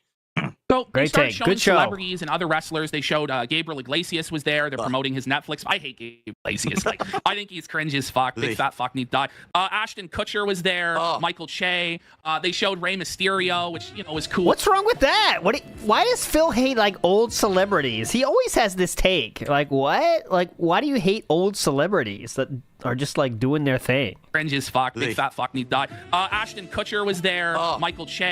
So they started showing Good show. celebrities and other wrestlers. They showed Gabriel Iglesias was there. They're promoting his Netflix. I hate Gabriel Iglesias. I think he's cringe as fuck. Big fat fuck need to die. Ashton Kutcher was there. Michael Che. They showed Rey Mysterio, which was cool. What's wrong with that? Why does Phil hate old celebrities? He always has this take. What? Why do you hate old celebrities that are just doing their thing? Cringe as fuck. Big fat fuck need to die. Ashton Kutcher was there. Michael Che.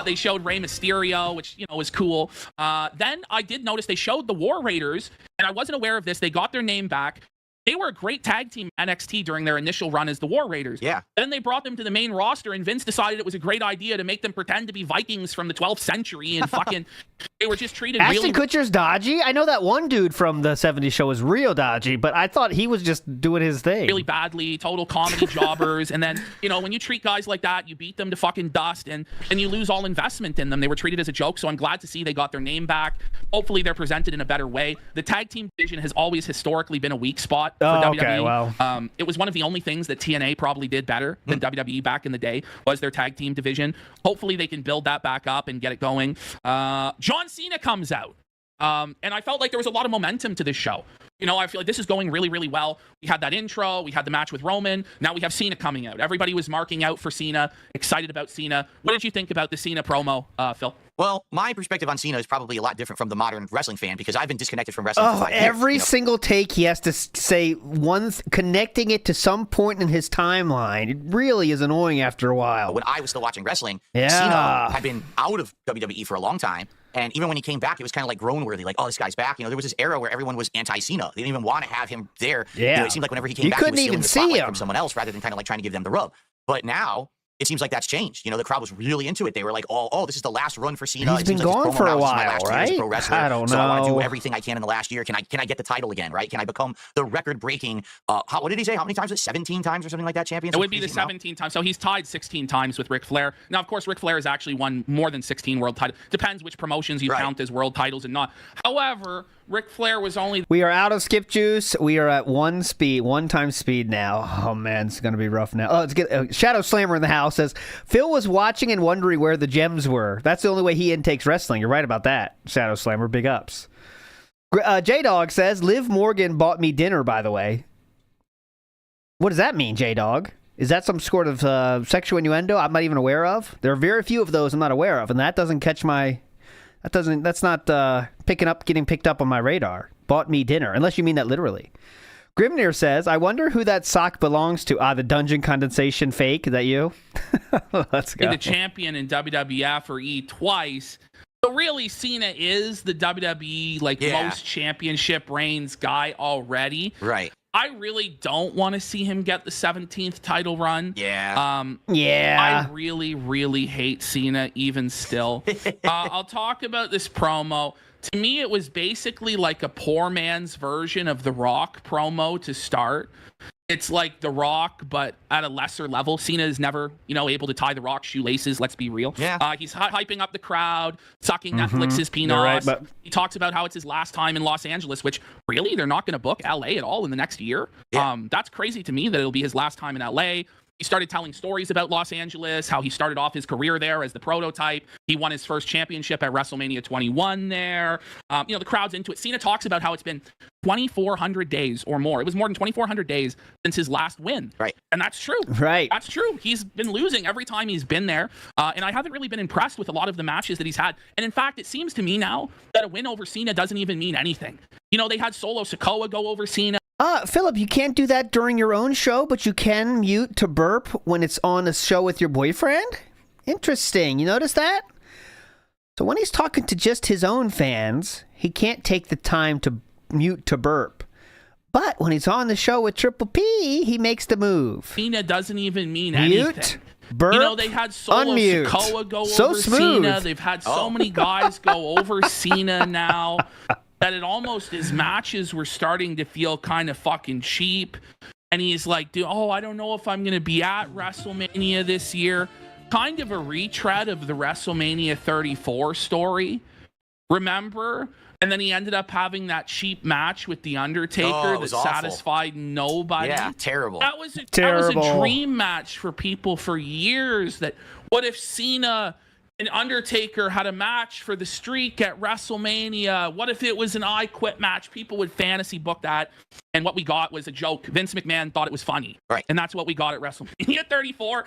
They showed Rey Mysterio, which was cool. Then I did notice they showed the War Raiders, and I wasn't aware of this. They got their name back. They were a great tag team NXT during their initial run as the War Raiders. Yeah. Then they brought them to the main roster, and Vince decided it was a great idea to make them pretend to be Vikings from the 12th century, and fucking they were just treated Ashton Kutcher's dodgy? I know that one dude from the 70s show was real dodgy, but I thought he was just doing his thing. Really badly, total comedy jobbers. And then, when you treat guys like that, you beat them to fucking dust, and you lose all investment in them. They were treated as a joke, so I'm glad to see they got their name back. Hopefully they're presented in a better way. The tag team division has always historically been a weak spot for WWE. Okay, well. It was one of the only things that TNA probably did better than WWE back in the day, was their tag team division. Hopefully they can build that back up and get it going. John Cena comes out. And I felt like there was a lot of momentum to this show. I feel like this is going really, really well. We had that intro. We had the match with Roman. Now we have Cena coming out. Everybody was marking out for Cena, excited about Cena. What did you think about the Cena promo, Phil? Well, my perspective on Cena is probably a lot different from the modern wrestling fan because I've been disconnected from wrestling for 5 years. Every single take he has to say connecting it to some point in his timeline. It really is annoying after a while. When I was still watching wrestling, Cena had been out of WWE for a long time. And even when he came back, it was kind of like groan-worthy, this guy's back. There was this era where everyone was anti-Cena. They didn't even want to have him there. Yeah. It seemed like whenever he came back, he was stealing the spotlight from someone else rather than kind of trying to give them the rub. But now, it seems like that's changed. The crowd was really into it. They were like, this is the last run for Cena. He's been gone for a while, right? I don't know. So I want to do everything I can in the last year. Can I get the title again, right? Can I become the record-breaking, what did he say? How many times? 17 times or something like that, champion? It would be the 17 times. So he's tied 16 times with Ric Flair. Now, of course, Ric Flair has actually won more than 16 world titles. Depends which promotions you count as world titles and not. However, Ric Flair was only... We are out of skip juice. We are at one time speed now. Oh, man, it's going to be rough now. Let's get Shadow Slammer in the house says, Phil was watching and wondering where the gems were. That's the only way he intakes wrestling. You're right about that, Shadow Slammer. Big ups. J-Dog says, Liv Morgan bought me dinner, by the way. What does that mean, J-Dog? Is that some sort of sexual innuendo I'm not even aware of? There are very few of those I'm not aware of, and that doesn't catch my... That's not getting picked up on my radar. Bought me dinner, unless you mean that literally. Grimnir says, I wonder who that sock belongs to. The dungeon condensation fake. Is that you? Let's go. The champion in WWF or E twice. So really, Cena is the WWE most championship reigns guy already. Right. I really don't want to see him get the 17th title run. Yeah. I really, really hate Cena even still. I'll talk about this promo. To me, it was basically like a poor man's version of The Rock promo to start. It's like The Rock, but at a lesser level. Cena is never, able to tie The Rock's shoelaces. Let's be real. Yeah. He's hyping up the crowd, sucking Netflix's peanuts. Right, but... He talks about how it's his last time in Los Angeles, which really they're not going to book LA at all in the next year. Yeah. That's crazy to me that it'll be his last time in LA. He started telling stories about Los Angeles, how he started off his career there as the prototype. He won his first championship at WrestleMania 21 there. The crowd's into it. Cena talks about how it's been 2,400 days or more. It was more than 2,400 days since his last win. Right. And that's true. Right. That's true. He's been losing every time he's been there. And I haven't really been impressed with a lot of the matches that he's had. And in fact, it seems to me now that a win over Cena doesn't even mean anything. They had Solo Sikoa go over Cena. Philip, you can't do that during your own show, but you can mute to burp when it's on a show with your boyfriend? Interesting. You notice that? So when he's talking to just his own fans, he can't take the time to mute to burp. But when he's on the show with Triple P, he makes the move. Cena doesn't even mean mute, anything. Burp, they had Solo unmute. Sikoa go so over smooth. Cena. They've had so many guys go over Cena now that it almost, his matches were starting to feel kind of fucking cheap. and he's like, I don't know if I'm going to be at WrestleMania this year. Kind of a retread of the WrestleMania 34 story. Remember? And then he ended up having that cheap match with The Undertaker that satisfied nobody. Yeah, terrible. That was a dream match for people for years. That what if Cena and Undertaker had a match for the streak at WrestleMania? What if it was an I Quit match? People would fantasy book that. And what we got was a joke. Vince McMahon thought it was funny. Right. And that's what we got at WrestleMania 34.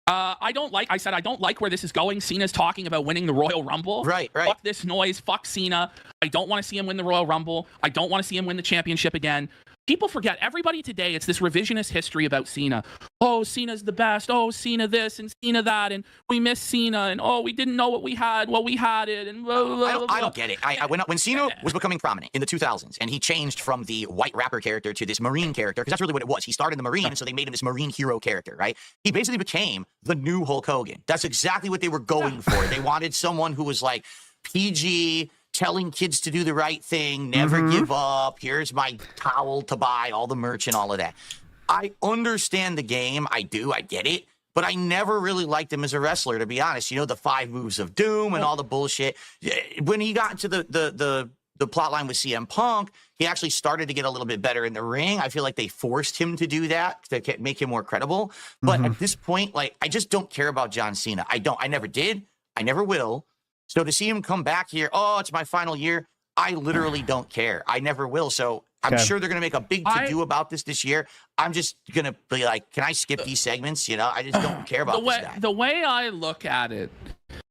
I don't like where this is going. Cena's talking about winning the Royal Rumble. Right. Fuck this noise. Fuck Cena. I don't want to see him win the Royal Rumble. I don't want to see him win the championship again. People forget, everybody today, it's this revisionist history about Cena. Oh, Cena's the best. Oh, Cena this and Cena that. And we miss Cena. And we didn't know what we had. Well, we had it. And blah, blah, blah, blah. I don't get it. When Cena was becoming prominent in the 2000s, and he changed from the white rapper character to this Marine character, because that's really what it was. He started in the Marine, and so they made him this Marine hero character, right? He basically became the new Hulk Hogan. That's exactly what they were going for. They wanted someone who was like PG, telling kids to do the right thing, never give up, here's my towel to buy, all the merch and all of that. I understand the game. I get it. But I never really liked him as a wrestler, to be honest. You know, the 5 moves of doom and all the bullshit. When he got into the plot line with CM Punk, he actually started to get a little bit better in the ring. I feel like they forced him to do that to make him more credible. But at this point, like, I just don't care about John Cena. I never did. I never will. So to see him come back here, it's my final year, I literally don't care. I never will. So I'm sure they're going to make a big to-do about this year. I'm just going to be like, can I skip these segments? You know, I just don't care about this guy. The way I look at it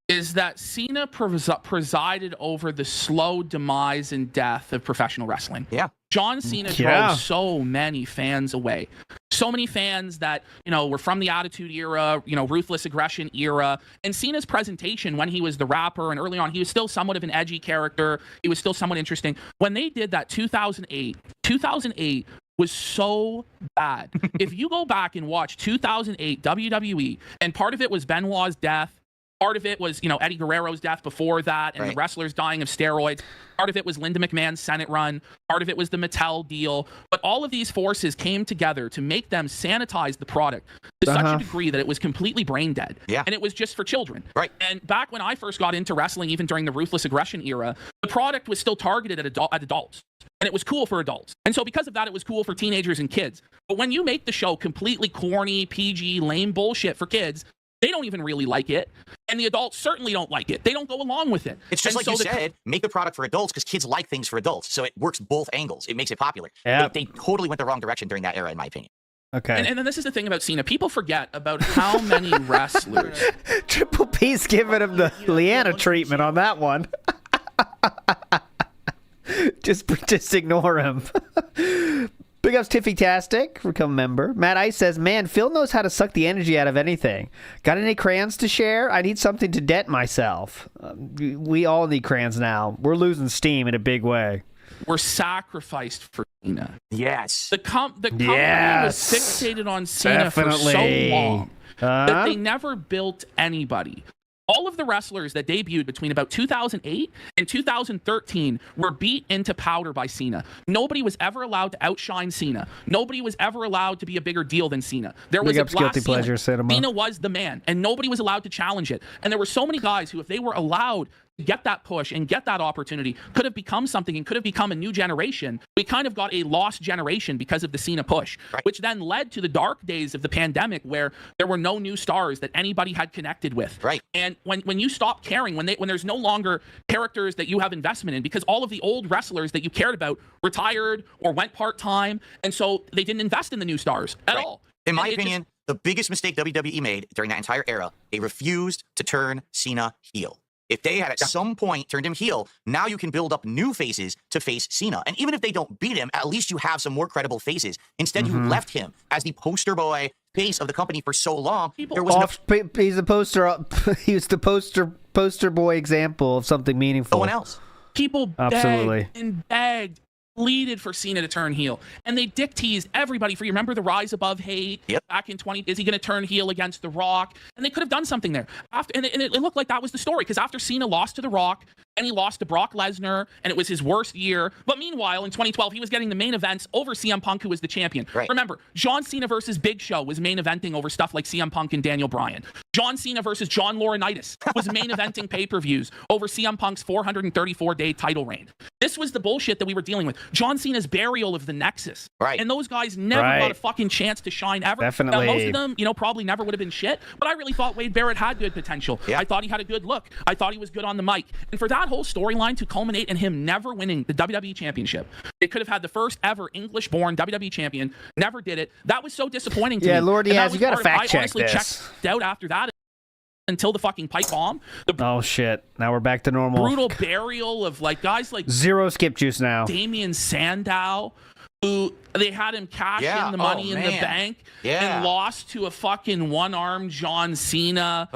is that Cena presided over the slow demise and death of professional wrestling. Yeah. John Cena drove so many fans away. So many fans that, were from the Attitude Era, Ruthless Aggression era. And Cena's presentation when he was the rapper and early on, he was still somewhat of an edgy character. He was still somewhat interesting. When they did that 2008 was so bad. If you go back and watch 2008 WWE, and part of it was Benoit's death, part of it was, Eddie Guerrero's death before that and the wrestlers dying of steroids. Part of it was Linda McMahon's Senate run. Part of it was the Mattel deal. But all of these forces came together to make them sanitize the product to such a degree that it was completely brain dead. Yeah. And it was just for children. Right. And back when I first got into wrestling, even during the Ruthless Aggression era, the product was still targeted at adults. And it was cool for adults. And so because of that, it was cool for teenagers and kids. But when you make the show completely corny, PG, lame bullshit for kids, they don't even really like it. And the adults certainly don't like it. They don't go along with it. It's just you said, make the product for adults because kids like things for adults. So it works both angles. It makes it popular. Yeah. They totally went the wrong direction during that era, in my opinion. Okay. And then this is the thing about Cena. People forget about how many wrestlers. Triple P's giving him the Leanna treatment on that one. Just ignore him. Big ups Tiffy-tastic, become a member. Matt Ice says, man, Phil knows how to suck the energy out of anything. Got any crayons to share? I need something to dent myself. We all need crayons now. We're losing steam in a big way. Were sacrificed for Cena. Yes. The company was fixated on Cena for so long that they never built anybody. All of the wrestlers that debuted between about 2008 and 2013 were beat into powder by Cena. Nobody was ever allowed to outshine Cena. Nobody was ever allowed to be a bigger deal than Cena. There was a glass ceiling. Cena was the man, and nobody was allowed to challenge it. And there were so many guys who, if they were allowed to get that push and get that opportunity, could have become something and could have become a new generation. We kind of got a lost generation because of the Cena push, which then led to the dark days of the pandemic where there were no new stars that anybody had connected with. Right. And when you stop caring, when there's no longer characters that you have investment in, because all of the old wrestlers that you cared about retired or went part-time, and so they didn't invest in the new stars at all. In my opinion, the biggest mistake WWE made during that entire era, they refused to turn Cena heel. If they had at some point turned him heel, now you can build up new faces to face Cena. And even if they don't beat him, at least you have some more credible faces. Instead, you left him as the poster boy face of the company for so long. He's the poster boy example of something meaningful. No one else. People begged and begged, pleaded for Cena to turn heel, and they dick teased everybody. For you remember the Rise Above Hate back in 20? Is he going to turn heel against The Rock? And they could have done something there. And it looked like that was the story, because after Cena lost to The Rock and he lost to Brock Lesnar, and it was his worst year. But meanwhile, in 2012, he was getting the main events over CM Punk, who was the champion. Right. Remember, John Cena versus Big Show was main eventing over stuff like CM Punk and Daniel Bryan. John Cena versus John Laurinaitis was main eventing pay-per-views over CM Punk's 434-day title reign. This was the bullshit that we were dealing with. John Cena's burial of the Nexus. Right. And those guys never got a fucking chance to shine ever. Definitely. Now, most of them, probably never would have been shit, but I really thought Wade Barrett had good potential. Yeah. I thought he had a good look. I thought he was good on the mic. And for that whole storyline to culminate in him never winning the WWE Championship, it could have had the first ever English-born WWE champion, never did it. That was so disappointing to me. Yeah, Lord, And that yes, was you got to part of- fact I check honestly this. checked out after that until the fucking pipe bomb. The Oh, shit. Now we're back to normal. brutal burial of guys like Zero skip juice now. Damian Sandow, who they had him cash in the money in the bank and lost to a fucking one-armed John Cena.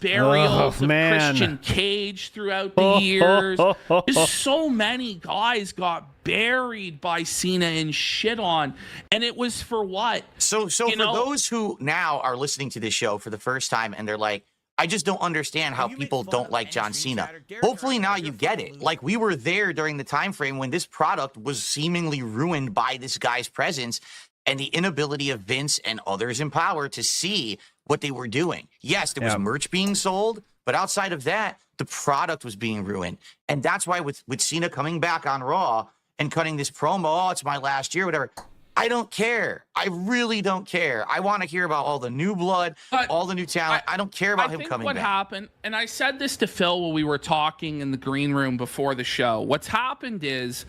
Burials of Christian Cage throughout the years. Just so many guys got buried by Cena and shit on. And it was for what? So for those who now are listening to this show for the first time and they're like, I just don't understand how people don't like John Cena. Hopefully now you get it. Like, we were there during the time frame when this product was seemingly ruined by this guy's presence and the inability of Vince and others in power to see what they were doing. Yes, there was merch being sold, but outside of that, the product was being ruined. And that's why with Cena coming back on Raw and cutting this promo, oh, it's my last year, whatever, I don't care. I really don't care. I want to hear about all the new blood, all the new talent. I don't care about him coming back. What happened, and I said this to Phil while we were talking in the green room before the show, what's happened is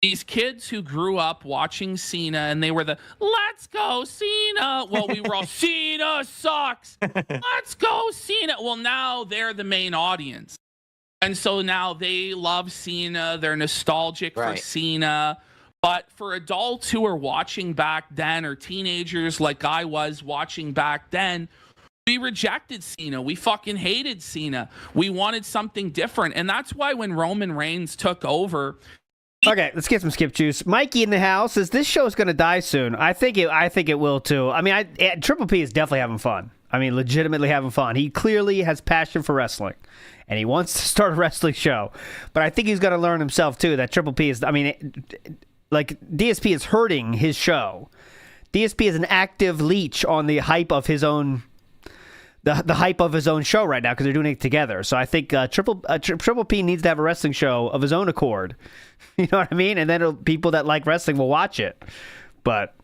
these kids who grew up watching Cena and they were the, let's go Cena. Well, we were all, Cena sucks. Let's go Cena. Well, now they're the main audience. And so now they love Cena. They're nostalgic for Cena. But for adults who are watching back then, or teenagers like I was watching back then, we rejected Cena. We fucking hated Cena. We wanted something different. And that's why when Roman Reigns took over... Okay, let's get some skip juice. Mikey in the house says this show is going to die soon. I think it will too. I mean, Triple P is definitely having fun. I mean, legitimately having fun. He clearly has passion for wrestling, and he wants to start a wrestling show. But I think he's going to learn himself too that Triple P is... I mean... Like, DSP is hurting his show. DSP is an active leech on the hype of his own, the hype of his own show right now because they're doing it together. So I think Triple P needs to have a wrestling show of his own accord. You know what I mean? And then people that like wrestling will watch it. But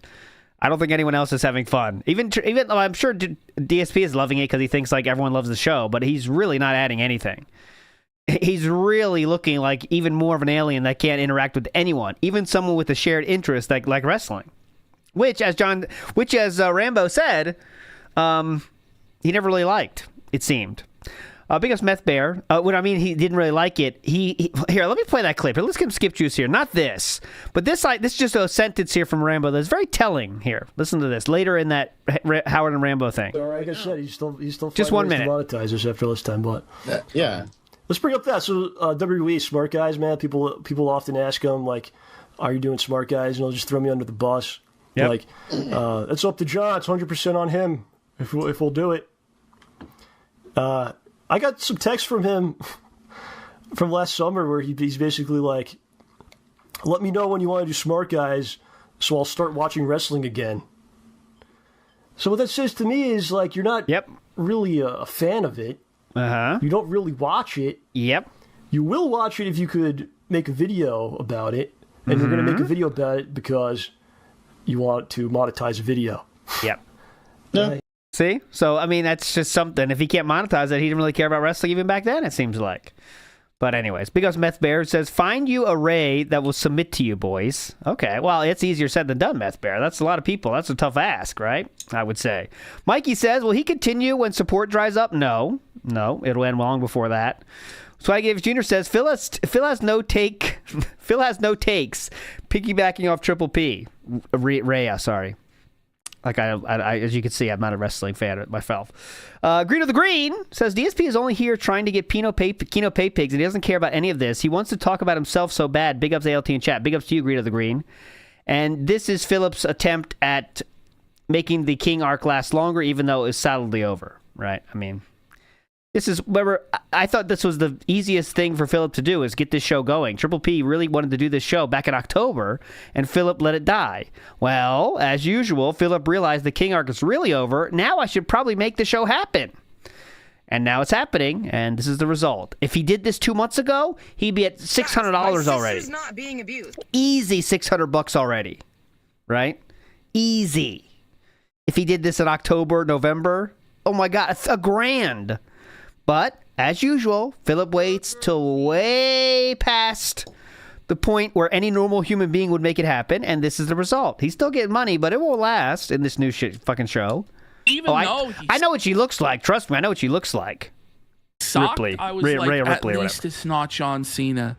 I don't think anyone else is having fun. Even though I'm sure DSP is loving it because he thinks like everyone loves the show, but he's really not adding anything. He's really looking like even more of an alien that can't interact with anyone, even someone with a shared interest like wrestling. Which, as Rambo said, he never really liked, it seemed. Because Meth Bear, when I mean he didn't really like it, here, let me play that clip. Here, let's get some skip juice here. Not this, but this is just a sentence here from Rambo that's very telling here. Listen to this later in that Howard and Rambo thing. Like I said, he's still just 1 minute. To monetize this after this time, but yeah. Let's bring up that. So WWE Smart Guys, man. People often ask him like, "Are you doing Smart Guys?" And they'll just throw me under the bus. Yep. Like, it's up to John. It's 100% on him if we'll do it. I got some text from him from last summer where he's basically like, "Let me know when you want to do Smart Guys, so I'll start watching wrestling again." So what that says to me is like you're not really a fan of it. Uh-huh. You don't really watch it. Yep. You will watch it if you could make a video about it. And you're going to make a video about it because you want to monetize a video. Yep. Yeah. See? So, I mean, that's just something. If he can't monetize it, he didn't really care about wrestling even back then, it seems like. But anyways, Big Ups Meth Bear says, find you a Ray that will submit to you, boys. Okay, well, it's easier said than done, Meth Bear. That's a lot of people. That's a tough ask, right? I would say. Mikey says, will he continue when support dries up? No, it'll end long before that. Swag Gaves Jr. says, Phil has no takes, piggybacking off Triple P. Rhea, sorry. Like I, as you can see, I'm not a wrestling fan myself. Green of the Green says DSP is only here trying to get Kino pay pigs, and he doesn't care about any of this. He wants to talk about himself so bad. Big ups ALT in chat. Big ups to you, Green of the Green. And this is Philip's attempt at making the King arc last longer, even though it's solidly over. Right? I mean, This is, remember, I thought this was the easiest thing for Philip to do, is get this show going. Triple P really wanted to do this show back in October, and Philip let it die. Well, as usual, Philip realized the King arc is really over. Now I should probably make the show happen. And now it's happening, and this is the result. If he did this 2 months ago, he'd be at $600 already. My sister's not being abused. Easy $600 already, right? Easy. If he did this in October, November, oh my God, it's $1,000. But, as usual, Philip waits till way past the point where any normal human being would make it happen, and this is the result. He's still getting money, but it won't last in this new fucking show. Even though I know what she looks like. Trust me, I know what she looks like. Ripley. I was Rhea like, Ripley, at least it's not John Cena.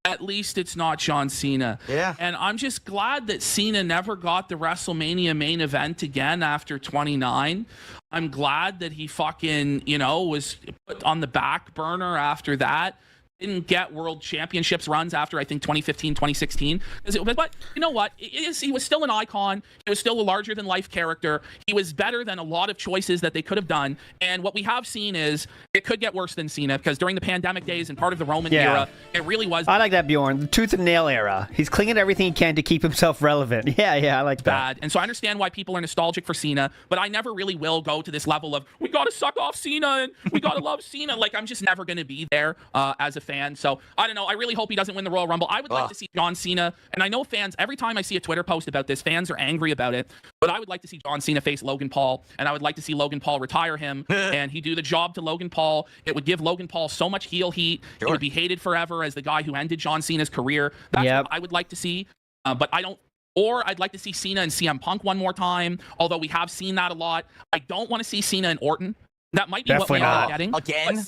At least it's not John Cena. Yeah. And I'm just glad that Cena never got the WrestleMania main event again after 29. I'm glad that he fucking, was put on the back burner after that. Didn't get world championships runs after, I think, 2015, 2016. But you know what? He was still an icon. He was still a larger-than-life character. He was better than a lot of choices that they could have done. And what we have seen is it could get worse than Cena, because during the pandemic days and part of the Roman era, it really was I like that, Bjorn. The tooth and nail era. He's clinging to everything he can to keep himself relevant. Yeah, I like that. bad. And so I understand why people are nostalgic for Cena, but I never really will go to this level of, we got to suck off Cena and we got to love Cena. Like, I'm just never going to be there as a fan. So I don't know. I really hope he doesn't win the Royal Rumble. I would like to see John Cena, and I know fans, every time I see a Twitter post about this, fans are angry about it, but I would like to see John Cena face Logan Paul, and I would like to see Logan Paul retire him and he do the job to Logan Paul. It would give Logan Paul so much heel heat. He would be hated forever as the guy who ended John Cena's career. That's what I would like to see, but I don't. Or I'd like to see Cena and CM Punk one more time, although we have seen that a lot. I don't want to see Cena and Orton. That might be Definitely what we not. are getting. Again?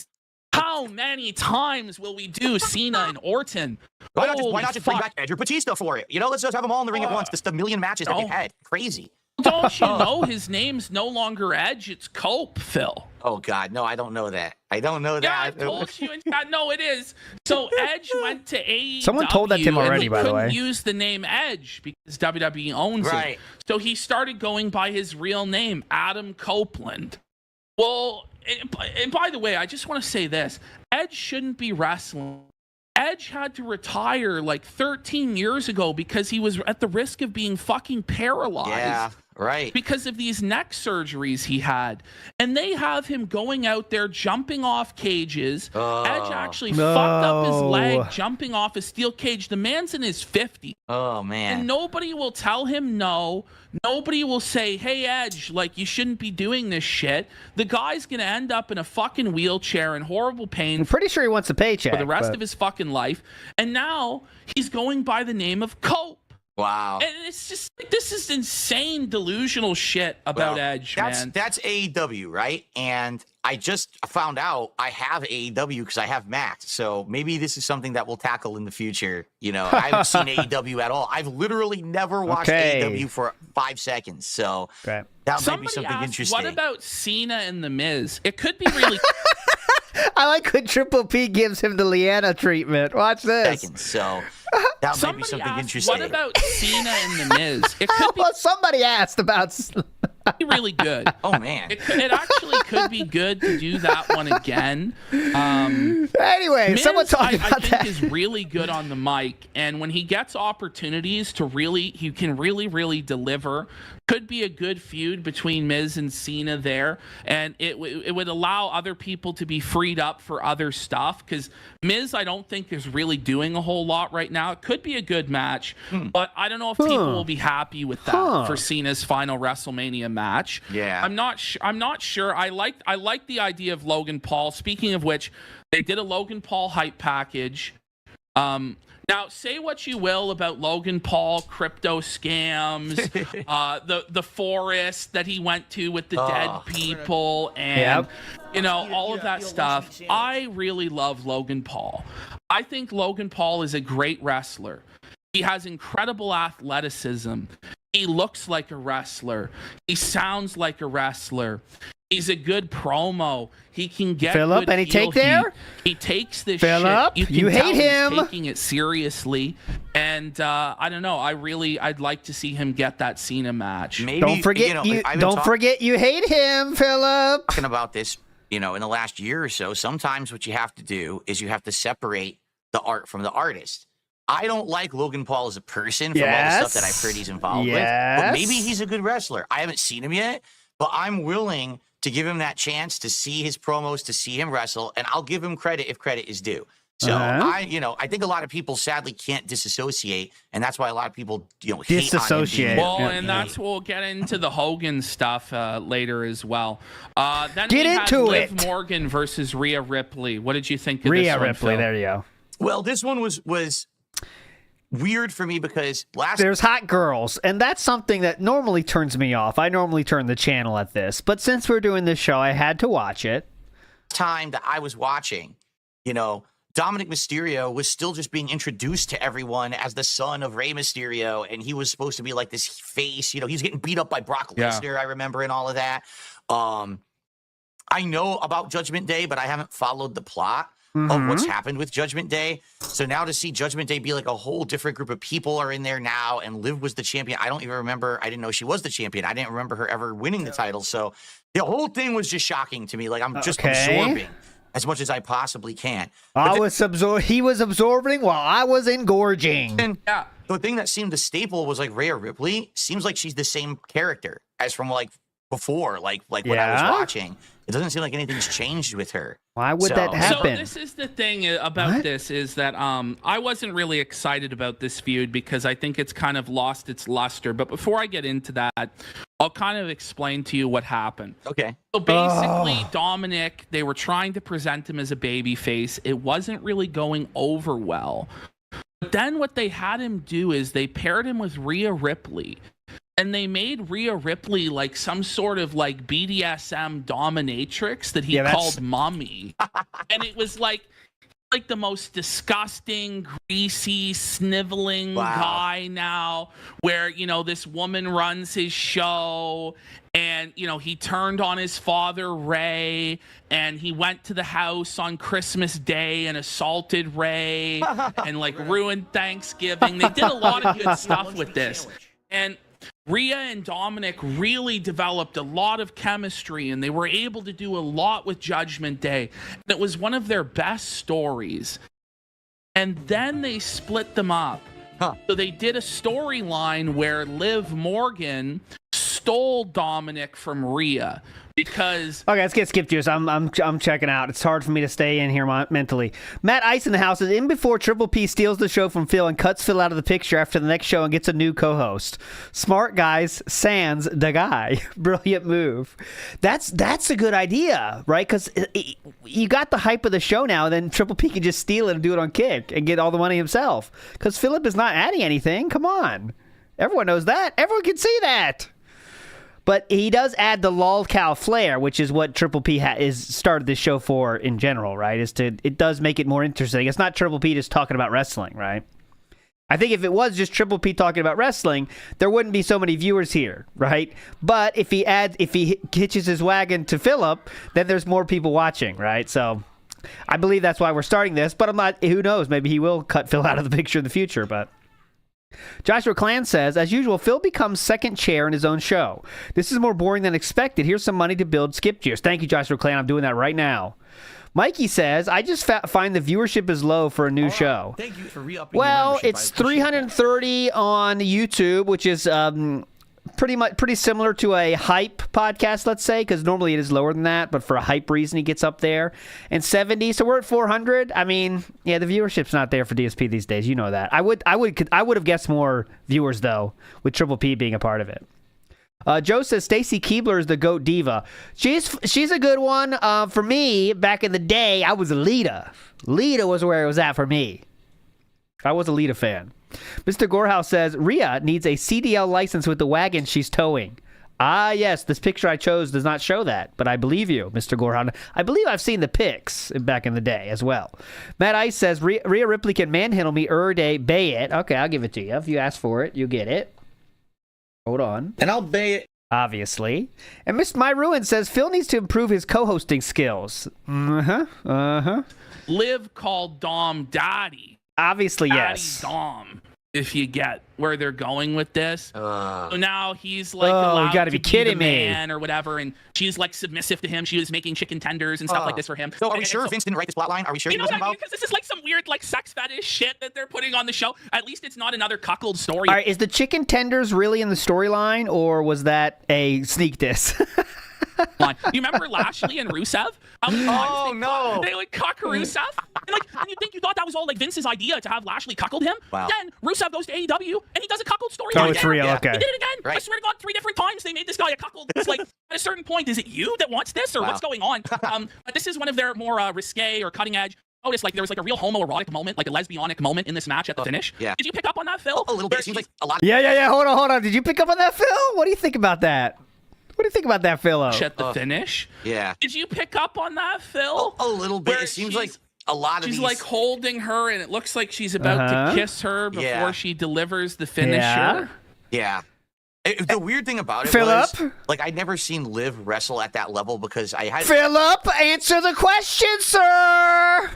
How many times will we do Cena and Orton? Why not just bring back Edge or Batista for it? Let's just have them all in the ring at once. Just a million matches that they've had. Crazy. Don't you know his name's no longer Edge? It's Cope, Phil. Oh, God. No, I don't know that. I don't know Yeah, that. I told you. No, it is. So Edge went to AEW. Someone told that to him already, by the way. He couldn't use the name Edge because WWE owns it. So he started going by his real name, Adam Copeland. Well, and by the way, I just want to say this. Edge shouldn't be wrestling. Edge had to retire like 13 years ago because he was at the risk of being fucking paralyzed. Yeah, right. Because of these neck surgeries he had. And they have him going out there jumping off cages. Edge actually fucked up his leg jumping off a steel cage. The man's in his 50s. Oh, man. And nobody will tell him no. Nobody will say, hey, Edge, like, you shouldn't be doing this shit. The guy's going to end up in a fucking wheelchair in horrible pain. I'm pretty sure he wants a paycheck. For the rest of his fucking life. And now he's going by the name of Cope. Wow. And it's just, this is insane delusional shit about Edge, man. That's AEW, right? And I just found out I have AEW because I have Max. So maybe this is something that we'll tackle in the future. I haven't seen AEW at all. I've literally never watched AEW for 5 seconds. So that might be something interesting. What about Cena and The Miz? It could be really... I like when Triple P gives him the Leanna treatment. Watch this. So that might be something interesting. What about Cena and The Miz? It could be. Well, somebody asked about. Really good. Oh man, it actually could be good to do that one again. Anyway, Miz, someone talking about I think is really good on the mic, and when he gets opportunities to he can really deliver. Could be a good feud between Miz and Cena there, and it would allow other people to be freed up for other stuff, because Miz, I don't think, is really doing a whole lot right now. It could be a good match, but I don't know if people will be happy with that for Cena's final WrestleMania match. Yeah, I'm not sure. I like the idea of Logan Paul. Speaking of which, they did a Logan Paul hype package. Now, say what you will about Logan Paul crypto scams, the forest that he went to with the dead people, and all of that stuff. I really love Logan Paul. I think Logan Paul is a great wrestler. He has incredible athleticism. He looks like a wrestler. He sounds like a wrestler. He's a good promo. He can get Philip, any take there? He takes this Philip, shit. you hate him. He's taking it seriously, and I don't know. I'd like to see him get that Cena match. Maybe, don't forget you hate him, Philip. Talking about this, in the last year or so, sometimes what you have to do is you have to separate the art from the artist. I don't like Logan Paul as a person from all the stuff that I've heard he's involved with, but maybe he's a good wrestler. I haven't seen him yet, but I'm willing to give him that chance to see his promos, to see him wrestle, and I'll give him credit if credit is due. So I think a lot of people sadly can't disassociate, and that's why a lot of people, disassociate. hate on him. Well, and that's we'll get into the Hogan stuff later as well. Then Get we into had Liv it. Morgan versus Rhea Ripley. What did you think of Rhea this one, Ripley, Phil? there you go. Well, this one was weird for me because there's hot girls, and that's something that normally turns me off. I normally turn the channel at this, but since we're doing this show, I had to watch it. Time that I was watching, Dominic Mysterio was still just being introduced to everyone as the son of Rey Mysterio, and he was supposed to be like this face. He was getting beat up by Brock Lesnar, I remember, and all of that. I know about Judgment Day, but I haven't followed the plot of what's happened with Judgment Day. So now to see Judgment Day be like a whole different group of people are in there now, and Liv was the champion. I don't even remember. I didn't know she was the champion. I didn't remember her ever winning the title. So the whole thing was just shocking to me. Like, I'm just absorbing as much as I possibly can. He was absorbing while I was engorging. And the thing that seemed the staple was like Rhea Ripley seems like she's the same character as from like before, like when I was watching. It doesn't seem like anything's changed with her. Why would that happen? So this is the thing about this is that I wasn't really excited about this feud because I think it's kind of lost its luster. But before I get into that, I'll kind of explain to you what happened. Okay. So basically, Dominic, they were trying to present him as a babyface. It wasn't really going over well. But then what they had him do is they paired him with Rhea Ripley. And they made Rhea Ripley like some sort of like BDSM dominatrix that he called Mommy. And it was like the most disgusting, greasy, sniveling guy now, where, this woman runs his show, and, he turned on his father, Ray, and he went to the house on Christmas Day and assaulted Ray and like ruined Thanksgiving. They did a lot of good stuff with this. And Rhea and Dominic really developed a lot of chemistry, and they were able to do a lot with Judgment Day. It was one of their best stories. And then they split them up. So they did a storyline where Liv Morgan stole Dominic from Rhea. Because okay, let's get skip juice. I'm checking out. It's hard for me to stay in here mentally. Matt Ice in the house is in before Triple P steals the show from Phil and cuts Phil out of the picture after the next show and gets a new co-host. Smart guys, sans the guy. Brilliant move. That's a good idea, right? Because you got the hype of the show now. Then Triple P can just steal it and do it on Kick and get all the money himself. Because Philip is not adding anything. Come on, everyone knows that. Everyone can see that. But he does add the lolcow flair, which is what Triple P is started this show for in general, right? It does make it more interesting. It's not Triple P just talking about wrestling, right? I think if it was just Triple P talking about wrestling, there wouldn't be so many viewers here, right? But if he hitches his wagon to Philip, then there's more people watching, right? So I believe that's why we're starting this. But I'm not. Who knows? Maybe he will cut Phil out of the picture in the future, but. Joshua Clan says, as usual, Phil becomes second chair in his own show. This is more boring than expected. Here's some money to build skip juice. Thank you, Joshua Clan. I'm doing that right now. Mikey says, I just find the viewership is low for a new show. Thank you for re-upping Well, your membership. it's 330 on YouTube, which is pretty similar to a hype podcast, let's say, because normally it is lower than that, but for a hype reason he gets up there. And 70, so we're at 400. I mean, yeah, the viewership's not there for DSP these days. You know that. I would have guessed more viewers though, with Triple P being a part of it. Joe says Stacy Keibler is the GOAT diva. She's a good one. For me, back in the day, I was a Lita. Lita was where it was at for me. I was a Lita fan. Mr. Gorehouse says, Rhea needs a CDL license with the wagon she's towing. Ah, yes, this picture I chose does not show that, but I believe you, Mr. Gorehouse. I believe I've seen the pics back in the day as well. Matt Ice says, Rhea Ripley can manhandle me day, bay it. Okay, I'll give it to you. If you ask for it, you get it. Hold on. And I'll bay it. Obviously. And Miss My Ruin says, Phil needs to improve his co-hosting skills. Liv called Dom Daddy. Obviously, Daddy yes. Dom. if you get where they're going with this. So now he's like Oh, allowed you gotta to be kidding the me. man or whatever, and she's like submissive to him. She was making chicken tenders and stuff like this for him. So are we And sure so- Vince didn't write this plotline? Are we sure he You know wasn't what I mean? involved? Because this is like some weird like sex fetish shit that they're putting on the show. At least it's not another cuckold story. All right, is the chicken tenders really in the storyline, or was that a sneak diss? line. You remember Lashley and Rusev? How many times no. they would cuck Rusev? And you thought that was all like Vince's idea to have Lashley cuckold him? Wow. Then Rusev goes to AEW and he does a cuckold story. Oh, it's real. Okay. He did it again. Right. I swear to God, 3 different times they made this guy a cuckold. It's like, at a certain point, is it you that wants this or what's going on? But this is one of their more risque or cutting edge. Notice like there was like a real homoerotic moment, like a lesbianic moment in this match at the finish. Yeah. Did you pick up on that, Phil? A little bit. It seems like a lot. Yeah. Hold on. Did you pick up on that, Phil? What do you think about that? What do you think about that, Phil? At the finish. Yeah. Did you pick up on that, Phil? A little bit. Where It seems she's- like a lot of She's these. like holding her, and it looks like she's about to kiss her before Yeah. she delivers the finisher. Yeah. Yeah. The weird thing about it Philip? was, like, I'd never seen Liv wrestle at that level because I had. Philip, answer the question, sir.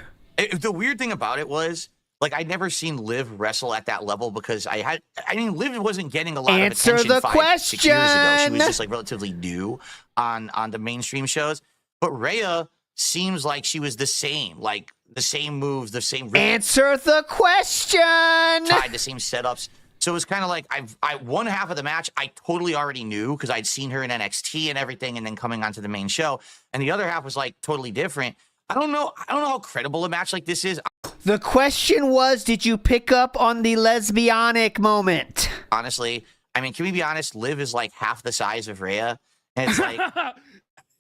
The weird thing about it was, like, I'd never seen Liv wrestle at that level because Liv wasn't getting a lot Answer of attention the 5-6 years ago. She question. was just like relatively new on the mainstream shows. But Rhea seems like she was the same moves, the same Answer the question. tied, the same setups. So it was kind of like one half of the match I totally already knew because I'd seen her in NXT and everything, and then coming onto the main show. And the other half was like totally different. I don't know how credible a match like this is. The question was, did you pick up on the lesbianic moment? Honestly, I mean, can we be honest? Liv is like half the size of Rhea, and it's like,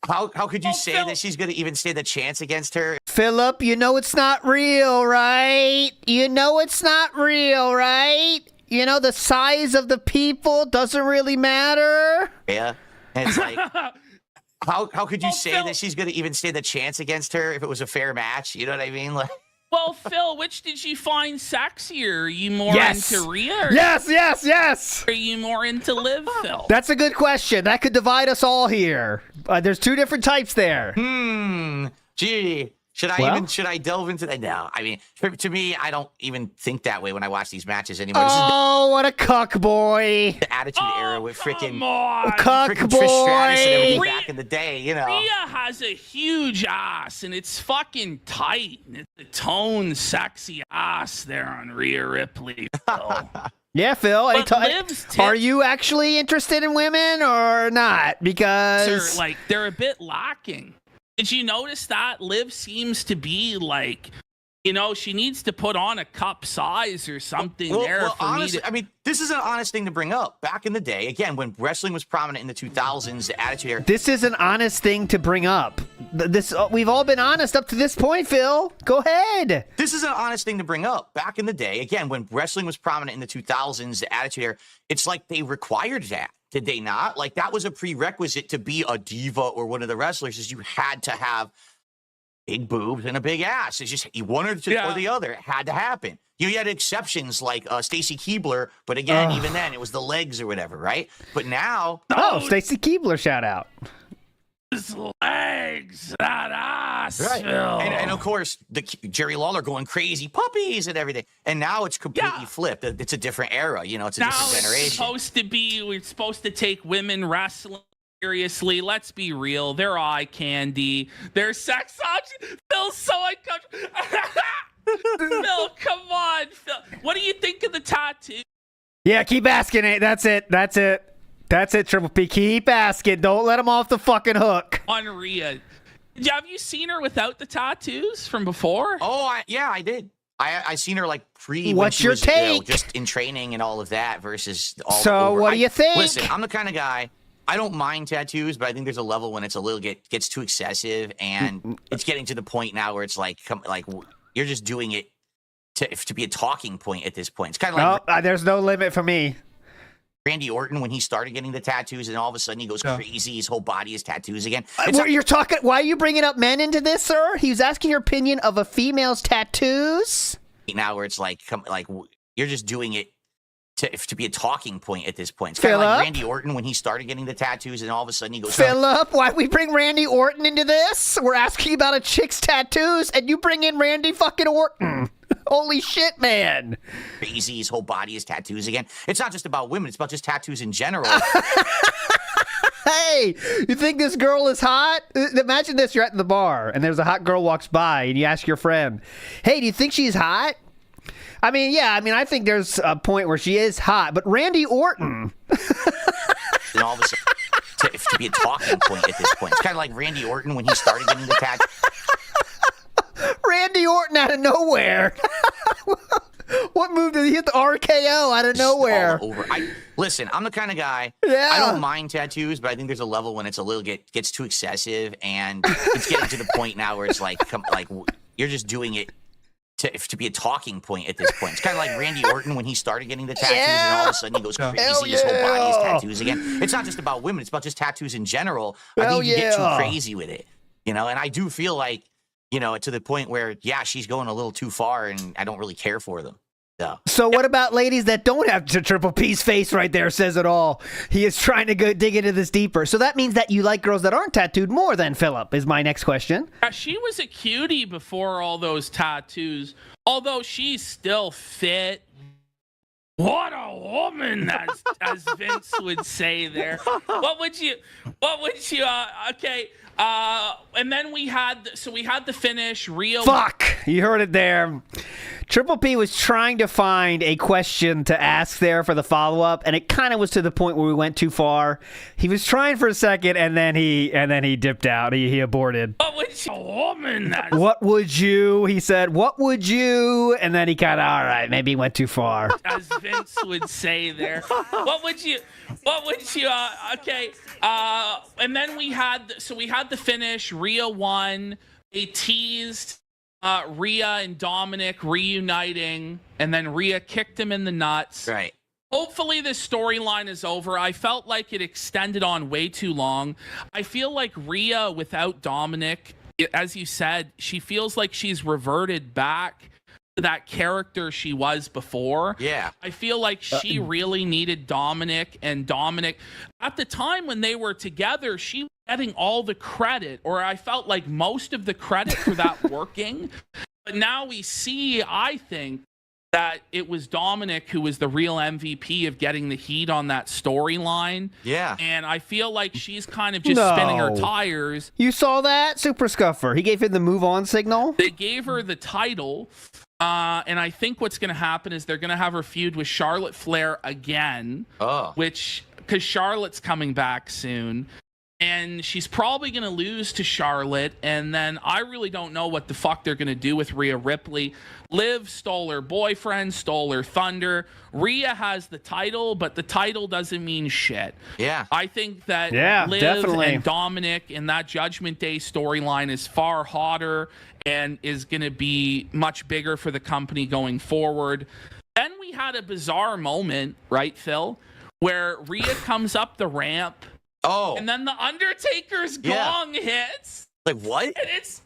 how could you say that she's gonna even stand a chance against her? Philip, you know it's not real, right? You know it's not real, right? You know the size of the people doesn't really matter. Rhea, and it's like, how could you say that she's gonna even stand a chance against her if it was a fair match? You know what I mean? Like. Well, Phil, which did you find sexier? Are you more Yes. into Rhea? Or Yes. Are you more into Liv, Phil? That's a good question. That could divide us all here. There's 2 different types there. Gee, should I delve into that? No, I mean, to me, I don't even think that way when I watch these matches anymore. This is Oh, what a cuck boy. the Attitude Era with freaking Cuck Trish Stratus and everything boy. back in the day, you know. Rhea has a huge ass, and it's fucking tight. And it's a toned, sexy ass there on Rhea Ripley, Phil. Yeah, Phil. But Liv's tits- Are you actually interested in women or not? Because Sir, like, they're a bit lacking. Did you notice that? Liv seems to be like, you know, she needs to put on a cup size or something Well, for honestly, me to... I mean, this is an honest thing to bring up. Back in the day, again, when wrestling was prominent in the 2000s, the Attitude Era. this is an honest thing to bring up. We've all been honest up to this point, Phil. Go ahead. This is an honest thing to bring up. Back in the day, again, when wrestling was prominent in the 2000s, the Attitude Era, it's like they required that. Did they not? Like, that was a prerequisite to be a diva or one of the wrestlers, is you had to have big boobs and a big ass. It's just one or the other. It had to happen. You had exceptions like Stacy Keibler, but again, even then, it was the legs or whatever, right? But now... Oh, Stacy Keibler shout out. His legs, that ass, Right. Phil. And of course, Jerry Lawler going crazy, puppies and everything. And now it's completely flipped. It's a different era. You know, it's a Now different it's generation. supposed to be, we're supposed to take women wrestling seriously. Let's be real. They're eye candy. They're sex options. Phil's so uncomfortable. Phil, come on, Phil. What do you think of the tattoo? Yeah, keep asking it. That's it, Triple P. Keep asking. Don't let him off the fucking hook. On Rhea. Have you seen her without the tattoos from before? Oh, I did. I seen her like pre. What's when she your was, you know, take? just in training and all of that versus all. So, over. what do you think? Listen, I'm the kind of guy. I don't mind tattoos, but I think there's a level when it's a little gets too excessive, and it's getting to the point now where it's like, you're just doing it to be a talking point at this point. It's kind of like there's no limit for me. Randy Orton when he started getting the tattoos, and all of a sudden he goes crazy. His whole body is tattoos again. You're talking. Why are you bringing up men into this, sir? He was asking your opinion of a female's tattoos. Now where it's like you're just doing it to be a talking point at this point. It's kind of Philip? like Randy Orton when he started getting the tattoos, and all of a sudden he goes. Philip, why we bring Randy Orton into this? We're asking about a chick's tattoos, and you bring in Randy fucking Orton. Holy shit, man. Crazy, his whole body is tattoos again. It's not just about women, it's about just tattoos in general. Hey, you think this girl is hot? Imagine this, you're at the bar, and there's a hot girl walks by, and you ask your friend, hey, do you think she's hot? I mean, yeah, I think there's a point where she is hot, but Randy Orton... And all of a sudden, to be a talking point at this point. It's kind of like Randy Orton when he started getting the tattoo. Randy Orton out of nowhere. What move did he hit? The RKO out of nowhere. All over. Listen, I'm the kind of guy, yeah. I don't mind tattoos, but I think there's a level when it's a little gets too excessive, and it's getting to the point now where it's like you're just doing it to be a talking point at this point. It's kind of like Randy Orton when he started getting the tattoos, and all of a sudden he goes crazy. His whole body is tattoos again. It's not just about women; it's about just tattoos in general. I think you get too crazy with it, and I do feel like, to the point where, yeah, she's going a little too far, and I don't really care for them. So what about ladies that don't have Triple P's face right there says it all? He is trying to go dig into this deeper. So that means that you like girls that aren't tattooed more than Philip, is my next question. She was a cutie before all those tattoos, although she's still fit. What a woman, as Vince would say there. What would you, okay. And then we had the finish, Rio. Fuck, you heard it there. Triple P was trying to find a question to ask there for the follow-up, and it kind of was to the point where we went too far. He was trying for a second, and then he dipped out. He aborted. What would you, woman? What would you? He said, what would you? And then he kind of, all right, maybe he went too far. As Vince would say there. What would you, okay. And then we had the finish, Rhea won. They teased Rhea and Dominic reuniting, and then Rhea kicked him in the nuts. Right. Hopefully this storyline is over. I felt like it extended on way too long. I feel like Rhea without Dominic, as you said, she feels like she's reverted back to that character she was before. Yeah. I feel like she really needed Dominic, and Dominic, at the time when they were together, she was getting all the credit, or I felt like most of the credit for that working. But now we see, I think, that it was Dominic who was the real MVP of getting the heat on that storyline. Yeah. And I feel like she's kind of just spinning her tires. You saw that? Super Scuffer. He gave him the move on signal. They gave her the title. And I think what's going to happen is they're going to have her feud with Charlotte Flair again. Oh. Because Charlotte's coming back soon. And she's probably going to lose to Charlotte. And then I really don't know what the fuck they're going to do with Rhea Ripley. Liv stole her boyfriend, stole her thunder. Rhea has the title, but the title doesn't mean shit. Yeah. I think that Liv definitely. and Dominic in that Judgment Day storyline is far hotter and is going to be much bigger for the company going forward. Then we had a bizarre moment, right, Phil, where Rhea comes up the ramp. Oh. And then the Undertaker's gong hits. Like, what? And it's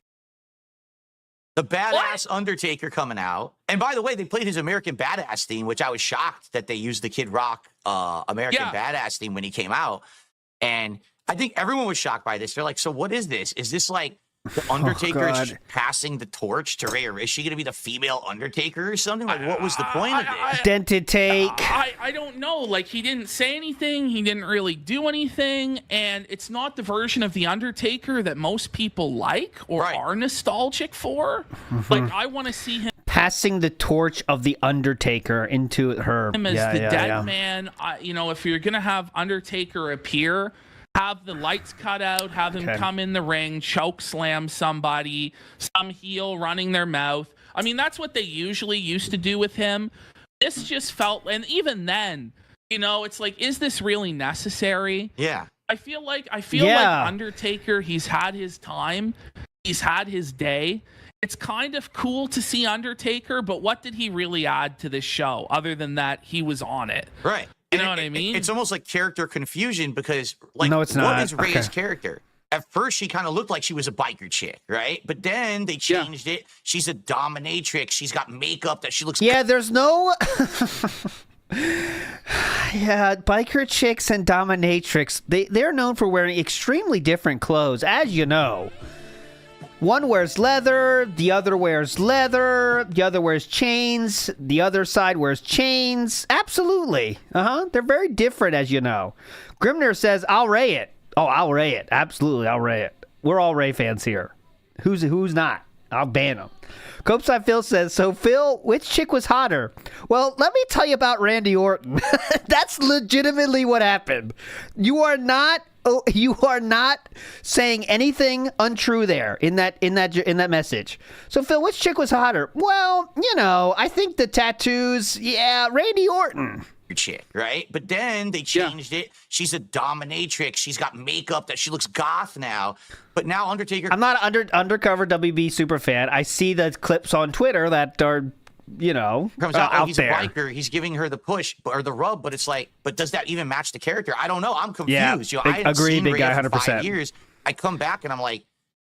the badass Undertaker coming out. And by the way, they played his American Badass theme, which I was shocked that they used the Kid Rock American Badass theme when he came out. And I think everyone was shocked by this. They're like, so what is this? Is this like the Undertaker is passing the torch to Rhea? Is she going to be the female Undertaker or something? Like, what was the point of this? Dented take. I don't know. Like, he didn't say anything. He didn't really do anything. And it's not the version of The Undertaker that most people like or are nostalgic for. Like, I want to see him passing the torch of The Undertaker into her. Him as the dead man. If you're going to have Undertaker appear, have the lights cut out, have him come in the ring, choke slam somebody, some heel running their mouth. I mean, that's what they usually used to do with him. This just felt, and even then, it's like, is this really necessary? Yeah. I feel like Undertaker, he's had his time. He's had his day. It's kind of cool to see Undertaker, but what did he really add to this show other than that he was on it? Right. You know what I mean? It's almost like character confusion because, like, no, it's not. What is Rhea's character? At first, she kind of looked like she was a biker chick, right? But then they changed it. She's a dominatrix. She's got makeup that she looks. Yeah, there's no. Biker chicks and dominatrix, they're known for wearing extremely different clothes, as you know. One wears leather, the other wears leather, the other wears chains, the other side wears chains. Absolutely. They're very different, as you know. Grimner says, I'll Ray it. Oh, I'll Ray it. Absolutely, I'll Ray it. We're all Ray fans here. Who's not? I'll ban them. Copeside Phil says, so Phil, which chick was hotter? Well, let me tell you about Randy Orton. That's legitimately what happened. You are not saying anything untrue there in that message. So Phil, which chick was hotter? Well, I think the tattoos, Randy Orton. Chick, right? But then they changed it. She's a dominatrix. She's got makeup that she looks goth now. But now Undertaker. I'm not undercover WB super fan. I see the clips on Twitter that are, comes out he's there. A biker. He's giving her the push or the rub, but it's like, but does that even match the character? I don't know. I'm confused. Yeah, I hadn't agree, seen big Rhea guy, for 100%. 5 years. I come back and I'm like,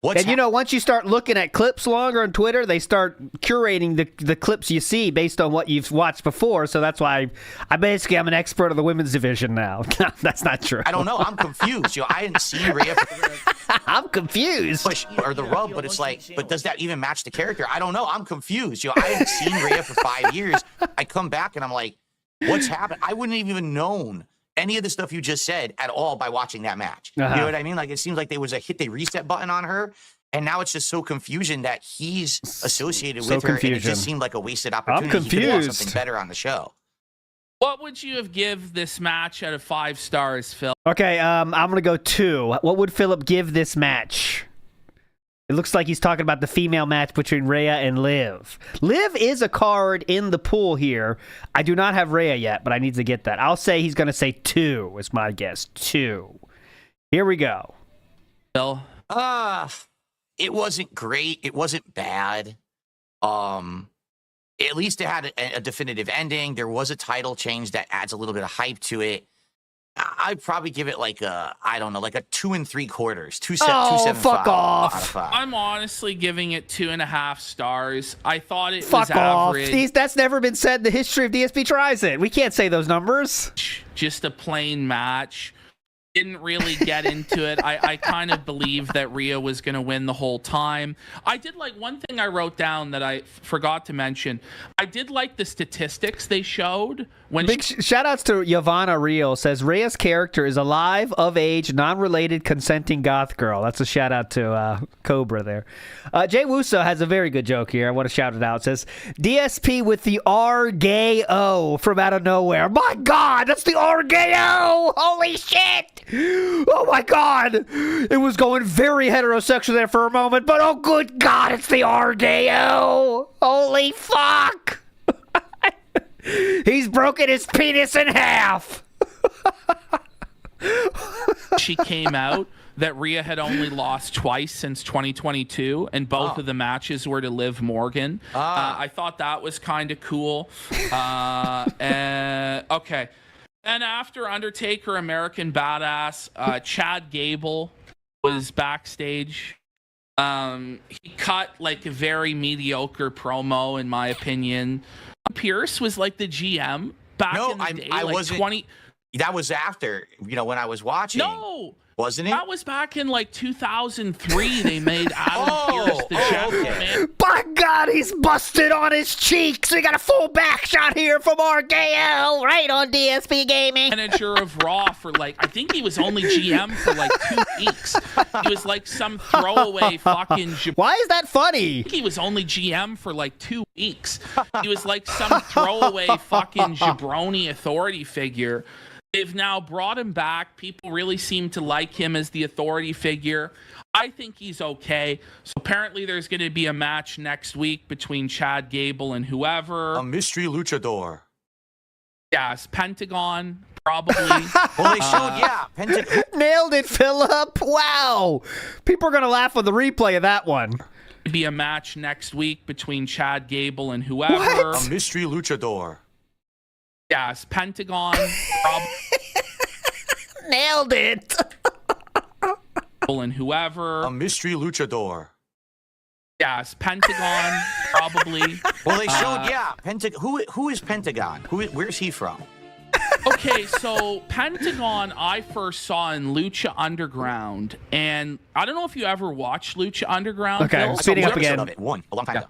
once you start looking at clips longer on Twitter, they start curating the clips you see based on what you've watched before. So that's why I'm an expert of the women's division now. That's not true. I don't know. I'm confused. I hadn't seen Rhea. I'm confused. Push or the rub, but it's like, but does that even match the character? I don't know. I'm confused. I hadn't seen Rhea for 5 years. I come back and I'm like, what's happened? I wouldn't have even known any of the stuff you just said at all by watching that match. You know what I mean? Like, it seems like there was a hit the reset button on her, and now it's just so confusion that he's associated with her, and it just seemed like a wasted opportunity. I'm confused. He could have something better on the show. What would you have give this match out of 5 stars, Phil? Okay, I'm going to go 2. What would Philip give this match? It looks like he's talking about the female match between Rhea and Liv. Liv is a card in the pool here. I do not have Rhea yet, but I need to get that. I'll say he's going to say 2 is my guess. 2. Here we go. Phil? It wasn't great. It wasn't bad. At least it had a definitive ending. There was a title change that adds a little bit of hype to it. I'd probably give it like a 2 3/4, 2.75. Fuck off. Out of 5. I'm honestly giving it 2.5 stars. I thought it Fuck was average. off. That's never been said in the history of DSP Tries It. We can't say those numbers. Just a plain match. Didn't really get into it. I kind of believed that Rhea was going to win the whole time. I did like one thing I wrote down that I forgot to mention. I did like the statistics they showed. Big shout outs to Yavana Rio. Says Rhea's character is alive, of age, non-related, consenting goth girl. That's a shout out to Cobra there. Jay Wuso has a very good joke here. I want to shout it out. It says DSP with the R-gay-O from out of nowhere. My God, that's the R-gay-O. Holy shit. Oh my God. It was going very heterosexual there for a moment, but oh good God, it's the R-gay-O. Holy fuck. He's broken his penis in half. She came out that Rhea had only lost twice since 2022, and both of the matches were to Liv Morgan. I thought that was kind of cool. Okay. And after Undertaker, American Badass, Chad Gable was backstage. He cut like a very mediocre promo, in my opinion. Pierce was like the GM back in the day. I like wasn't. That was after, when I was watching. No. Wasn't it? That was back in like 2003. They made Adam Pierce the general man. By God, he's busted on his cheeks. We got a full back shot here from RKL right on DSP Gaming. Manager of Raw for like, I think he was only GM for like 2 weeks. He was like some throwaway fucking. Why is that funny? I think he was only GM for like 2 weeks. He was like some throwaway fucking jabroni authority figure. They've now brought him back. People really seem to like him as the authority figure. I think he's okay. So apparently there's going to be a match next week between Chad Gable and whoever. A mystery luchador. Yes, Pentagon, probably. Well, they showed, Pentagon. Nailed it, Phillip. Wow. People are going to laugh on the replay of that one. Be a match next week between Chad Gable and whoever. What? A mystery luchador. Yes, Pentagon. Nailed it. And whoever. A mystery luchador. Yes, Pentagon, probably. Well, they showed, Pentagon. Who is Pentagon? Where's he from? Okay, so Pentagon I first saw in Lucha Underground, and I don't know if you ever watched Lucha Underground. Okay, Bill. speeding up again. Of it, one, a long time ago.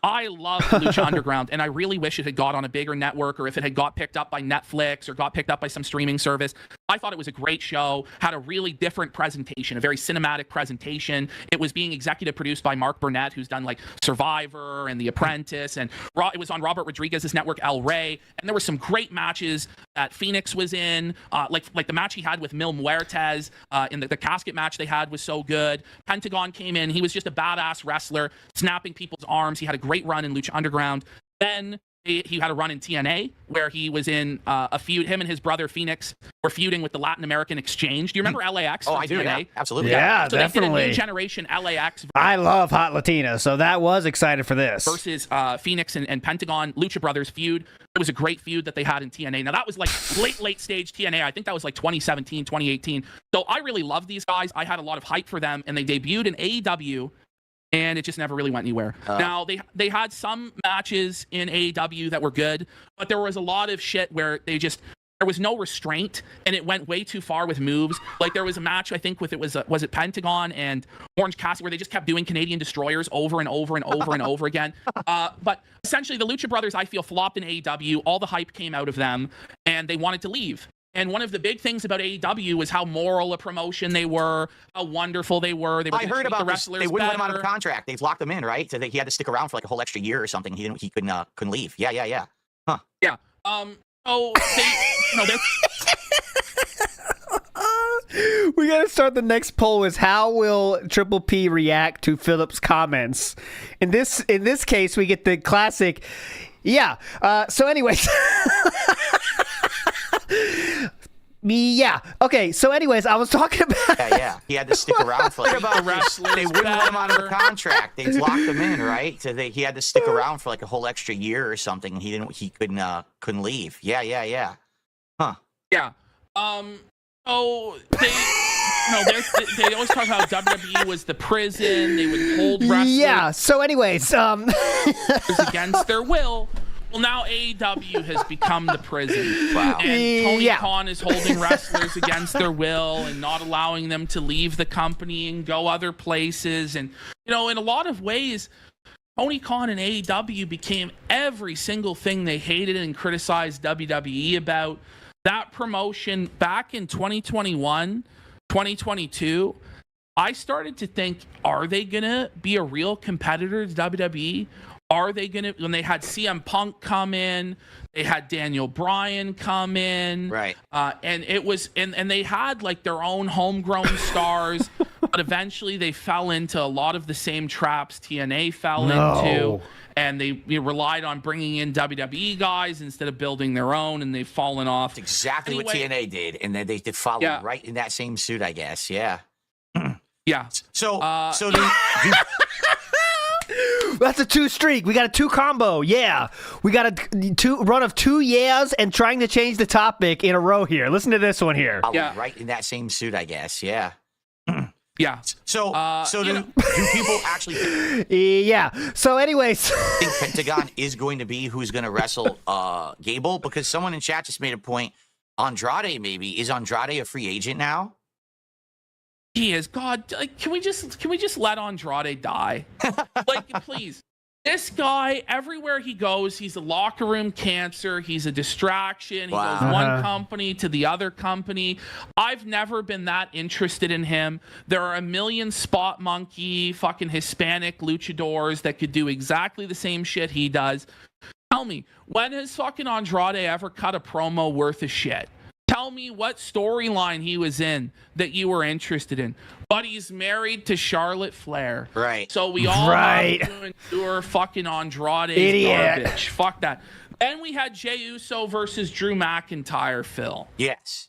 I love Lucha Underground, and I really wish it had got on a bigger network, or if it had got picked up by Netflix or got picked up by some streaming service. I thought it was a great show, had a really different presentation, a very cinematic presentation. It was being executive produced by Mark Burnett, who's done like Survivor and The Apprentice, and it was on Robert Rodriguez's network El Rey, and there were some great matches that Phoenix was in, like the match he had with Mil Muertes in the casket match they had was so good. Pentagon came in, he was just a badass wrestler, snapping people's arms. He had a great run in Lucha Underground. Then he had a run in TNA where he was in a feud. Him and his brother Phoenix were feuding with the Latin American Exchange. Do you remember LAX? Oh, I do. TNA? Yeah, absolutely. Yeah, so definitely. They did a new generation LAX. I love Hot Latina, so that was excited for this. Versus Phoenix and Pentagon Lucha Brothers feud. It was a great feud that they had in TNA. Now that was like late stage TNA. I think that was like 2017, 2018. So I really love these guys. I had a lot of hype for them, and they debuted in AEW. And it just never really went anywhere. Now, they had some matches in AEW that were good, but there was a lot of shit where there was no restraint, and it went way too far with moves. Like, there was a match, I think, was it Pentagon and Orange Cassidy, where they just kept doing Canadian Destroyers over and over and over and over again. But essentially, the Lucha Brothers, I feel, flopped in AEW. All the hype came out of them, and they wanted to leave. And one of the big things about AEW was how moral a promotion they were, how wonderful they were. They were I heard about the this. wrestlers They wouldn't better. let him out of contract. They've locked him in, right? So he had to stick around for like a whole extra year or something. He couldn't leave. Yeah. Huh. Yeah. So they, We gotta start the next poll is how will Triple P react to Philip's comments? In this case, we get the classic, yeah. So anyways. Yeah. Okay. So, anyways, I was talking about. Yeah. He had to stick around for like about wrestlers. They wouldn't let him out of contract. They locked him in, right? So he had to stick around for like a whole extra year or something. He couldn't leave. Yeah. Huh. Yeah. Oh, they always talk about WWE was the prison. They would hold wrestlers. Yeah. So, anyways, against their will. Well, now AEW has become the prison. Wow. And Tony Khan is holding wrestlers against their will and not allowing them to leave the company and go other places. And, in a lot of ways, Tony Khan and AEW became every single thing they hated and criticized WWE about. That promotion back in 2021, 2022, I started to think, are they going to be a real competitor to WWE? Are they going to, when they had CM Punk come in, they had Daniel Bryan come in. Right. And it was, and they had like their own homegrown stars, but eventually they fell into a lot of the same traps TNA fell into. And they relied on bringing in WWE guys instead of building their own, and they've fallen off. That's exactly what TNA did. And then they did follow right in that same suit, I guess. Yeah. Yeah. So that's a 2 streak. We got a 2 combo. Yeah. We got a run of 2 yeahs and trying to change the topic in a row here. Listen to this one here. Right in that same suit, I guess. Yeah. Yeah. So do people actually Yeah. So anyways. think Pentagon is going to be who's going to wrestle Gable? Because someone in chat just made a point. Andrade, maybe. Is Andrade a free agent now? He is. God, like, can we just let Andrade die? Like, please. This guy, everywhere he goes, he's a locker room cancer. He's a distraction. He goes one company to the other company. I've never been that interested in him. There are a million spot monkey, fucking Hispanic luchadors that could do exactly the same shit he does. Tell me, when has fucking Andrade ever cut a promo worth of shit? Tell me what storyline he was in that you were interested in. But he's married to Charlotte Flair. Right. So we all have to endure fucking Andrade's garbage. Fuck that. Then we had Jey Uso versus Drew McIntyre, Phil. Yes.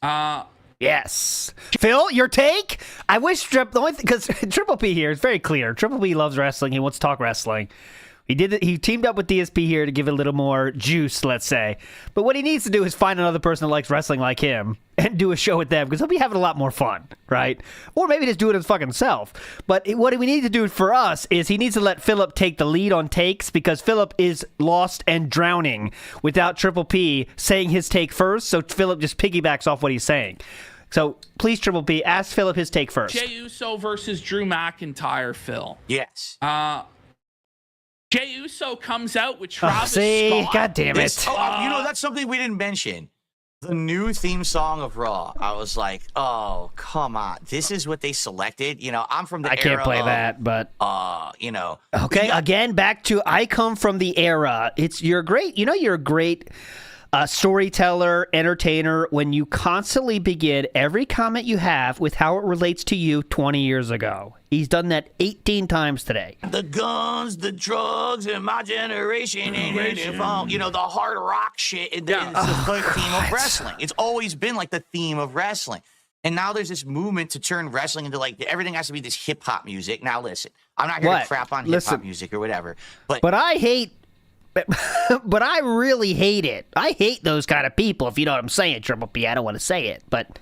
Yes. Phil, your take? I wish the only thing, because Triple P here is very clear. Triple P loves wrestling. He wants to talk wrestling. He teamed up with DSP here to give it a little more juice, let's say. But what he needs to do is find another person that likes wrestling like him and do a show with them because he'll be having a lot more fun, right? Or maybe just do it his fucking self. But what we need to do for us is he needs to let Philip take the lead on takes because Philip is lost and drowning without Triple P saying his take first, so Philip just piggybacks off what he's saying. So please, Triple P, ask Philip his take first. Jey Uso versus Drew McIntyre, Phil. Yes. Jey Uso comes out with Travis Scott. God damn it. That's something we didn't mention. The new theme song of Raw. I was like, oh, come on. This is what they selected. I'm from the era. I can't play that, but Okay, again, back to I come from the era. You're great. You're a great storyteller, entertainer when you constantly begin every comment you have with how it relates to you 20 years ago. He's done that 18 times today. The guns, the drugs, and my generation, the hard rock shit. It's the theme of wrestling. It's always been like the theme of wrestling. And now there's this movement to turn wrestling into like everything has to be this hip hop music. Now listen, I'm not here to crap on hip hop music or whatever, but I hate. But I really hate it. I hate those kind of people, if you know what I'm saying, Triple P. I don't want to say it, but...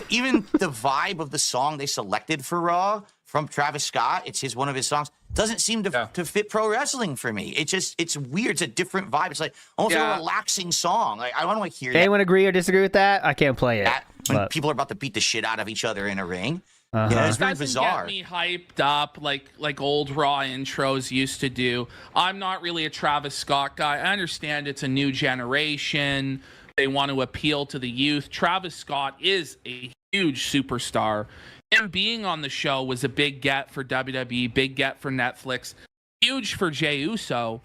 Even the vibe of the song they selected for Raw from Travis Scott, it's one of his songs, doesn't seem to fit pro wrestling for me. It's weird. It's a different vibe. It's like almost a relaxing song. Like, I want to hear that. Anyone agree or disagree with that? I can't play it. When people are about to beat the shit out of each other in a ring. Yeah, it's very bizarre. Get me hyped up like old Raw intros used to do. I'm not really a Travis Scott guy. I understand it's a new generation. They want to appeal to the youth. Travis Scott is a huge superstar. Him being on the show was a big get for WWE, big get for Netflix, huge for Jey Uso.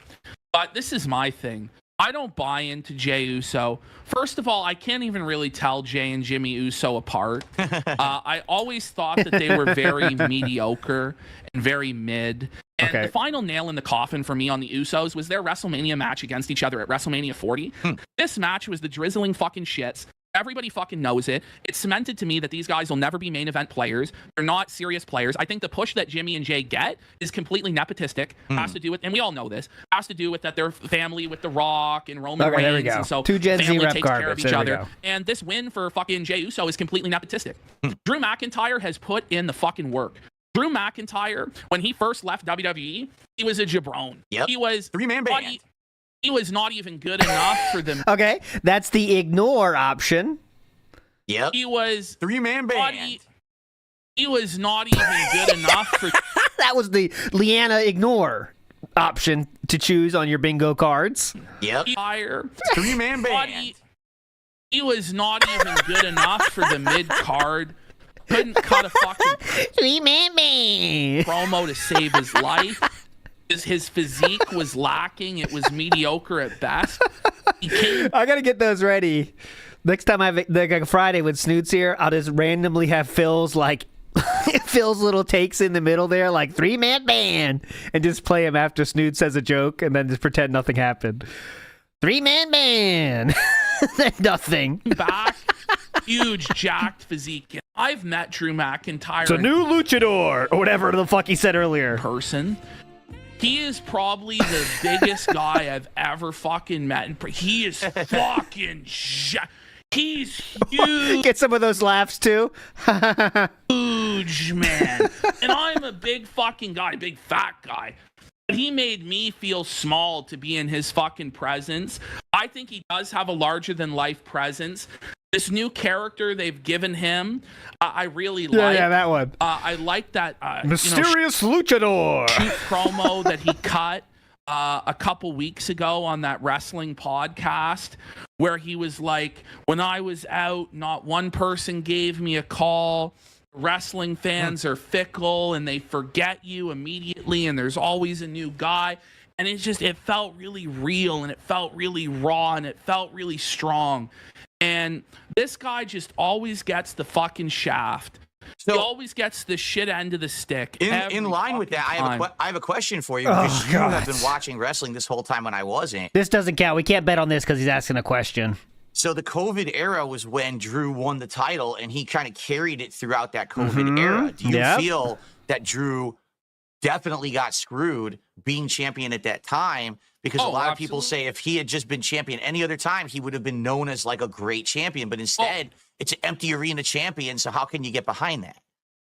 But this is my thing. I don't buy into Jey Uso. First of all, I can't even really tell Jey and Jimmy Uso apart. I always thought that they were very mediocre and very mid. And the final nail in the coffin for me on the Usos was their WrestleMania match against each other at WrestleMania 40. This match was the drizzling fucking shits. Everybody fucking knows it. It's cemented to me that these guys will never be main event players. They're not serious players. I think the push that Jimmy and Jay get is completely nepotistic. Has to do with, and we all know this, has to do with that they're family with The Rock and Roman Reigns. There we go. And so Two Gen Z family rep takes care of garbage. each other. And this win for fucking Jey Uso is completely nepotistic. Drew McIntyre has put in the fucking work. Drew McIntyre, when he first left WWE, he was a jabron. Yep. He was three-man band. He was not even good enough for them. Okay, that's the ignore option. Yep. He was three-man band. He was not even good enough for. That was the Leanna ignore option to choose on your bingo cards. Yep. Three-man band. He was not even good enough for the mid card. Couldn't cut a fucking three-man band promo to save his life. His physique was lacking. It was mediocre at best. I gotta get those ready. Next time I have like a Friday with Snoot's here, I'll just randomly have Phil's little takes in the middle there, like three-man band, and just play him after Snoot says a joke, and then just pretend nothing happened. Three-man band, then nothing. Back, huge jacked physique. I've met Drew McIntyre. It's a new luchador, or whatever the fuck he said earlier. Person. He is probably the biggest guy I've ever fucking met. He is fucking he's huge. Get some of those laughs too. Huge, man. And I'm a big fucking guy, big fat guy. But he made me feel small to be in his fucking presence. I think he does have a larger than life presence. This new character they've given him, I really like. Yeah, that one. I like that mysterious luchador shoot promo that he cut a couple weeks ago on that wrestling podcast, where he was like, "When I was out, not one person gave me a call. Wrestling fans are fickle and they forget you immediately, and there's always a new guy." And it felt really real, and it felt really raw, and it felt really strong. And this guy just always gets the fucking shaft. So, he always gets the shit end of the stick. In line with that, I have a question for you, because you have been watching wrestling this whole time when I wasn't. This doesn't count. We can't bet on this because he's asking a question. So the COVID era was when Drew won the title, and he kind of carried it throughout that COVID era. Do you feel that Drew definitely got screwed being champion at that time, because a lot of people say if he had just been champion any other time, he would have been known as like a great champion. But instead, it's an empty arena champion. So how can you get behind that?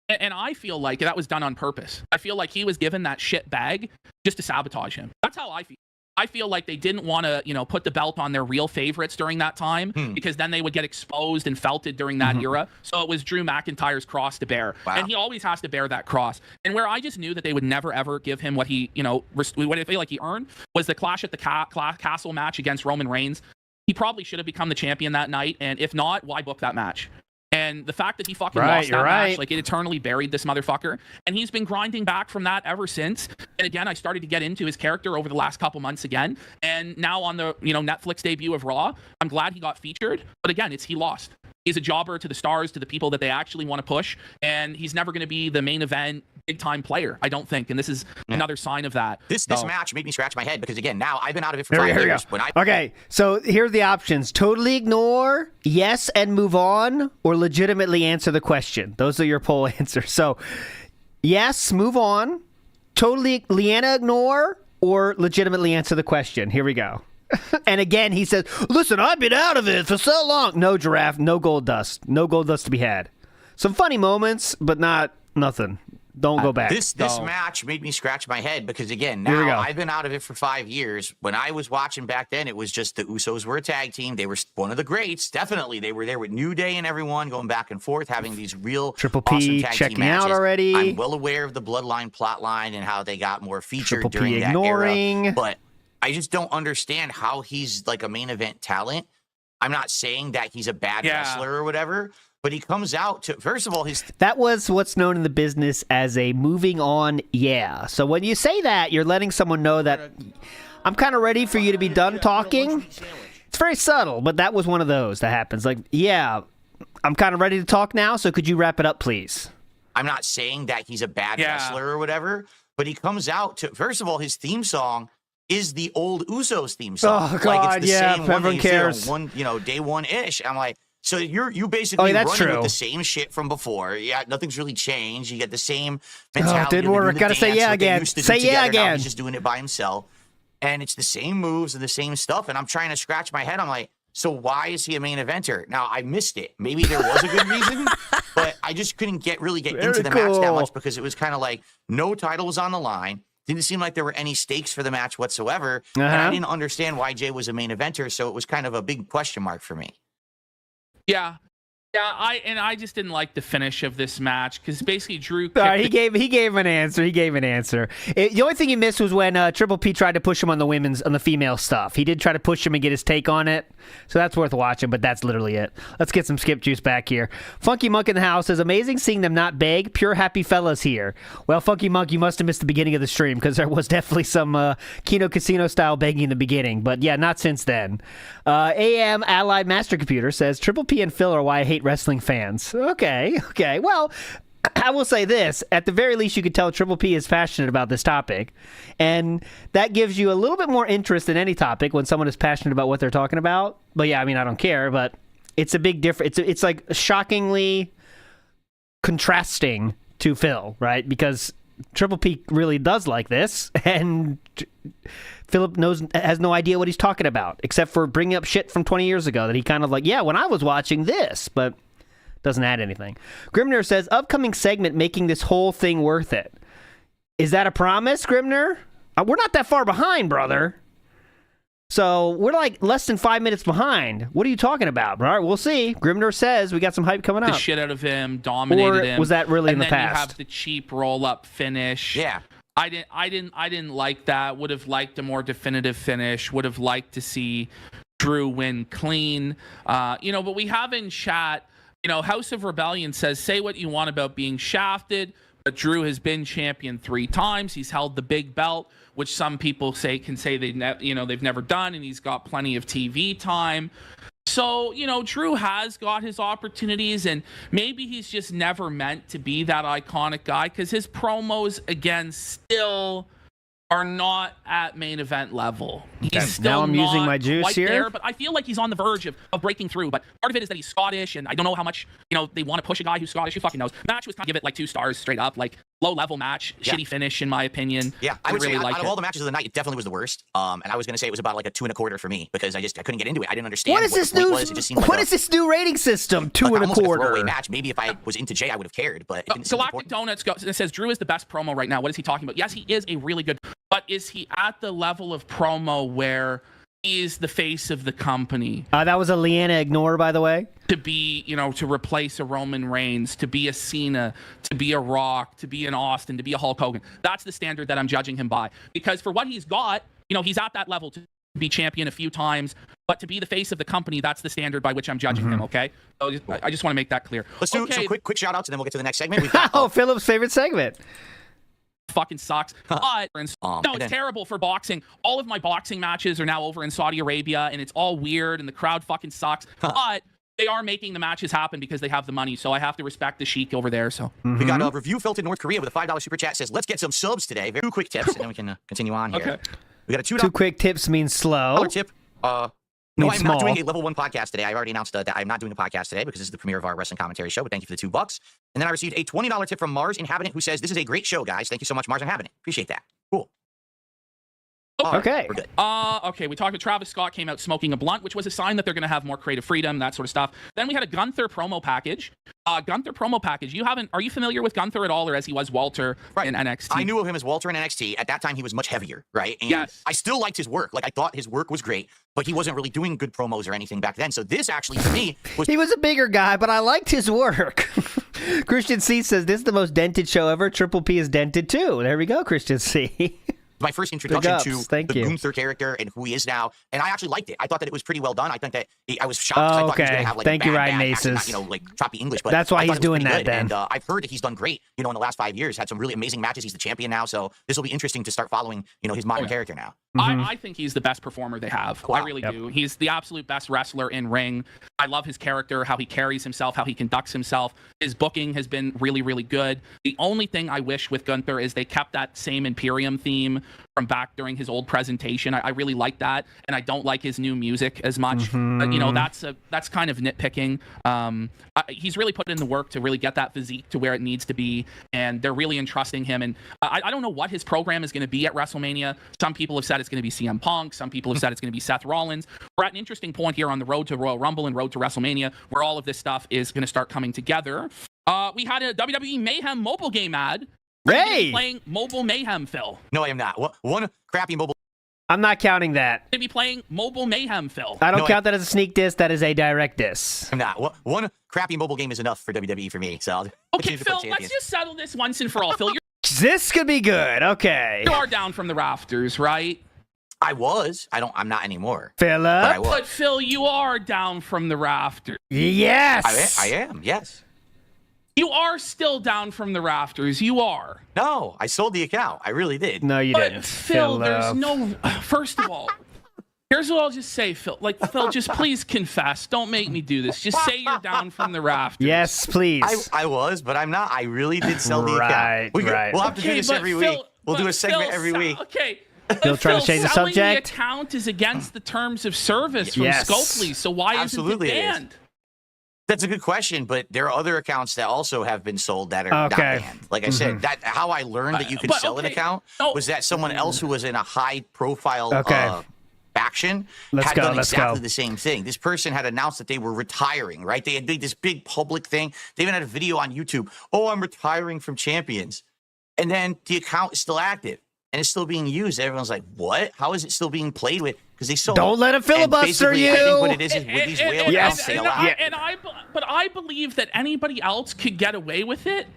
And I feel like that was done on purpose. I feel like he was given that shit bag just to sabotage him. That's how I feel. I feel like they didn't want to, put the belt on their real favorites during that time, because then they would get exposed and felted during that era. So it was Drew McIntyre's cross to bear. Wow. And he always has to bear that cross. And where I just knew that they would never, ever give him what he, what I feel like he earned was the Clash at the Castle match against Roman Reigns. He probably should have become the champion that night. And if not, why book that match? And the fact that he fucking lost that match, like, it eternally buried this motherfucker. And he's been grinding back from that ever since. And again, I started to get into his character over the last couple months again. And now on the, Netflix debut of Raw, I'm glad he got featured. But again, he lost. He's a jobber to the stars, to the people that they actually want to push. And he's never going to be the main event big-time player, I don't think. And this is another sign of that. This match made me scratch my head, because, again, now I've been out of it for 5 years. Okay, so here's the options. Totally ignore, yes, and move on, or legitimately answer the question. Those are your poll answers. So, yes, move on, totally Leanna ignore, or legitimately answer the question. Here we go. And again, he says, listen, I've been out of it for so long. No, Giraffe, no gold dust. No gold dust to be had. Some funny moments, but nothing. Don't go back. This match made me scratch my head, because, again, now I've been out of it for 5 years. When I was watching back then, it was just the Usos were a tag team. They were one of the greats. Definitely. They were there with New Day and everyone, going back and forth, having these real Triple P awesome tag checking team matches. out already. I'm well aware of the Bloodline plotline and how they got more featured Triple during P that ignoring. era. But I just don't understand how he's like a main event talent. I'm not saying that he's a bad wrestler or whatever, but he comes out to, first of all, that was what's known in the business as a moving on, yeah. So when you say that, you're letting someone know that I'm kind of ready for you to be done talking. It's very subtle, but that was one of those that happens. Like, yeah, I'm kind of ready to talk now, so could you wrap it up, please? I'm not saying that he's a bad wrestler or whatever, but he comes out to, first of all, his theme song is the old Usos theme song. Oh, God, like, it's the same everyone cares. Day one-ish. I'm like, so you basically running true. with the same shit from before. Yeah, nothing's really changed. You get the same mentality. Didn't work. Gotta say yeah again. Say yeah again. Now he's just doing it by himself. And it's the same moves and the same stuff. And I'm trying to scratch my head. I'm like, so why is he a main eventer? Now, I missed it. Maybe there was a good reason, but I just couldn't really get into the match that much, because it was kind of like no title was on the line. Didn't seem like there were any stakes for the match whatsoever. And I didn't understand why Jay was a main eventer, so it was kind of a big question mark for me. Yeah. I just didn't like the finish of this match, because basically Drew. He gave an answer. The only thing he missed was when Triple P tried to push him on the female stuff. He did try to push him and get his take on it, so that's worth watching. But that's literally it. Let's get some skip juice back here. Funky Monk in the house says, amazing seeing them not beg. Pure happy fellas here. Well, Funky Monk, you must have missed the beginning of the stream, because there was definitely some Kino Casino style begging in the beginning. But yeah, not since then. AM Allied Master Computer says, Triple P and Phil are why I hate wrestling fans. Okay. Well, I will say this. At the very least, you could tell Triple P is passionate about this topic. And that gives you a little bit more interest in any topic when someone is passionate about what they're talking about. But yeah, I mean, I don't care. But it's a big difference. It's like shockingly contrasting to Phil, right? Because Triple P really does like this. And Philip has no idea what he's talking about, except for bringing up shit from 20 years ago that he kind of like, yeah, when I was watching this, but doesn't add anything. Grimner says, upcoming segment making this whole thing worth it. Is that a promise, Grimner? We're not that far behind, brother. So we're like less than 5 minutes behind. What are you talking about? All right, we'll see. Grimner says we got some hype coming up. The shit out of him, dominated him. Was that really in the past? And then you past? have the cheap roll-up finish. Yeah. I didn't like that. Would have liked a more definitive finish. Would have liked to see Drew win clean. But we have in chat, House of Rebellion says, say what you want about being shafted, but Drew has been champion 3 times. He's held the big belt, which some people can say they've never done, and he's got plenty of TV time. So, Drew has got his opportunities, and maybe he's just never meant to be that iconic guy, because his promos, again, still are not at main event level. He's still now I'm not using my juice quite here. there, but I feel like he's on the verge of breaking through. But part of it is that he's Scottish, and I don't know how much, they want to push a guy who's Scottish. Who fucking knows? Match was kind of give it like 2 stars straight up. Like, low-level match, shitty finish in my opinion. Yeah, I would really say like out of all the matches of the night, it definitely was the worst. And I was going to say it was about like a 2 1/4 for me because I couldn't get into it. I didn't understand What is this new? What is this new rating system? 2 like almost like a 1/4. throwaway match. Maybe if I was into Jay, I would have cared. But it didn't seem Galactic important. Donuts it says Drew is the best promo right now. What is he talking about? Yes, he is a really good. But is he at the level of promo where he is the face of the company? That was a Leanna ignore, by the way. To be, to replace a Roman Reigns, to be a Cena, to be a Rock, to be an Austin, to be a Hulk Hogan. That's the standard that I'm judging him by. Because for what he's got, he's at that level to be champion a few times, but to be the face of the company, that's the standard by which I'm judging him, okay? So I just want to make that clear. Let's do some quick shout-outs, and then we'll get to the next segment. We've got, Philip's favorite segment. Fucking sucks. But it's terrible for boxing. All of my boxing matches are now over in Saudi Arabia, and it's all weird, and the crowd fucking sucks. But they are making the matches happen because they have the money, so I have to respect the sheik over there. So we got a review felt in North Korea with a $5 super chat. Says, let's get some subs today. Very 2 quick tips, and then we can continue on here. Okay. We got a $2 2 quick tips means slow. tip. No, I'm not doing a level 1 podcast today. I already announced that I'm not doing a podcast today because this is the premiere of our wrestling commentary show, but thank you for the $2. And then I received a $20 tip from Mars Inhabitant who says, this is a great show, guys. Thank you so much, Mars Inhabitant. Appreciate that. Cool. Okay. We're good. Okay, we talked about Travis Scott came out smoking a blunt, which was a sign that they're going to have more creative freedom, that sort of stuff. Then we had a Gunther promo package. Are you familiar with Gunther at all, or as he was Walter in NXT? I knew of him as Walter in NXT. At that time, he was much heavier, right? And yes. I still liked his work. Like, I thought his work was great, but he wasn't really doing good promos or anything back then. So this actually, for me, was... He was a bigger guy, but I liked his work. Christian C says, this is the most dented show ever. Triple P is dented too. There we go, Christian C. My first introduction to the Thank you. Gunther character and who he is now, and I actually liked it. I thought that it was pretty well done. I think that I was shocked. I thought he was going to have like Thank a you, bad Ryan accent, Maces. not, like choppy English. But that's why I thought he's it was doing pretty that. good. Then, and I've heard that he's done great. In the last 5 years, had some really amazing matches. He's the champion now, so this will be interesting to start following. His modern character now. I think he's the best performer they have. Wow. I really do. He's the absolute best wrestler in ring. I love his character, how he carries himself, how he conducts himself. His booking has been really, really good. The only thing I wish with Gunther is they kept that same Imperium theme from back during his old presentation. I really like that, and I don't like his new music as much. But, that's kind of nitpicking. He's really put in the work to really get that physique to where it needs to be, and they're really entrusting him. And I don't know what his program is going to be at WrestleMania. Some people have said it's going to be CM Punk. Some people have said it's going to be Seth Rollins. We're at an interesting point here on the road to Royal Rumble and road to WrestleMania where all of this stuff is going to start coming together. We had a WWE Mayhem mobile game ad. Hey! Playing Mobile Mayhem, Phil. No, I am not. One crappy mobile. I'm not counting that. Going to be playing Mobile Mayhem, Phil. I don't count that as a sneak diss. That is a direct diss. I'm not. One crappy mobile game is enough for WWE for me. So okay, Phil, let's just settle this once and for all. Phil, this could be good. Okay. You are down from the rafters, right? I was. I'm not anymore. Philip? But Phil, you are down from the rafters. Yes. I am. Yes. You are still down from the rafters. You are. No, I sold the account. I really did. No, you didn't. Phil, there's no... First of all, here's what I'll just say, Phil. Phil, just please confess. Don't make me do this. Just say you're down from the rafters. Yes, please. I was, but I'm not. I really did sell the account. We'll have to do this every week. We'll do a segment every week. Okay. You'll try to change the subject? Selling the account is against the terms of service from Scopely, so why isn't it banned? That's a good question, but there are other accounts that also have been sold that are not banned. Like I said, how I learned that you could sell an account was that someone else who was in a high-profile faction had done exactly the same thing. This person had announced that they were retiring, right? They had made this big public thing. They even had a video on YouTube. Oh, I'm retiring from Champions. And then the account is still active. And it's still being used. Everyone's like, what? How is it still being played with? Because they sold. Don't let it filibuster you. I think what it is with these whale accounts, they allow. But I believe that anybody else could get away with it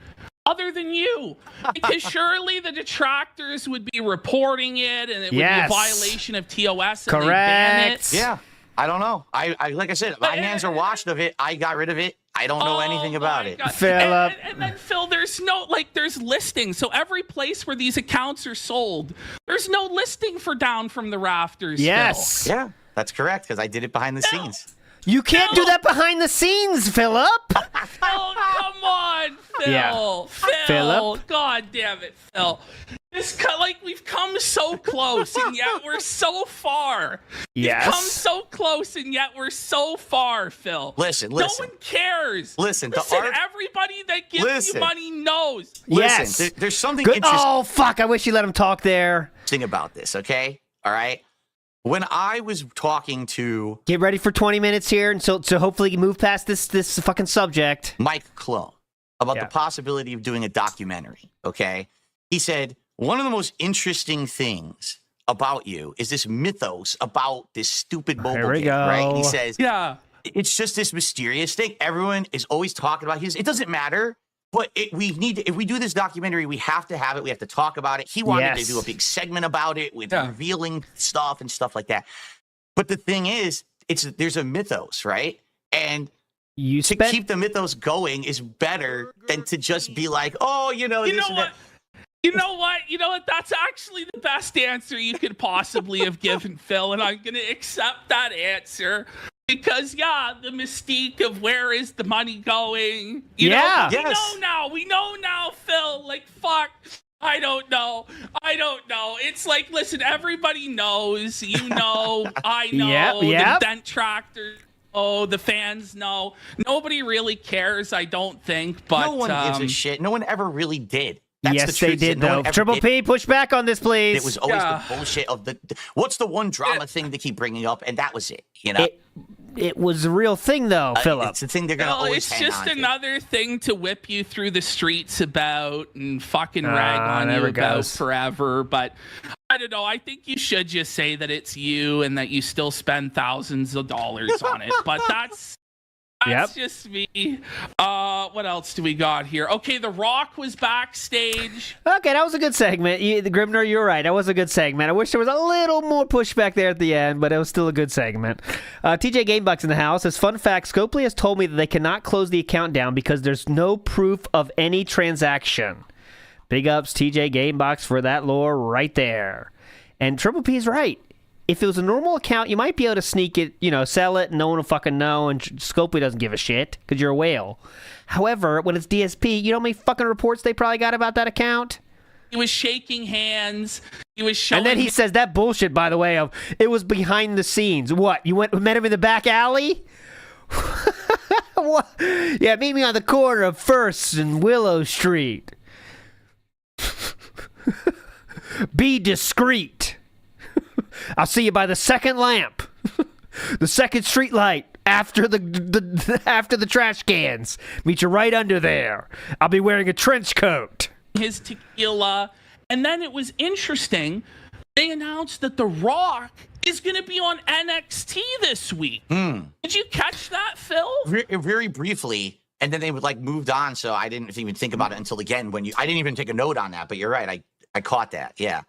other than you. Because surely the detractors would be reporting it and it would be a violation of TOS and they ban it. Yeah. I don't know. I like I said, my hands are washed of it. I got rid of it. I don't know anything about it. Philip. And then, Phil, there's there's listings. So every place where these accounts are sold, there's no listing for Down from the Rafters. Yes. Phil. Yeah, that's correct, because I did it behind the scenes. You can't do that behind the scenes, Philip. Oh, come on, Phil. Yeah. Phil. Philip? God damn it, Phil. We've come so close, and yet we're so far. Yes. We've come so close, and yet we're so far, Phil. Listen. No one cares. Listen, everybody that gives you money knows. Yes. Listen, there's something Good. interesting. Oh, fuck. I wish you let him talk there. About this, okay? All right? When I was talking to... Get ready for 20 minutes here, and so hopefully you move past this fucking subject. Mike Clone, about the possibility of doing a documentary, okay? He said, one of the most interesting things about you is this mythos about this stupid mobile game, right? He says, it's just this mysterious thing. Everyone is always talking about it. It doesn't matter, but if we do this documentary, we have to have it. We have to talk about it. He wanted to do a big segment about it with revealing stuff and stuff like that. But the thing is, there's a mythos, right? And to keep the mythos going is better than to just be like, oh, You know what? That's actually the best answer you could possibly have given, Phil, and I'm going to accept that answer because, the mystique of where is the money going? We know now, Phil. Like, fuck. I don't know. It's like, listen, everybody knows. You know, I know. The dent tractors. Oh, the fans know. Nobody really cares, I don't think. But no one gives a shit. No one ever really did. That's yes, they did, though. Triple P, push back on this, please. It was always the bullshit of what's the one drama thing they keep bringing up, and that was it, you know? It was a real thing, though, Philip. It's the thing they're going to always hang on to. It's just another thing to whip you through the streets about and fucking rag on you about forever, but I don't know. I think you should just say that it's you and that you still spend thousands of dollars on it, but that's just me. What else do we got here? Okay, The Rock was backstage. Okay, that was a good segment. The Grimner, you're right. That was a good segment. I wish there was a little more pushback there at the end, but it was still a good segment. TJ Gamebucks in the house. As fun fact, Scopely has told me that they cannot close the account down because there's no proof of any transaction. Big ups, TJ Gamebox, for that lore right there. And Triple P is right. If it was a normal account, you might be able to sneak it, sell it, and no one will fucking know, and Scopely doesn't give a shit, because you're a whale. However, when it's DSP, you know how many fucking reports they probably got about that account? He was shaking hands. He was showing... And then he says that bullshit, by the way, of, it was behind the scenes. What, you met him in the back alley? What? Yeah, meet me on the corner of 1st and Willow Street. Be discreet. I'll see you by the second lamp, the second street light after the trash cans. Meet you right under there. I'll be wearing a trench coat. His tequila, and then it was interesting. They announced that The Rock is going to be on NXT this week. Did you catch that, Phil? Very briefly, and then they moved on. So I didn't even think about it until again I didn't even take a note on that. But you're right. I caught that. Yeah.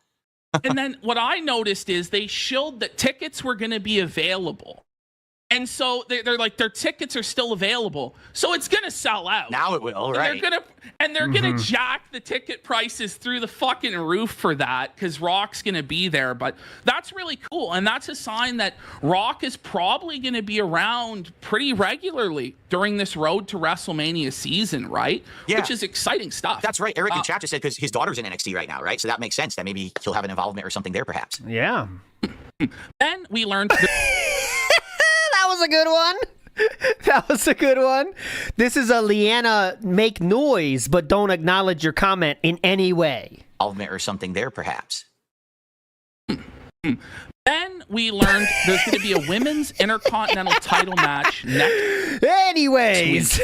And then what I noticed is they showed that tickets were going to be available. And so they're like, their tickets are still available. So it's going to sell out. Now it will, right? They're going to jack the ticket prices through the fucking roof for that because Rock's going to be there. But that's really cool. And that's a sign that Rock is probably going to be around pretty regularly during this road to WrestleMania season, right? Yeah. Which is exciting stuff. That's right. Eric in chat just said because his daughter's in NXT right now, right? So that makes sense that maybe he'll have an involvement or something there, perhaps. Yeah. Then we learned... That was a good one. That was a good one. This is a Leanna make noise, but don't acknowledge your comment in any way. Involvement or something there, perhaps. Then we learned there's going to be a women's intercontinental title match next. Anyways.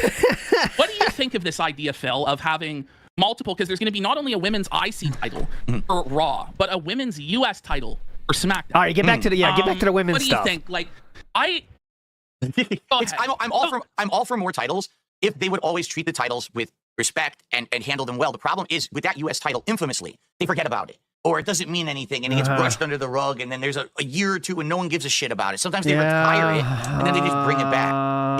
What do you think of this idea, Phil, of having multiple? Because there's going to be not only a women's IC title for Raw, but a women's US title for SmackDown. All right, get back to the women's stuff. What do you think? Like, I'm all for more titles if they would always treat the titles with respect and handle them well. The problem is with that U.S. title, infamously, they forget about it. Or it doesn't mean anything, and it gets brushed under the rug, and then there's a year or two and no one gives a shit about it. Sometimes they retire it, and then they just bring it back.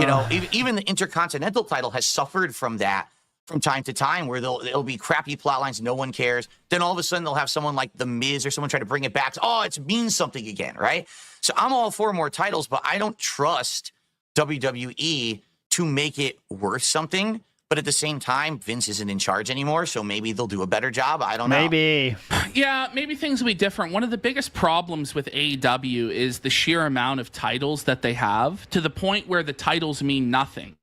Even the Intercontinental title has suffered from that from time to time, where there'll be crappy plot lines, no one cares. Then all of a sudden they'll have someone like The Miz or someone try to bring it back. It means something again, right? So I'm all for more titles, but I don't trust WWE to make it worth something But at the same time, Vince isn't in charge anymore, so maybe they'll do a better job. I don't know. Maybe. Yeah, maybe things will be different. One of the biggest problems with AEW is the sheer amount of titles that they have, to the point where the titles mean nothing.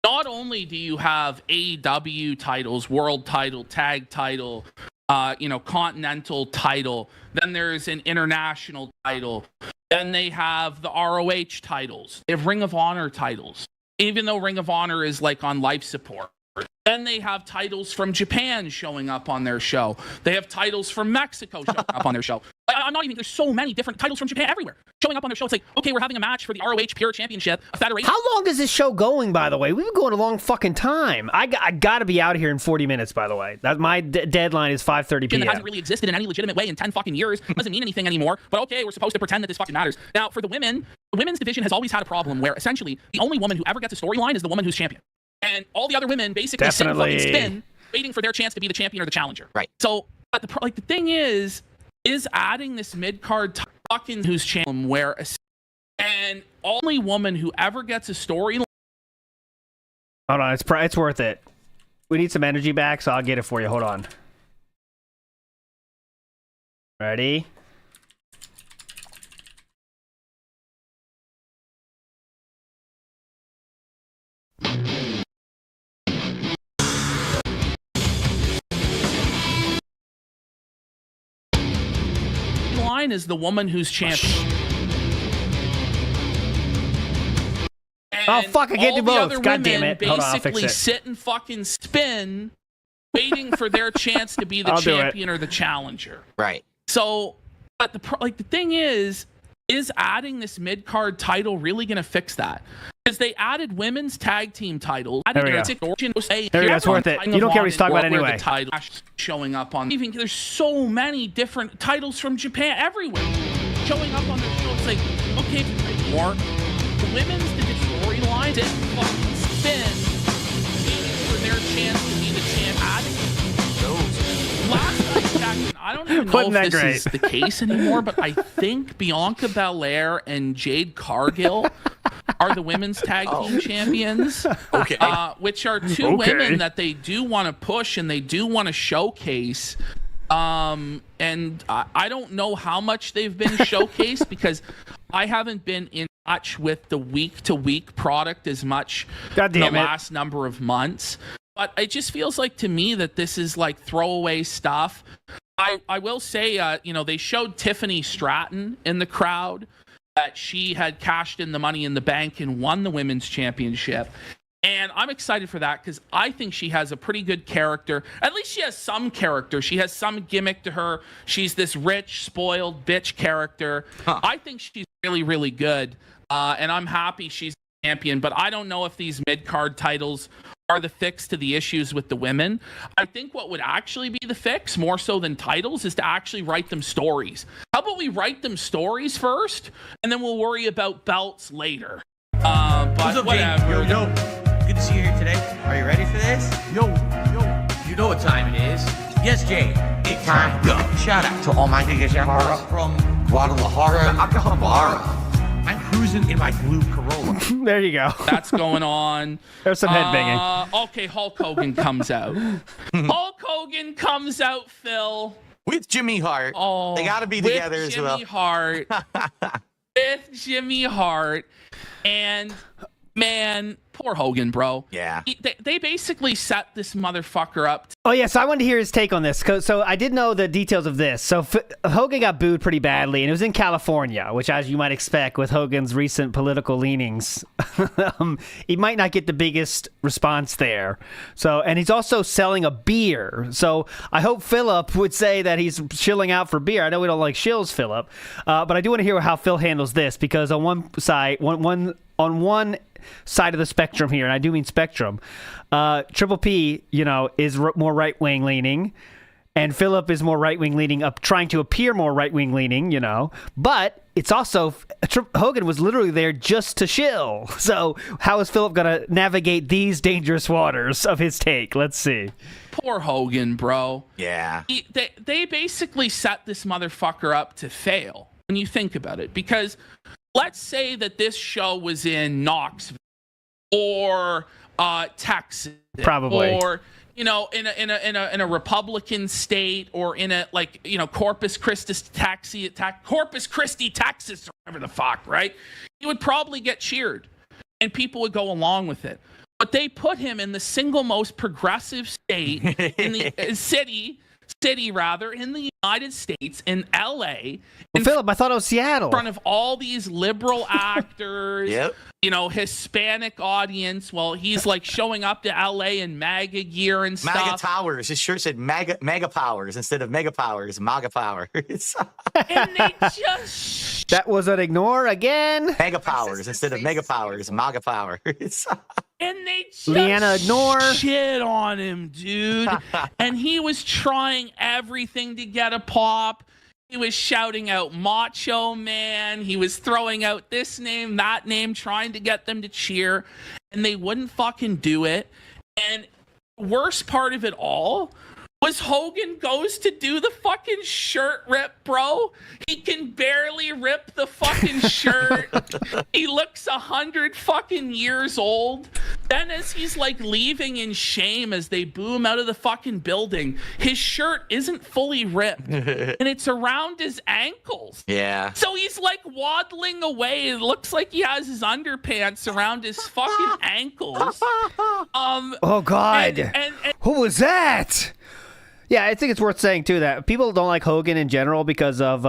Not only do you have AEW titles, world title, tag title, continental title, then there's an international title, then they have the ROH titles, they have Ring of Honor titles, even though Ring of Honor is like on life support. Then they have titles from Japan showing up on their show. They have titles from Mexico showing up on their show. I'm not even, there's so many different titles from Japan everywhere showing up on their show. It's like, okay, we're having a match for the ROH Pure Championship, a federation. How long is this show going, by the way? We've been going a long fucking time. I got to be out of here in 40 minutes, by the way. My deadline is 5:30 p.m. That hasn't really existed in any legitimate way in 10 fucking years. Doesn't mean anything anymore. But okay, we're supposed to pretend that this fucking matters. Now, for the women, the women's division has always had a problem where essentially the only woman who ever gets a storyline is the woman who's champion. And all the other women basically sit and fucking spin, waiting for their chance to be the champion or the challenger. Right. So, but the thing is adding this mid-card fucking who's champion where and only woman who ever gets a storyline. Hold on, it's worth it. We need some energy back, so I'll get it for you. Hold on. Ready? Line is the woman who's champion. Oh fuck! I can't do both. God damn it! Hold on, I'll fix basically it. sit and fucking spin, waiting for their chance to be the champion or the challenger. Right. So, but the thing is adding this mid-card title really going to fix that? Because they added women's tag team titles. There we go. There we go. It's worth it. You don't care what he's talking about anyway. The title showing up on. Even there's so many different titles from Japan everywhere showing up on their show. It's like, okay, more. The women's storyline didn't fucking spin, waiting for their chance to be the champ. Adding those. Last I checked, I don't even know if this is the case anymore, but I think Bianca Belair and Jade Cargill are the women's tag team champions. Okay. Which are two women that they do want to push and they do want to showcase. And I don't know how much they've been showcased because I haven't been in touch with the week-to-week product as much in the last number of months. But it just feels like to me that this is like throwaway stuff. I will say, they showed Tiffany Stratton in the crowd. That she had cashed in the Money in the Bank and won the women's championship. And I'm excited for that because I think she has a pretty good character. At least she has some character. She has some gimmick to her. She's this rich, spoiled bitch character. I think she's really, really good. And I'm happy she's champion. But I don't know if these mid-card titles are the fix to the issues with the women. I think what would actually be the fix, more so than titles, is to actually write them stories. How about we write them stories first, and then we'll worry about belts later. But whatever. Yo, good to see you here today. Are you ready for this? Yo. You know what time it is. Yes, Jay. It's time to go. Shout out to all my niggas from Guadalajara, Acapulco. I'm cruising in my blue Corolla. There you go. That's going on. There's some headbanging. Okay, Hulk Hogan comes out. Hulk Hogan comes out, Phil. With Jimmy Hart. Oh, they got to be together as well. With Jimmy Hart. And, man, poor Hogan, bro. Yeah. They basically set this motherfucker up. Oh, yeah, so I wanted to hear his take on this. So I did know the details of this. So Hogan got booed pretty badly, and it was in California, which, as you might expect, with Hogan's recent political leanings, he might not get the biggest response there. So, and he's also selling a beer. So I hope Philip would say that he's shilling out for beer. I know we don't like shills, Philip, but I do want to hear how Phil handles this, because on one side, on one side of the spectrum here, and I do mean spectrum, Triple P, is more right-wing leaning, and Philip is more right-wing leaning, trying to appear more right-wing leaning, but it's also, Hogan was literally there just to shill. So how is Philip going to navigate these dangerous waters of his take? Let's see. Poor Hogan, bro. Yeah. They basically set this motherfucker up to fail when you think about it, because let's say that this show was in Knoxville or Texas, Probably. or in a Republican state, or in a Corpus Christi, Texas, or whatever the fuck, right? He would probably get cheered, and people would go along with it. But they put him in the single most progressive state in the city in the United States, in LA. Well, Philip, I thought it was Seattle. In front of all these liberal actors, Yep. Hispanic audience. Well, he's like showing up to LA in MAGA gear and stuff. MAGA Towers. His shirt said mega powers instead of mega powers. MAGA powers. And they just That was an ignore again. Mega powers instead of mega powers. MAGA powers. And they just Leanna, ignore. shit on him, dude. And he was trying everything to get a pop. He was shouting out Macho Man. He was throwing out this name, that name, trying to get them to cheer. And they wouldn't fucking do it. And the worst part of it all was Hogan goes to do the fucking shirt rip, bro. He can barely rip the fucking shirt. He looks 100 fucking years old. Then as he's like leaving in shame as they boo him out of the fucking building, his shirt isn't fully ripped and it's around his ankles. Yeah. So he's like waddling away. It looks like he has his underpants around his fucking ankles. Oh God. And Who was that? Yeah, I think it's worth saying too that people don't like Hogan in general because of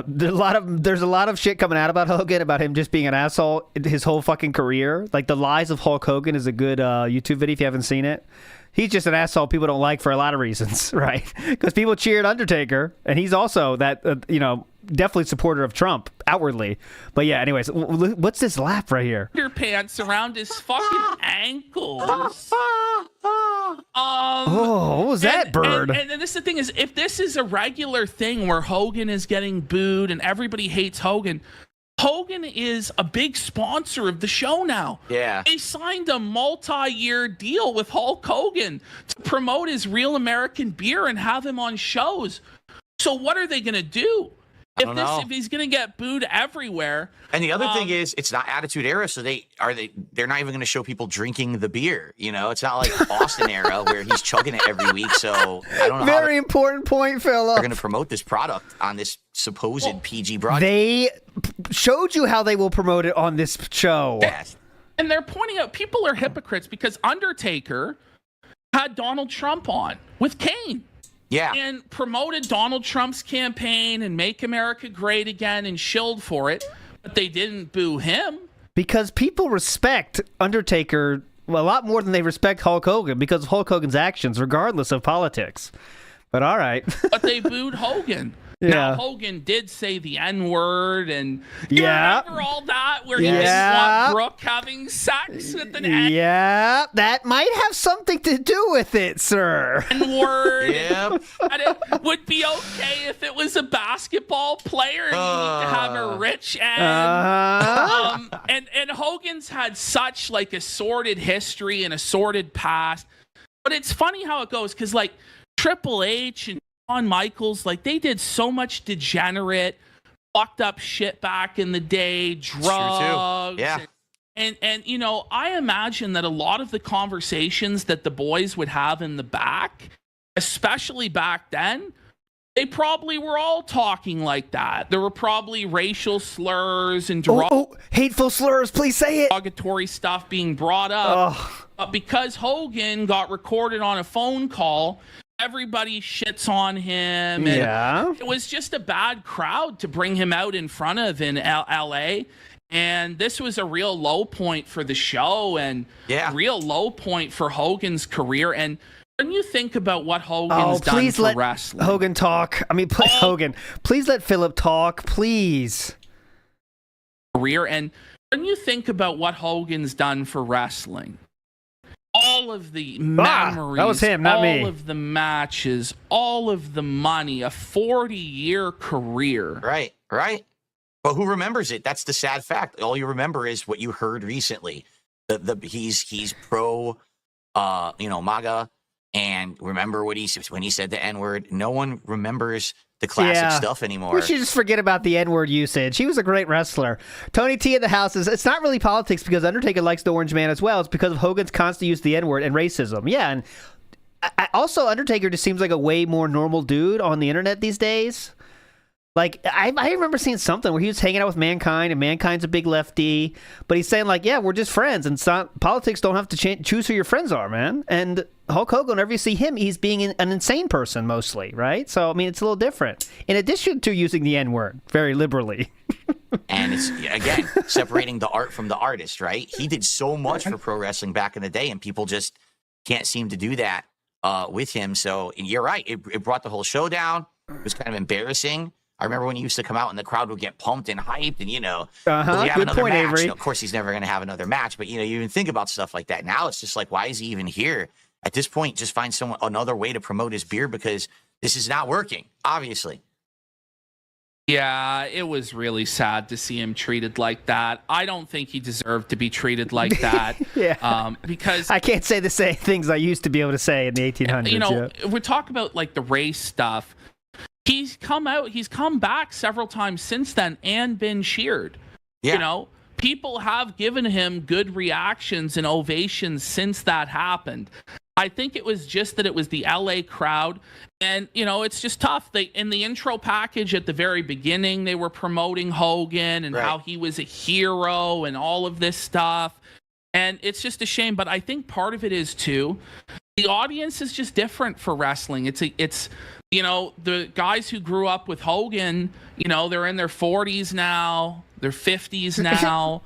there's a lot of shit coming out about Hogan, about him just being an asshole his whole fucking career. Like the Lies of Hulk Hogan is a good YouTube video if you haven't seen it. He's just an asshole people don't like for a lot of reasons, right? Because people cheered Undertaker, and he's also that definitely supporter of Trump outwardly. But yeah, anyways, what's this laugh right here? Underpants around his fucking ankles. What was that bird? And this is the thing is, if this is a regular thing where Hogan is getting booed and everybody hates Hogan, Hogan is a big sponsor of the show now. Yeah. They signed a multi-year deal with Hulk Hogan to promote his Real American Beer and have him on shows. So what are they going to do? If he's going to get booed everywhere. And the other thing is, it's not Attitude Era, so they're not even going to show people drinking the beer. It's not like Austin Era where he's chugging it every week. So I don't know. Very important point, Philip. They're going to promote this product on this supposed PG broadcast. They showed you how they will promote it on this show. Yes. And they're pointing out people are hypocrites because Undertaker had Donald Trump on with Kane. Yeah. And promoted Donald Trump's campaign and Make America Great Again and shilled for it, but they didn't boo him. Because people respect Undertaker a lot more than they respect Hulk Hogan because of Hulk Hogan's actions, regardless of politics. But all right. But they booed Hogan. Yeah. Now, Hogan did say the N-word, and you remember all that, where he didn't want Brooke having sex with an N-word. Yeah, that might have something to do with it, sir. N-word. Yep. And it would be okay if it was a basketball player and you need to have a rich N. And Hogan's had such like a sordid history and a sordid past. But it's funny how it goes, because like Triple H and Shawn Michaels, like they did so much degenerate, fucked up shit back in the day, drugs. Yeah. And I imagine that a lot of the conversations that the boys would have in the back, especially back then, they probably were all talking like that. There were probably racial slurs and hateful slurs, please say it. Derogatory stuff being brought up. But because Hogan got recorded on a phone call, everybody shits on him. And it was just a bad crowd to bring him out in front of in LA. And this was a real low point for the show and a real low point for Hogan's career. And when you think about what Hogan's done for wrestling. Hogan talk. I mean, Hogan, please let Philip talk, please. Career. And when you think about what Hogan's done for wrestling, all of the memories, that was him, not me. All of the matches, all of the money, a 40-year career. Right. But who remembers it? That's the sad fact. All you remember is what you heard recently. He's pro, MAGA, and remember when he said the N-word. No one remembers the classic stuff anymore. We should just forget about the N-word usage. He was a great wrestler. Tony T in the house is, it's not really politics because Undertaker likes the Orange Man as well. It's because of Hogan's constant use of the N-word and racism. Yeah, and also Undertaker just seems like a way more normal dude on the internet these days. Like, I remember seeing something where he was hanging out with Mankind, and Mankind's a big lefty, but he's saying, like, yeah, we're just friends, and politics don't have to choose who your friends are, man. And Hulk Hogan, whenever you see him, he's being an insane person mostly, right? So, I mean, it's a little different. In addition to using the N-word very liberally. And it's, again, separating the art from the artist, right? He did so much for pro wrestling back in the day, and people just can't seem to do that with him. So, and you're right, it brought the whole show down. It was kind of embarrassing. I remember when he used to come out and the crowd would get pumped and hyped and, will he have another match? Avery. Of course, he's never going to have another match, but, you even think about stuff like that. Now it's just like, why is he even here? At this point, just find another way to promote his beer because this is not working, obviously. Yeah, it was really sad to see him treated like that. I don't think he deserved to be treated like that. Because I can't say the same things I used to be able to say in the 1800s. We talk about like the race stuff. He's come back several times since then and been cheered. Yeah. People have given him good reactions and ovations since that happened. I think it was just that it was the LA crowd. And, it's just tough. In the intro package at the very beginning, they were promoting Hogan and how he was a hero and all of this stuff. And it's just a shame. But I think part of it is, too, the audience is just different for wrestling. It's the guys who grew up with Hogan, they're in their 40s now, their 50s now.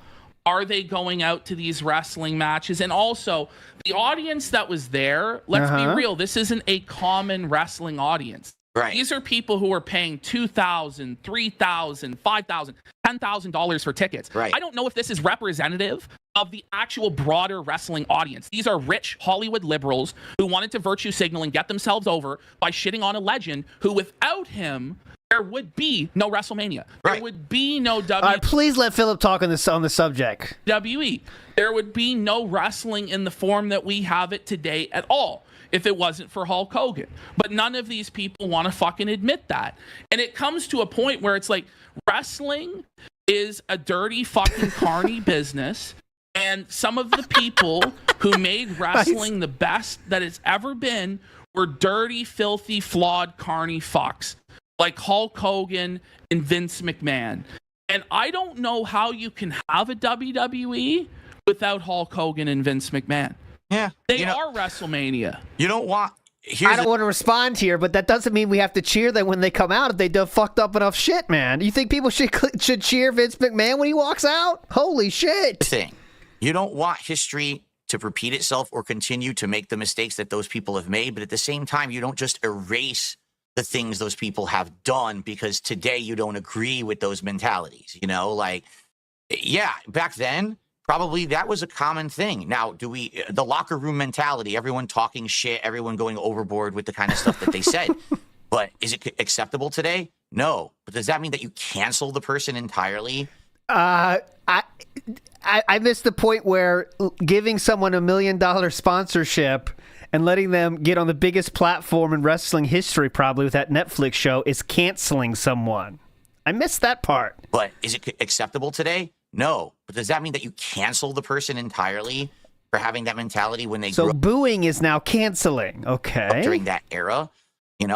Are they going out to these wrestling matches? And also, the audience that was there, let's be real, this isn't a common wrestling audience. Right. These are people who are paying $2,000, $3,000, $5,000, $10,000 for tickets. Right. I don't know if this is representative of the actual broader wrestling audience. These are rich Hollywood liberals who wanted to virtue signal and get themselves over by shitting on a legend who, without him, there would be no WrestleMania. There would be no WWE. All right, please let Philip talk on the subject. WWE. There would be no wrestling in the form that we have it today at all if it wasn't for Hulk Hogan. But none of these people want to fucking admit that. And it comes to a point where it's like wrestling is a dirty fucking carny business. And some of the people who made wrestling the best that it's ever been were dirty, filthy, flawed, carny fucks like Hulk Hogan and Vince McMahon. And I don't know how you can have a WWE without Hulk Hogan and Vince McMahon. Yeah. They are WrestleMania. You don't want... I don't want to respond here, but that doesn't mean we have to cheer them when they come out if they do fucked up enough shit, man. You think people should cheer Vince McMahon when he walks out? Holy shit. Thing. You don't want history to repeat itself or continue to make the mistakes that those people have made, but at the same time, you don't just erase the things those people have done because today you don't agree with those mentalities, back then, probably that was a common thing. Now, the locker room mentality, everyone talking shit, everyone going overboard with the kind of stuff that they said, but is it acceptable today? No. But does that mean that you cancel the person entirely? I missed the point where giving someone $1 million sponsorship and letting them get on the biggest platform in wrestling history, probably with that Netflix show, is canceling someone. I missed that part. But is it acceptable today? No. But does that mean that you cancel the person entirely for having that mentality when they grew up? So booing is now canceling. Okay. During that era.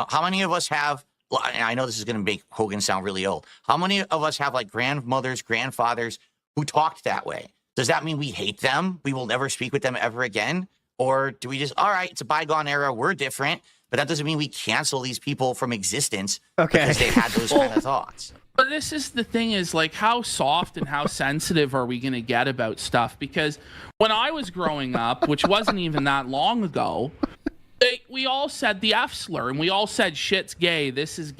How many of us have, and I know this is going to make Hogan sound really old. How many of us have grandmothers, grandfathers who talked that way? Does that mean we hate them? We will never speak with them ever again? Or do we just, all right, it's a bygone era, we're different, but that doesn't mean we cancel these people from existence because they had those kind of thoughts. But this is the thing is, how soft and how sensitive are we going to get about stuff? Because when I was growing up, which wasn't even that long ago, we all said the F slur, and we all said shit's gay, this is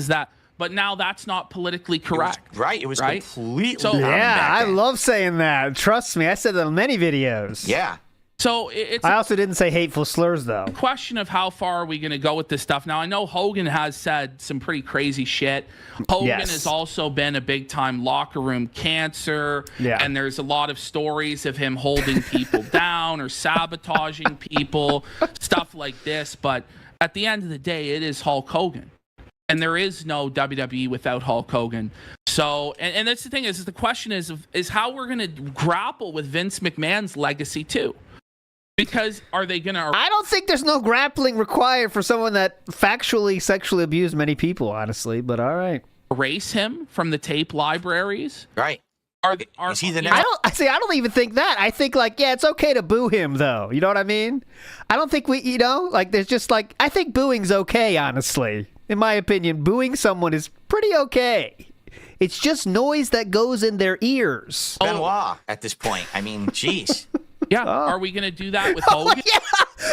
that. But now that's not politically correct. It was completely I love saying that. Trust me, I said that on many videos. Yeah. So I also didn't say hateful slurs, though. Question of how far are we going to go with this stuff. Now, I know Hogan has said some pretty crazy shit. Hogan has also been a big-time locker room cancer, and there's a lot of stories of him holding people down or sabotaging people, stuff like this. But at the end of the day, it is Hulk Hogan. and there is no WWE without Hulk Hogan. So, and that's the thing is the question is how we're going to grapple with Vince McMahon's legacy too. Because are they going to... I don't think there's no grappling required for someone that factually sexually abused many people, honestly, but all right. Erase him from the tape libraries? Right. Is he the next? I don't even think that. I think, like, yeah, it's okay to boo him, though. You know what I mean? I don't think there's just, like, I think booing's okay, honestly. In my opinion, booing someone is pretty okay. It's just noise that goes in their ears. Benoit at this point. I mean, jeez. Yeah, are we going to do that with Hogan? Yeah,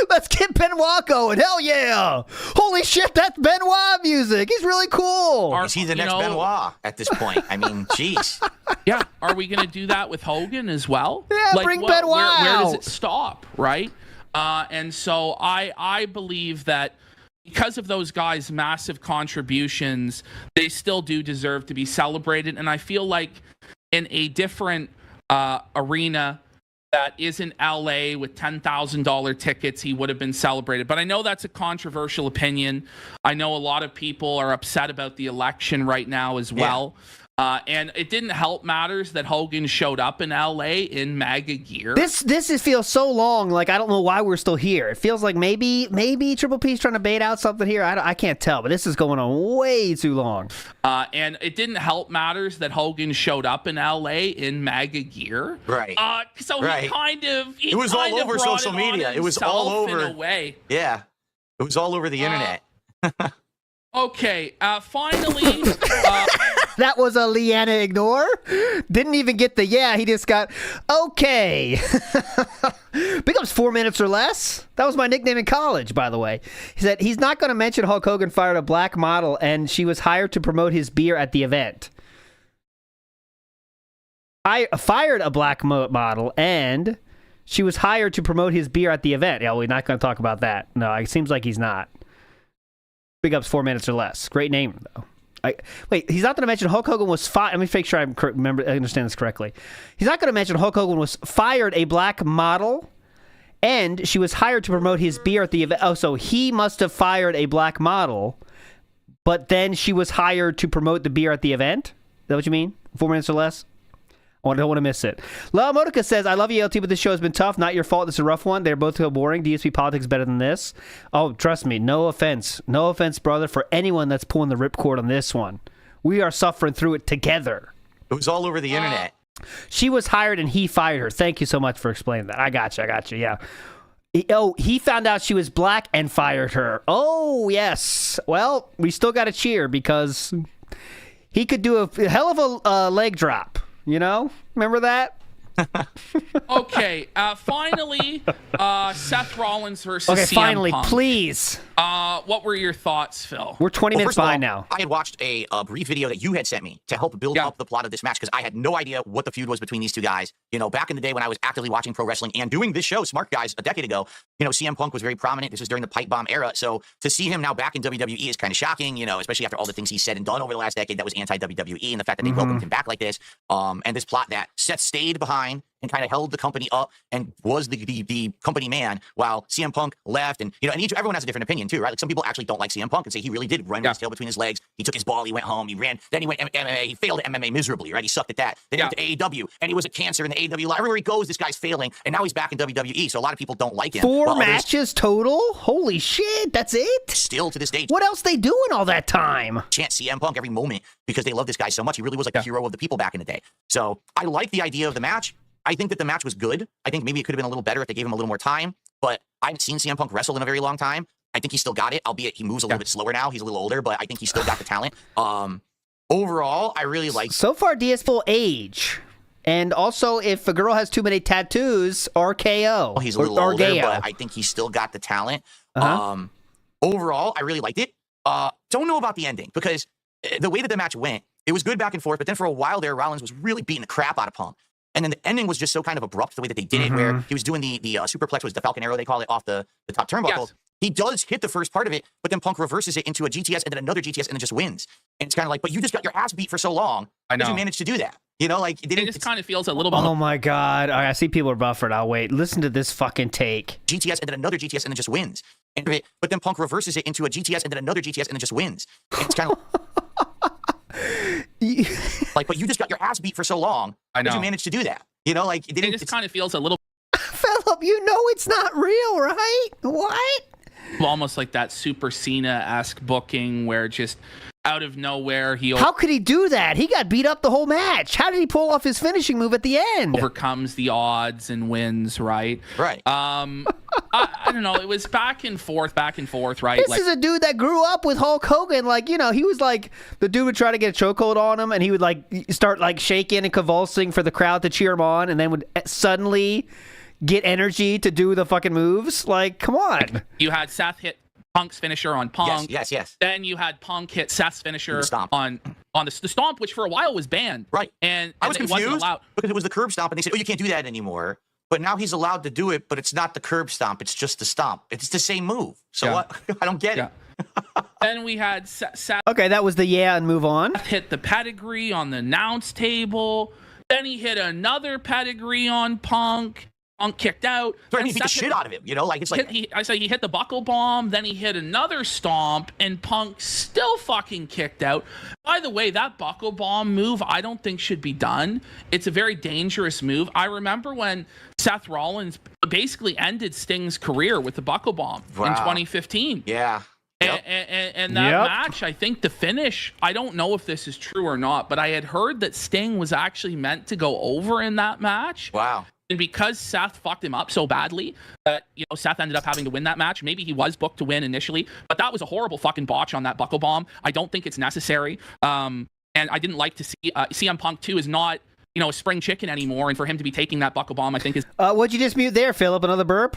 let's get Benoit going. Hell yeah. Holy shit, that's Benoit music. He's really cool. Is he the next Benoit at this point? I mean, jeez. Yeah, are we going to do that with Hogan as well? Yeah, like, bring Benoit where does it stop, right? And so I believe that because of those guys' massive contributions, they still do deserve to be celebrated. And I feel like in a different arena that isn't LA with $10,000 tickets, he would have been celebrated. But I know that's a controversial opinion. I know a lot of people are upset about the election right now as well. And it didn't help matters that Hogan showed up in LA in MAGA gear. This feels so long. Like, I don't know why we're still here. It feels like maybe Triple P's trying to bait out something here. I can't tell, but this is going on way too long. And it didn't help matters that Hogan showed up in LA in MAGA gear. Right. So he kind of it was all over social media. It was all over. In a way. Yeah. It was all over the internet. Okay. Finally. That was a Leanna ignore. Didn't even get the he just got okay. Big up's 4 minutes or less. That was my nickname in college, by the way. He said he's not going to mention Hulk Hogan fired a black model and she was hired to promote his beer at the event. I fired a black model and she was hired to promote his beer at the event. Yeah, we're not going to talk about that. No, it seems like he's not. Big up's 4 minutes or less. Great name, though. Wait, he's not going to mention Hulk Hogan was fired. Let me make sure I understand this correctly. He's not going to mention Hulk Hogan was fired a black model and she was hired to promote his beer at the event. Oh, so he must have fired a black model, but then she was hired to promote the beer at the event? Is that what you mean? 4 minutes or less? I don't want to miss it. La Monica says, I love you, LT, but this show has been tough. Not your fault. This is a rough one. They're both so boring. DSP politics is better than this. Oh, trust me. No offense. No offense, brother, for anyone that's pulling the ripcord on this one. We are suffering through it together. It was all over the internet. She was hired and he fired her. Thank you so much for explaining that. I got you. Yeah. He found out she was black and fired her. Oh, yes. Well, we still got to cheer because he could do a hell of a leg drop. You know? Remember that? Okay. Finally, Seth Rollins versus CM finally, Punk. Please. What were your thoughts, Phil? We're 20 minutes behind now. I had watched a brief video that you had sent me to help build up the plot of this match because I had no idea what the feud was between these two guys. You know, back in the day when I was actively watching pro wrestling and doing this show, Smark Guys, a decade ago, you know, CM Punk was very prominent. This was during the pipe bomb era. So to see him now back in WWE is kind of shocking, you know, especially after all the things he's said and done over the last decade that was anti-WWE and the fact that they welcomed him back like this. And this plot that Seth stayed behind and kind of held the company up and was the company man while CM Punk left. And, you know, and everyone has a different opinion too, right? Like some people actually don't like CM Punk and say he really did run with his tail between his legs. He took his ball, he went home, he ran, then he went MMA, he failed at MMA miserably, right? He sucked at that. Then he went to AEW and he was a cancer in the AEW. Everywhere he goes, this guy's failing. And now he's back in WWE. So a lot of people don't like him. 4 matches total? Holy shit, that's it? Still to this day. What else they doing all that time? Chant CM Punk every moment because they love this guy so much. He really was like the hero of the people back in the day. So I like the idea of the match. I think that the match was good. I think maybe it could have been a little better if they gave him a little more time, but I haven't seen CM Punk wrestle in a very long time. I think he still got it, albeit he moves a little bit slower now. He's a little older, but I think he still got the talent. Overall, I really like. So far, DS full age. And also, if a girl has too many tattoos, RKO. Well, he's a little older, but I think he still got the talent. Overall, I really liked it. Don't know about the ending because the way that the match went, it was good back and forth, but then for a while there, Rollins was really beating the crap out of Punk. And then the ending was just so kind of abrupt, the way that they did it, where he was doing the superplex, was the Falcon Arrow, they call it, off the top turnbuckle. Yes. He does hit the first part of it, but then Punk reverses it into a GTS and then another GTS and then just wins. And it's kind of like, but you just got your ass beat for so long. I know. How did you manage to do that? You know, like... It just kind of feels a little bit... Oh my God. I see people are buffered. I'll wait. Listen to this fucking take. GTS and then another GTS and then just wins. but then Punk reverses it into a GTS and then another GTS and then just wins. And it's kind of like, but you just got your ass beat for so long. I know. How did you manage to do that? You know, like it just kind of feels a little Philip, you know it's not real, right? What? almost like that Super Cena-esque booking where just out of nowhere How could he do that? He got beat up the whole match. How did he pull off his finishing move at the end? overcomes the odds and wins, right? Right. I don't know. It was back and forth, right? This is a dude that grew up with Hulk Hogan. Like, you know, he was like, the dude would try to get a chokehold on him, and he would like start like shaking and convulsing for the crowd to cheer him on, and then would suddenly get energy to do the fucking moves. Like, come on. You had Seth hit Punk's finisher on Punk. Yes. Then you had Punk hit Seth's finisher Stomp. on the stomp, which for a while was banned. Right. And I was it wasn't confused allowed. because it was the curb stomp, and they said, "Oh, you can't do that anymore." But now he's allowed to do it, but it's not the curb stomp; it's just the stomp. It's the same move. So what? I don't get it. Then we had Seth. Okay, that was the and move on. Hit the pedigree on the announce table. Then he hit another pedigree on Punk. Punk kicked out. So he beat the shit out of him, you know? Like, it's like... he hit the buckle bomb, then he hit another stomp, and Punk still fucking kicked out. By the way, that buckle bomb move, I don't think should be done. It's a very dangerous move. I remember when Seth Rollins basically ended Sting's career with the buckle bomb in 2015. Yeah. Yep. And that match, I think the finish, I don't know if this is true or not, but I had heard that Sting was actually meant to go over in that match. Wow. And because Seth fucked him up so badly that, you know, Seth ended up having to win that match. Maybe he was booked to win initially, but that was a horrible fucking botch on that buckle bomb. I don't think it's necessary. And I didn't like to see CM Punk 2 is not, you know, a spring chicken anymore. And for him to be taking that buckle bomb, I think is... what'd you just mute there, Philip? Another burp?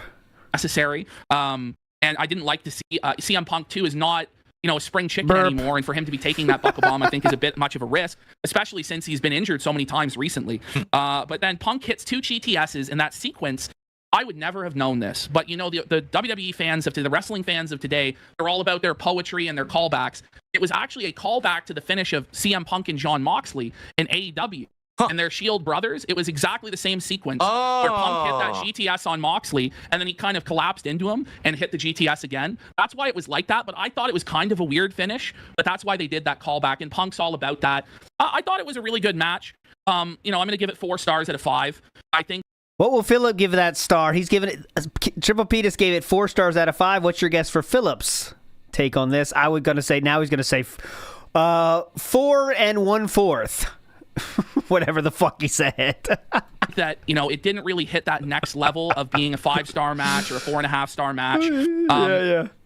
Necessary. And I didn't like to see CM Punk 2 is not, you know, a spring chicken anymore, and for him to be taking that buckle bomb, I think is a bit much of a risk, especially since he's been injured so many times recently. But then Punk hits 2 GTSs in that sequence. I would never have known this, but you know, the WWE fans the wrestling fans of today, they're all about their poetry and their callbacks. It was actually a callback to the finish of CM Punk and Jon Moxley in AEW. And their Shield brothers, it was exactly the same sequence where Punk hit that GTS on Moxley, and then he kind of collapsed into him and hit the GTS again. That's why it was like that, but I thought it was kind of a weird finish, but that's why they did that callback, and Punk's all about that. I thought it was a really good match. You know, I'm going to give it 4 stars out of 5. I think. What will Philip give that star? He's given it... Triple P just gave it 4 stars out of 5. What's your guess for Philip's take on this? I was going to say... Now he's going to say 4 1/4. Whatever the fuck he said. That, you know, it didn't really hit that next level of being a 5-star match or a 4.5-star match.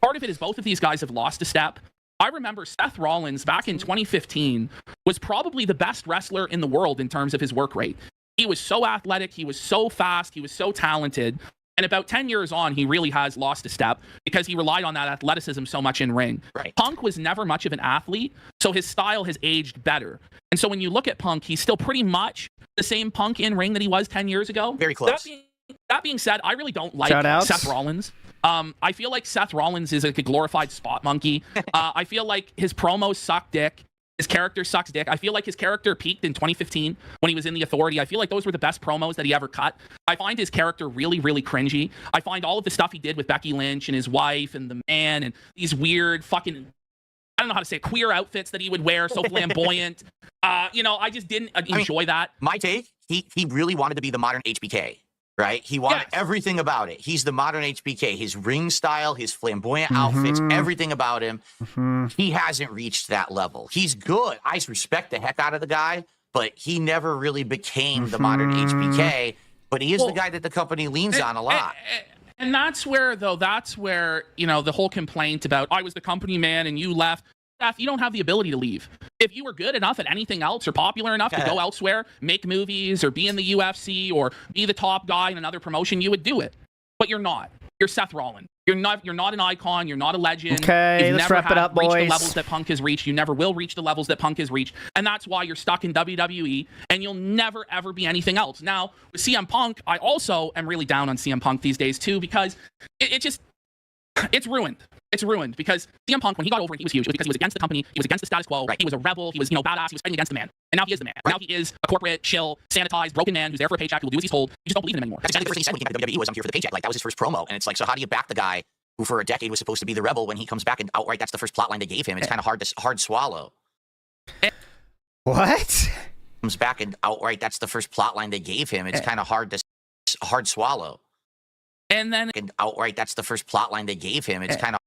Part of it is both of these guys have lost a step. I remember Seth Rollins back in 2015 was probably the best wrestler in the world in terms of his work rate. He was so athletic, he was so fast, he was so talented. And about 10 years on, he really has lost a step because he relied on that athleticism so much in ring. Right. Punk was never much of an athlete, so his style has aged better. And so when you look at Punk, he's still pretty much the same Punk in ring that he was 10 years ago. Very close. That being said, I really don't like Shoutouts. Seth Rollins. I feel like Seth Rollins is like a glorified spot monkey. I feel like his promos suck dick. His character sucks dick. I feel like his character peaked in 2015 when he was in the Authority. I feel like those were the best promos that he ever cut. I find his character really, really cringy. I find all of the stuff he did with Becky Lynch and his wife and the man and these weird fucking, I don't know how to say it, queer outfits that he would wear, so flamboyant. You know, I just didn't enjoy that. My take, he really wanted to be the modern HBK. Right? He wanted everything about it. He's the modern HBK. His ring style, his flamboyant outfits, everything about him. He hasn't reached that level. He's good. I respect the heck out of the guy, but he never really became the modern HBK. But he is the guy that the company leans on a lot. And that's where, you know, the whole complaint about, I was the company man and you left. You don't have the ability to leave. If you were good enough at anything else or popular enough to go elsewhere, make movies or be in the UFC or be the top guy in another promotion, you would do it. But you're not. You're Seth Rollins. You're not an icon. You're not a legend. Okay, You've let's never wrap it up, reached boys. the levels that Punk has reached. You never will reach the levels that Punk has reached. And that's why you're stuck in WWE and you'll never, ever be anything else. Now, with CM Punk, I also am really down on CM Punk these days too, because it's ruined. It's ruined because CM Punk, when he got over, he was huge. It was because he was against the company. He was against the status quo. Right. He was a rebel. He was, you know, badass. He was fighting against the man. And now he is the man. Right. Now he is a corporate, chill, sanitized, broken man who's there for a paycheck, who will do as he's told. You just don't believe in him anymore. That's exactly the first thing he said when he came to WWE was, I'm here for the paycheck. Like, that was his first promo. And it's like, so how do you back the guy who for a decade was supposed to be the rebel, when he comes back and outright that's the first plotline they gave him, it's kind of hard swallow. What? Comes back and outright that's the first plotline they gave him. It's kind of hard swallow. And then outright that's the first plotline they gave him. It's kind of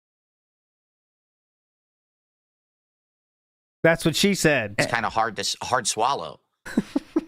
That's what she said. It's kind of hard swallow.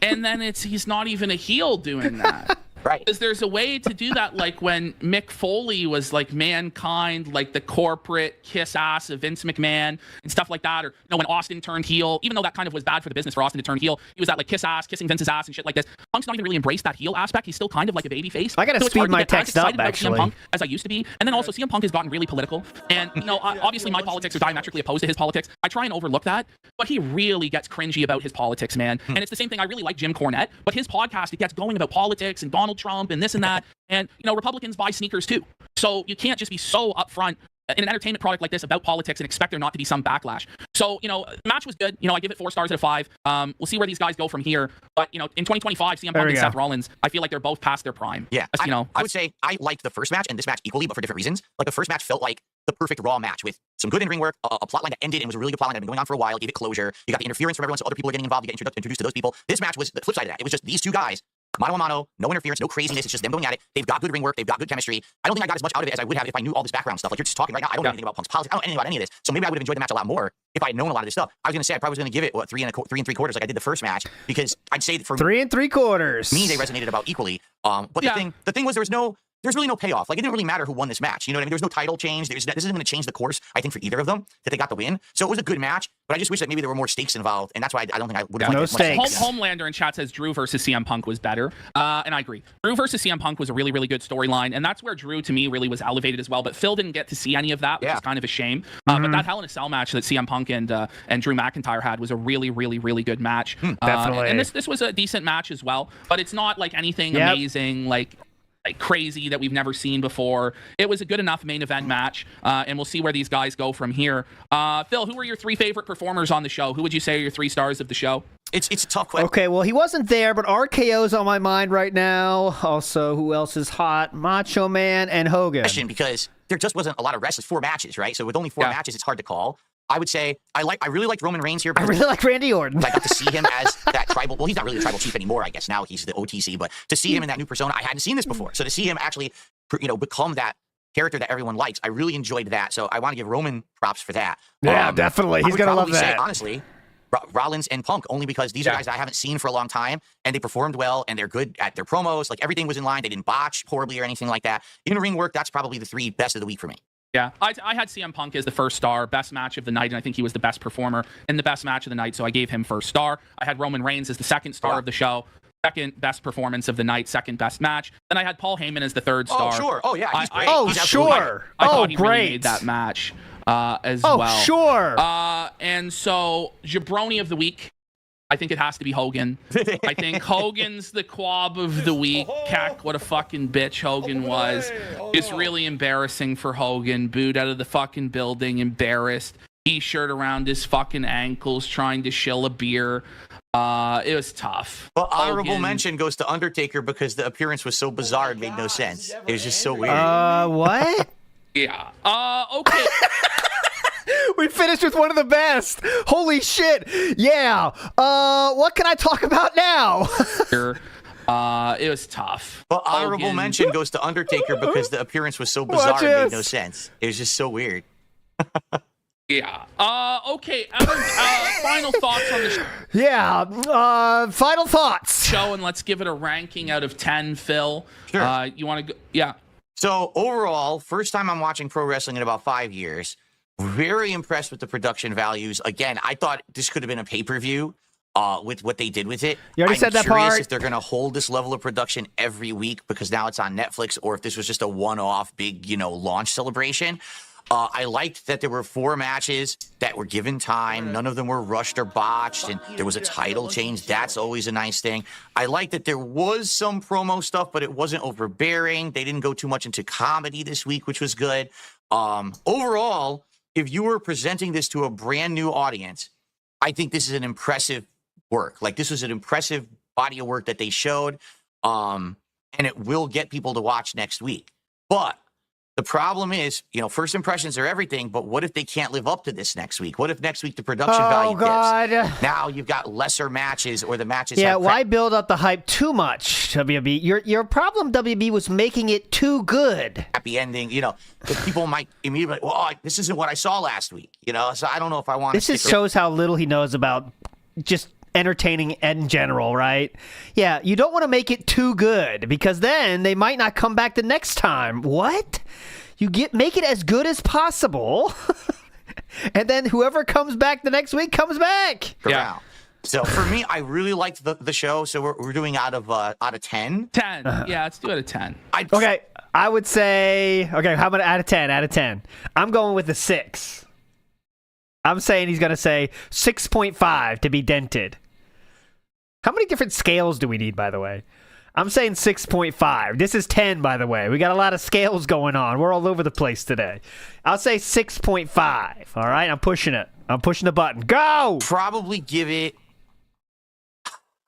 And then he's not even a heel doing that. Right. Because there's a way to do that, like when Mick Foley was like Mankind, like the corporate kiss ass of Vince McMahon and stuff like that. Or when Austin turned heel, even though that kind of was bad for the business for Austin to turn heel, he was that like kiss ass, kissing Vince's ass and shit like this. Punk's not even really embraced that heel aspect. He's still kind of like a baby face. I gotta speed my text up, CM actually. Punk as I used to be. And then also CM Punk has gotten really political. And obviously my politics are diametrically opposed to his politics. I try and overlook that, but he really gets cringy about his politics, man. And it's the same thing. I really like Jim Cornette, but his podcast, it gets going about politics and Donald Trump and this and that. And, Republicans buy sneakers too. So you can't just be so upfront in an entertainment product like this about politics and expect there not to be some backlash. So, the match was good. I give it 4 stars out of 5. We'll see where these guys go from here. But, in 2025, CM Punk and Seth Rollins, I feel like they're both past their prime. Yeah. I would say I liked the first match and this match equally, but for different reasons. Like the first match felt like the perfect Raw match with some good in-ring work, a plotline that ended and was a really good plotline that had been going on for a while, gave it closure. You got the interference from everyone, so other people are getting involved. You get introduced to those people. This match was the flip side of that. It was just these two guys. Mano a mano, no interference, no craziness. It's just them going at it. They've got good ring work. They've got good chemistry. I don't think I got as much out of it as I would have if I knew all this background stuff. Like you're just talking right now. I don't know anything about Punk's politics. I don't know anything about any of this. So maybe I would have enjoyed the match a lot more if I had known a lot of this stuff. I was going to say I probably was going to give it 3 3/4 like I did the first match, because I'd say that for 3 3/4 me they resonated about equally. But the thing was there's really no payoff. Like, it didn't really matter who won this match. You know what I mean? There's no title change. This isn't going to change the course, I think, for either of them, that they got the win. So it was a good match, but I just wish that maybe there were more stakes involved, and that's why I don't think I would have liked it much. Homelander in chat says Drew versus CM Punk was better, and I agree. Drew versus CM Punk was a really, really good storyline, and that's where Drew, to me, really was elevated as well, but Phil didn't get to see any of that, which is kind of a shame. But that Hell in a Cell match that CM Punk and Drew McIntyre had was a really, really, really good match. Definitely. And this was a decent match as well, but it's not like anything amazing, like crazy that we've never seen before. It was a good enough main event match, and we'll see where these guys go from here. Phil, who were your 3 favorite performers on the show? Who would you say are your 3 stars of the show? It's a tough question. Okay, well, he wasn't there, but RKO's on my mind right now. Also, who else is hot? Macho Man and Hogan. Because there just wasn't a lot of wrestlers. 4 matches, right? So with only 4 matches, it's hard to call. I would say I really liked Roman Reigns here. I really like Randy Orton. I got to see him as that tribal. Well, he's not really the tribal chief anymore, I guess. Now he's the OTC. But to see him in that new persona, I hadn't seen this before. So to see him actually, become that character that everyone likes, I really enjoyed that. So I want to give Roman props for that. Yeah, definitely. He's gonna love that. Say, honestly, Rollins and Punk, only because these are guys I haven't seen for a long time, and they performed well, and they're good at their promos. Like, everything was in line. They didn't botch horribly or anything like that. In-ring work, that's probably the 3 best of the week for me. Yeah, I had CM Punk as the first star, best match of the night, and I think he was the best performer in the best match of the night, so I gave him first star. I had Roman Reigns as the second star of the show, second best performance of the night, second best match. Then I had Paul Heyman as the third star. Oh, sure. Oh, yeah, he's great. Oh, sure. I thought he really made that match as well. Oh, sure. And so, Jabroni of the week, I think it has to be Hogan. I think Hogan's the quab of the week. Cack, what a fucking bitch Hogan was. It's really embarrassing for Hogan. Booed out of the fucking building, embarrassed. T-shirt around his fucking ankles, trying to shill a beer. It was tough. Well, honorable mention goes to Undertaker because the appearance was so bizarre it made no sense. It was just so weird. What? Yeah. Okay. We finished with one of the best. Holy shit. Yeah. What can I talk about now? It was tough. Well, honorable mention goes to Undertaker because the appearance was so bizarre it made no sense. It was just so weird. Yeah. Okay. Final thoughts on the show. Yeah. Final thoughts. Show, and let's give it a ranking out of 10, Phil. Sure. You want to go? Yeah. So overall, first time I'm watching pro wrestling in about 5 years. Very impressed with the production values. Again, I thought this could have been a pay-per-view with what they did with it. You already said that part. I'm curious if they're going to hold this level of production every week because now it's on Netflix, or if this was just a one-off big, launch celebration. I liked that there were 4 matches that were given time. None of them were rushed or botched, and there was a title change. That's always a nice thing. I liked that there was some promo stuff, but it wasn't overbearing. They didn't go too much into comedy this week, which was good. Overall, if you were presenting this to a brand new audience, I think this is an impressive work. Like, this was an impressive body of work that they showed, and it will get people to watch next week. But The problem is, first impressions are everything, but what if they can't live up to this next week? What if next week the production value dips? Now you've got lesser matches, or the matches have why build up the hype too much, WB? Your problem, WB, was making it too good. Happy ending, the people might immediately, well, this isn't what I saw last week, so I don't know if I want to. This just shows how little he knows about just entertaining in general, right? Yeah, you don't want to make it too good, because then they might not come back the next time. What? Make it as good as possible, and then whoever comes back the next week comes back. Yeah. So for me, I really liked the show. So we're doing out of 10. 10. Yeah, let's do it at 10. Okay, I would say. Okay, how about out of 10? Out of 10, I'm going with a 6. I'm saying he's gonna say 6.5 to be dented. How many different scales do we need, by the way? I'm saying 6.5. This is 10, by the way. We got a lot of scales going on. We're all over the place today. I'll say 6.5. All right? I'm pushing it. I'm pushing the button. Go! Probably give it...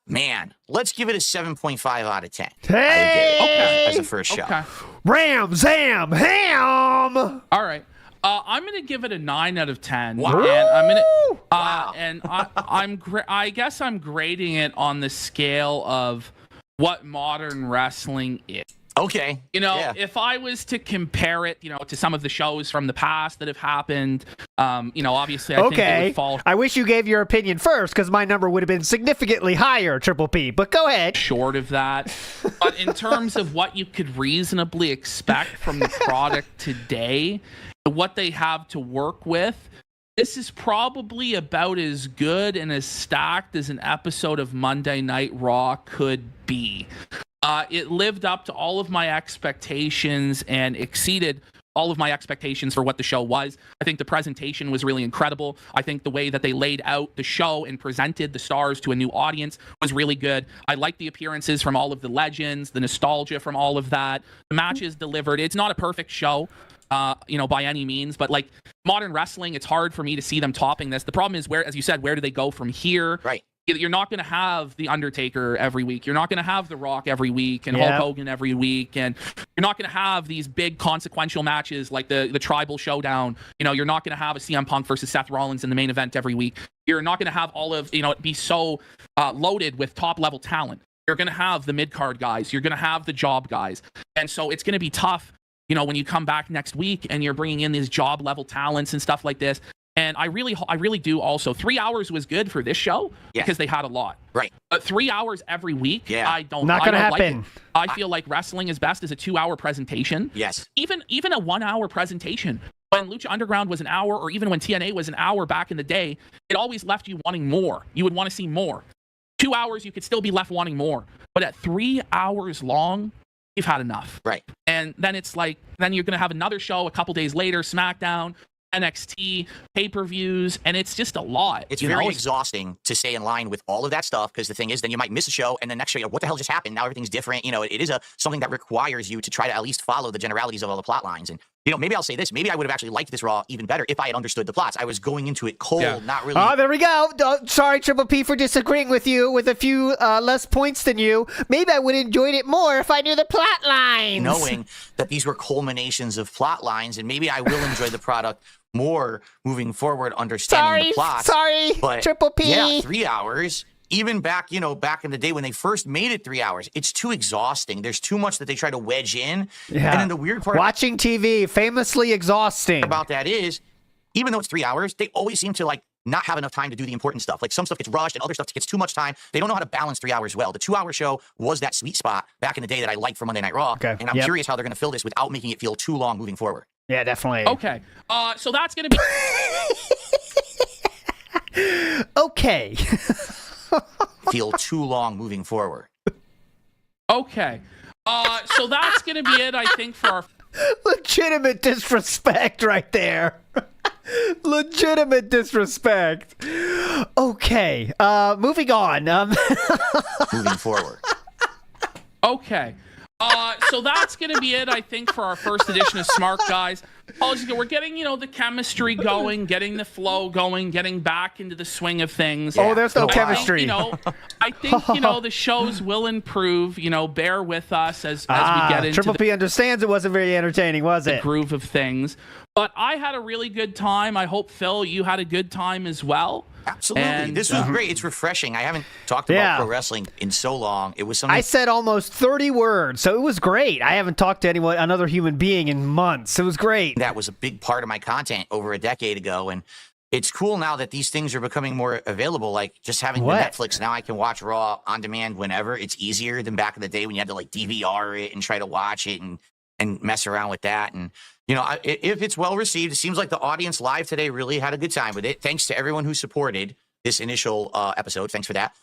Man, let's give it a 7.5 out of 10. Hey! As a first show. Okay. Ram, zam, ham! All right. I'm gonna give it a 9 out of 10. Wow. And I'm gonna, Wow. and I guess I'm grading it on the scale of what modern wrestling is. Okay. If I was to compare it, to some of the shows from the past that have happened, obviously I think it would fall. I wish you gave your opinion first, because my number would have been significantly higher, Triple P. But go ahead. Short of that. But in terms of what you could reasonably expect from the product today, what they have to work with, this is probably about as good and as stacked as an episode of Monday Night Raw could be. It lived up to all of my expectations and exceeded all of my expectations for what the show was. I think the presentation was really incredible. I think the way that they laid out the show and presented the stars to a new audience was really good. I like the appearances from all of the legends, the nostalgia from all of that. The matches delivered. It's not a perfect show, by any means, but like modern wrestling, it's hard for me to see them topping this. The problem is as you said, where do they go from here? Right. You're not going to have The Undertaker every week. You're not going to have The Rock every week and Hulk Hogan every week. And you're not going to have these big consequential matches like the Tribal Showdown. You're not going to have a CM Punk versus Seth Rollins in the main event every week. You're not going to have all of, it be so loaded with top-level talent. You're going to have the mid-card guys. You're going to have the job guys. And so it's going to be tough, when you come back next week and you're bringing in these job-level talents and stuff like this. And I really do also. 3 hours was good for this show because they had a lot. Right. But 3 hours every week, I don't. Not gonna happen. Like it. I feel like wrestling is best as a 2-hour presentation. Yes. Even a 1-hour presentation. When Lucha Underground was an hour, or even when TNA was an hour back in the day, it always left you wanting more. You would want to see more. 2 hours, you could still be left wanting more. But at 3 hours long, you've had enough. Right. And then it's like, then you're going to have another show a couple days later, SmackDown, NXT, pay-per-views, and it's just a lot. It's very exhausting to stay in line with all of that stuff, because the thing is, then you might miss a show, and the next show, what the hell just happened? Now everything's different. It is something that requires you to try to at least follow the generalities of all the plot lines. And maybe I'll say this. Maybe I would have actually liked this Raw even better if I had understood the plots. I was going into it cold, not really. Oh, there we go. Sorry, Triple P, for disagreeing with you with a few less points than you. Maybe I would have enjoyed it more if I knew the plot lines. Knowing that these were culminations of plot lines, and maybe I will enjoy the product more moving forward, understanding the plot. Sorry, but Triple P. Yeah, 3 hours. Even back in the day when they first made it 3 hours, it's too exhausting. There's too much that they try to wedge in. Yeah. And then the weird part watching TV, famously exhausting. About that is, even though it's 3 hours, they always seem to not have enough time to do the important stuff. Like some stuff gets rushed and other stuff gets too much time. They don't know how to balance 3 hours well. The 2-hour show was that sweet spot back in the day that I liked for Monday Night Raw. Okay. And I'm curious how they're going to fill this without making it feel too long moving forward. Yeah, definitely. Okay. So that's going to be... Okay. Feel too long moving forward. Okay. So that's going to be it, I think, for our... Legitimate disrespect right there. Legitimate disrespect. Okay. Moving on. Moving forward. Okay. So that's going to be it, I think, for our first edition of Smark, guys. We're getting, the chemistry going, getting the flow going, getting back into the swing of things. Oh, there's no chemistry. I think, the shows will improve. Bear with us as we get into Triple P understands it wasn't very entertaining, was it? The groove of things. But I had a really good time. I hope, Phil, you had a good time as well. Absolutely. And, this was great. It's refreshing. I haven't talked about pro wrestling in so long. It was something I said almost 30 words, so it was great. I haven't talked to another human being in months. It was great. that was a big part of my content over a decade ago. And it's cool now that these things are becoming more available. Like just having the Netflix, now I can watch Raw on demand whenever. It's easier than back in the day when you had to like DVR it and try to watch it and mess around with that. And if it's well received, it seems like the audience live today really had a good time with it. Thanks to everyone who supported this initial episode. Thanks for that.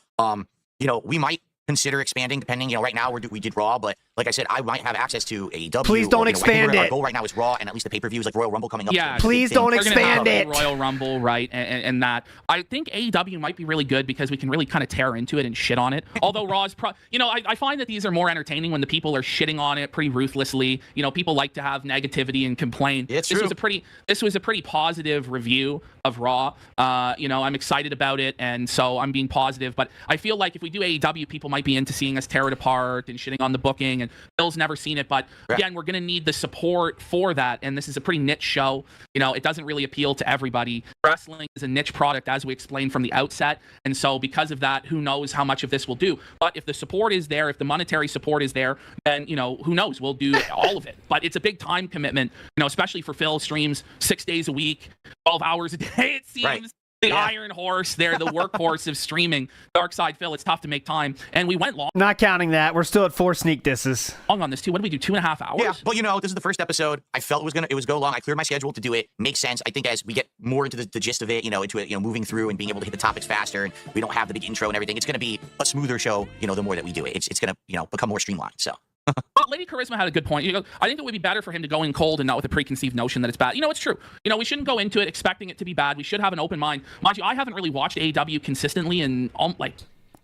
We might consider expanding depending, right now we did Raw, but like I said, I might have access to AEW. Please don't expand it. Our goal right now is Raw and at least the pay-per-views like Royal Rumble coming up. Yeah, please don't expand it. Royal Rumble, right? And that. I think AEW might be really good because we can really kind of tear into it and shit on it. Although Raw is I find that these are more entertaining when the people are shitting on it pretty ruthlessly. People like to have negativity and complain. It's this true. This was a pretty positive review of Raw. I'm excited about it, and so I'm being positive. But I feel like if we do AEW, people might be into seeing us tear it apart and shitting on the booking. And Bill's never seen it, but again, we're going to need the support for that. And this is a pretty niche show. It doesn't really appeal to everybody. Wrestling is a niche product, as we explained from the outset. And so because of that, who knows how much of this will do. But if the support is there, if the monetary support is there, then, who knows? We'll do all of it. But it's a big time commitment, especially for Phil, streams 6 days a week, 12 hours a day, it seems. Right. The Iron Horse there, the workhorse of streaming. Dark Side Phil, it's tough to make time. And we went long. Not counting that. We're still at 4 sneak disses. Long on this, too. What did we do, 2.5 hours? Yeah, but this is the first episode. I felt it was go long. I cleared my schedule to do it. Makes sense. I think as we get more into the gist of it, into it, moving through and being able to hit the topics faster, and we don't have the big intro and everything, it's going to be a smoother show, the more that we do it. It's going to, become more streamlined, so... But Lady Charisma had a good point. I think it would be better for him to go in cold and not with a preconceived notion that it's bad. It's true. We shouldn't go into it expecting it to be bad. We should have an open mind. Mind you, I haven't really watched AEW consistently in a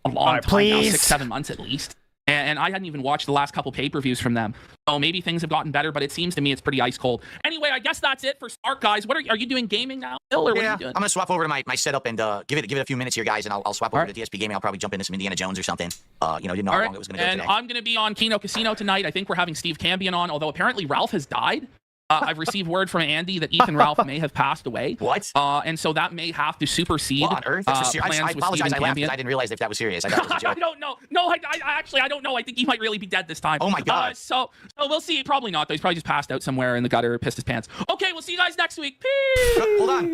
long time now, 6-7 months at least. And I hadn't even watched the last couple pay-per-views from them. So maybe things have gotten better, but it seems to me it's pretty ice cold. Anyway, I guess that's it for Smark, guys. What are you doing gaming now, Bill, or what are you doing? I'm going to swap over to my setup and give it a few minutes here, guys, and I'll swap over to DSP gaming. I'll probably jump into some Indiana Jones or something. Didn't know how long it was going to go and today. I'm going to be on Kino Casino tonight. I think we're having Steve Cambion on, although apparently Ralph has died. I've received word from Andy that Ethan Ralph may have passed away. What? And so that may have to supersede What on earth? That's I apologize. I laughed because I didn't realize if that was serious. I thought it was a joke. I don't know. No, I actually don't know. I think he might really be dead this time. Oh my God. So we'll see. Probably not, though. He's probably just passed out somewhere in the gutter or pissed his pants. Okay, we'll see you guys next week. Peace. Hold on.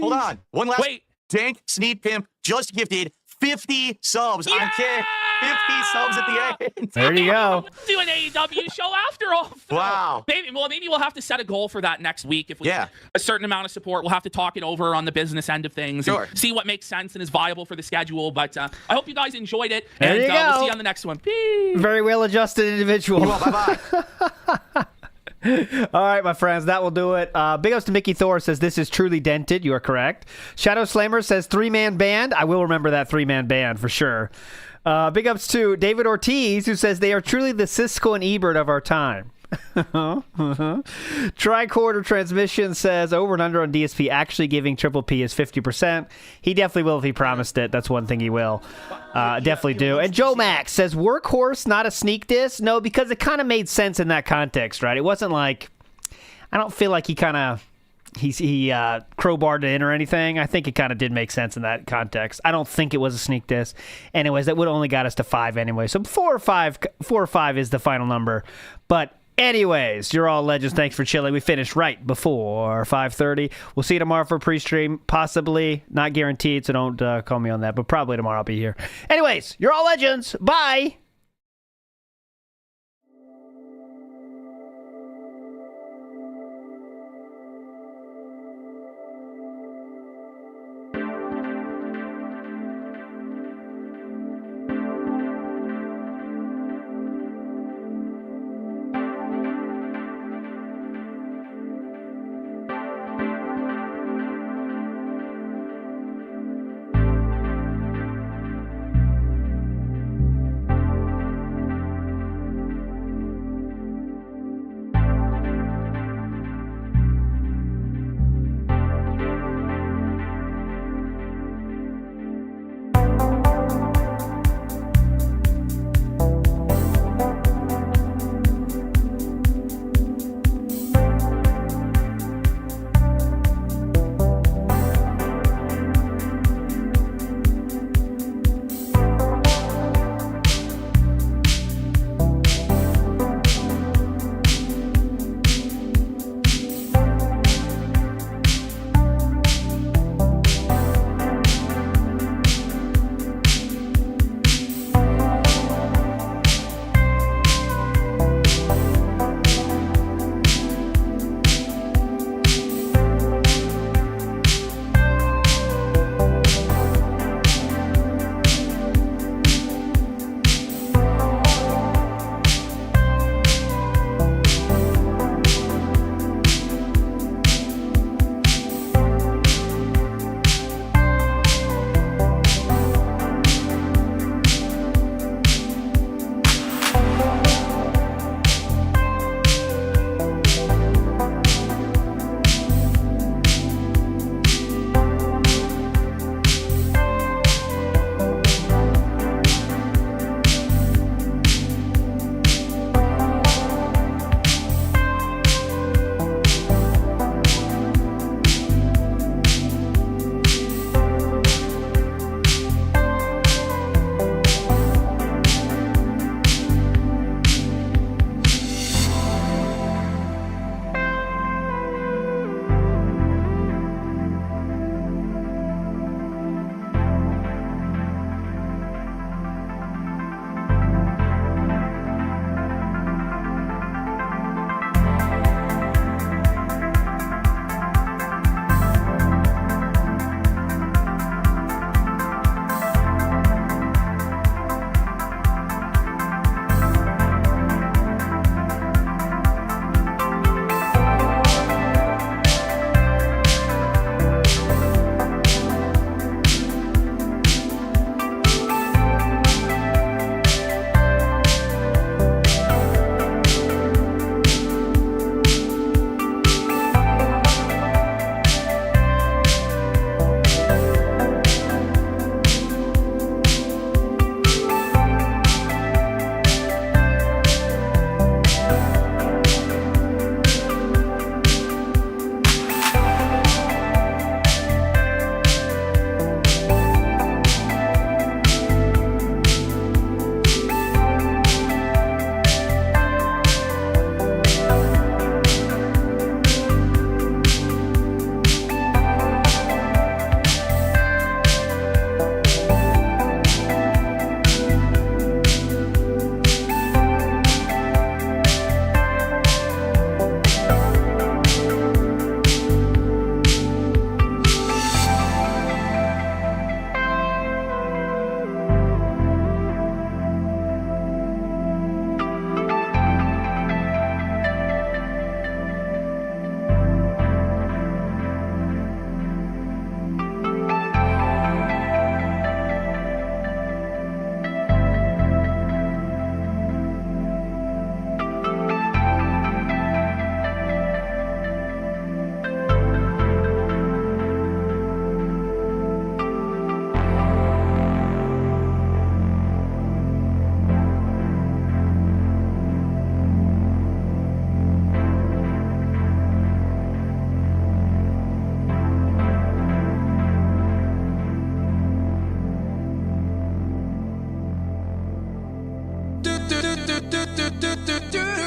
One last. Wait. Dank Sneed Pimp just gifted 50 subs. Yeah! I'm kidding. 50 subs at the end. There you go. We'll do an AEW show after all. Wow. Maybe we'll have to set a goal for that next week. If we get a certain amount of support, we'll have to talk it over on the business end of things. Sure. And see what makes sense and is viable for the schedule. But I hope you guys enjoyed it. There and you go. We'll see you on the next one. Peace. Very well-adjusted individual. Bye-bye. All right, my friends, that will do it. Big ups to Mickey Thor says, this is truly dented. You are correct. Shadow Slammer says, 3-man band. I will remember that 3-man band for sure. Big ups to David Ortiz, who says, they are truly the Siskel and Ebert of our time. Tricorder Transmission says, over and under on DSP actually giving Triple P is 50%. He definitely will if he promised it. That's one thing he will. Definitely do. And Joe Max says, workhorse, not a sneak diss? No, because it kind of made sense in that context, right? It wasn't like, I don't feel like he crowbarred it in or anything. I think it kind of did make sense in that context. I don't think it was a sneak diss. Anyways, that would only got us to 5 anyway. So 4 or 5 is the final number. But anyways, you're all legends. Thanks for chilling. We finished right before 5:30. We'll see you tomorrow for pre-stream. Possibly. Not guaranteed, so don't call me on that. But probably tomorrow I'll be here. Anyways, you're all legends. Bye. do, do, do.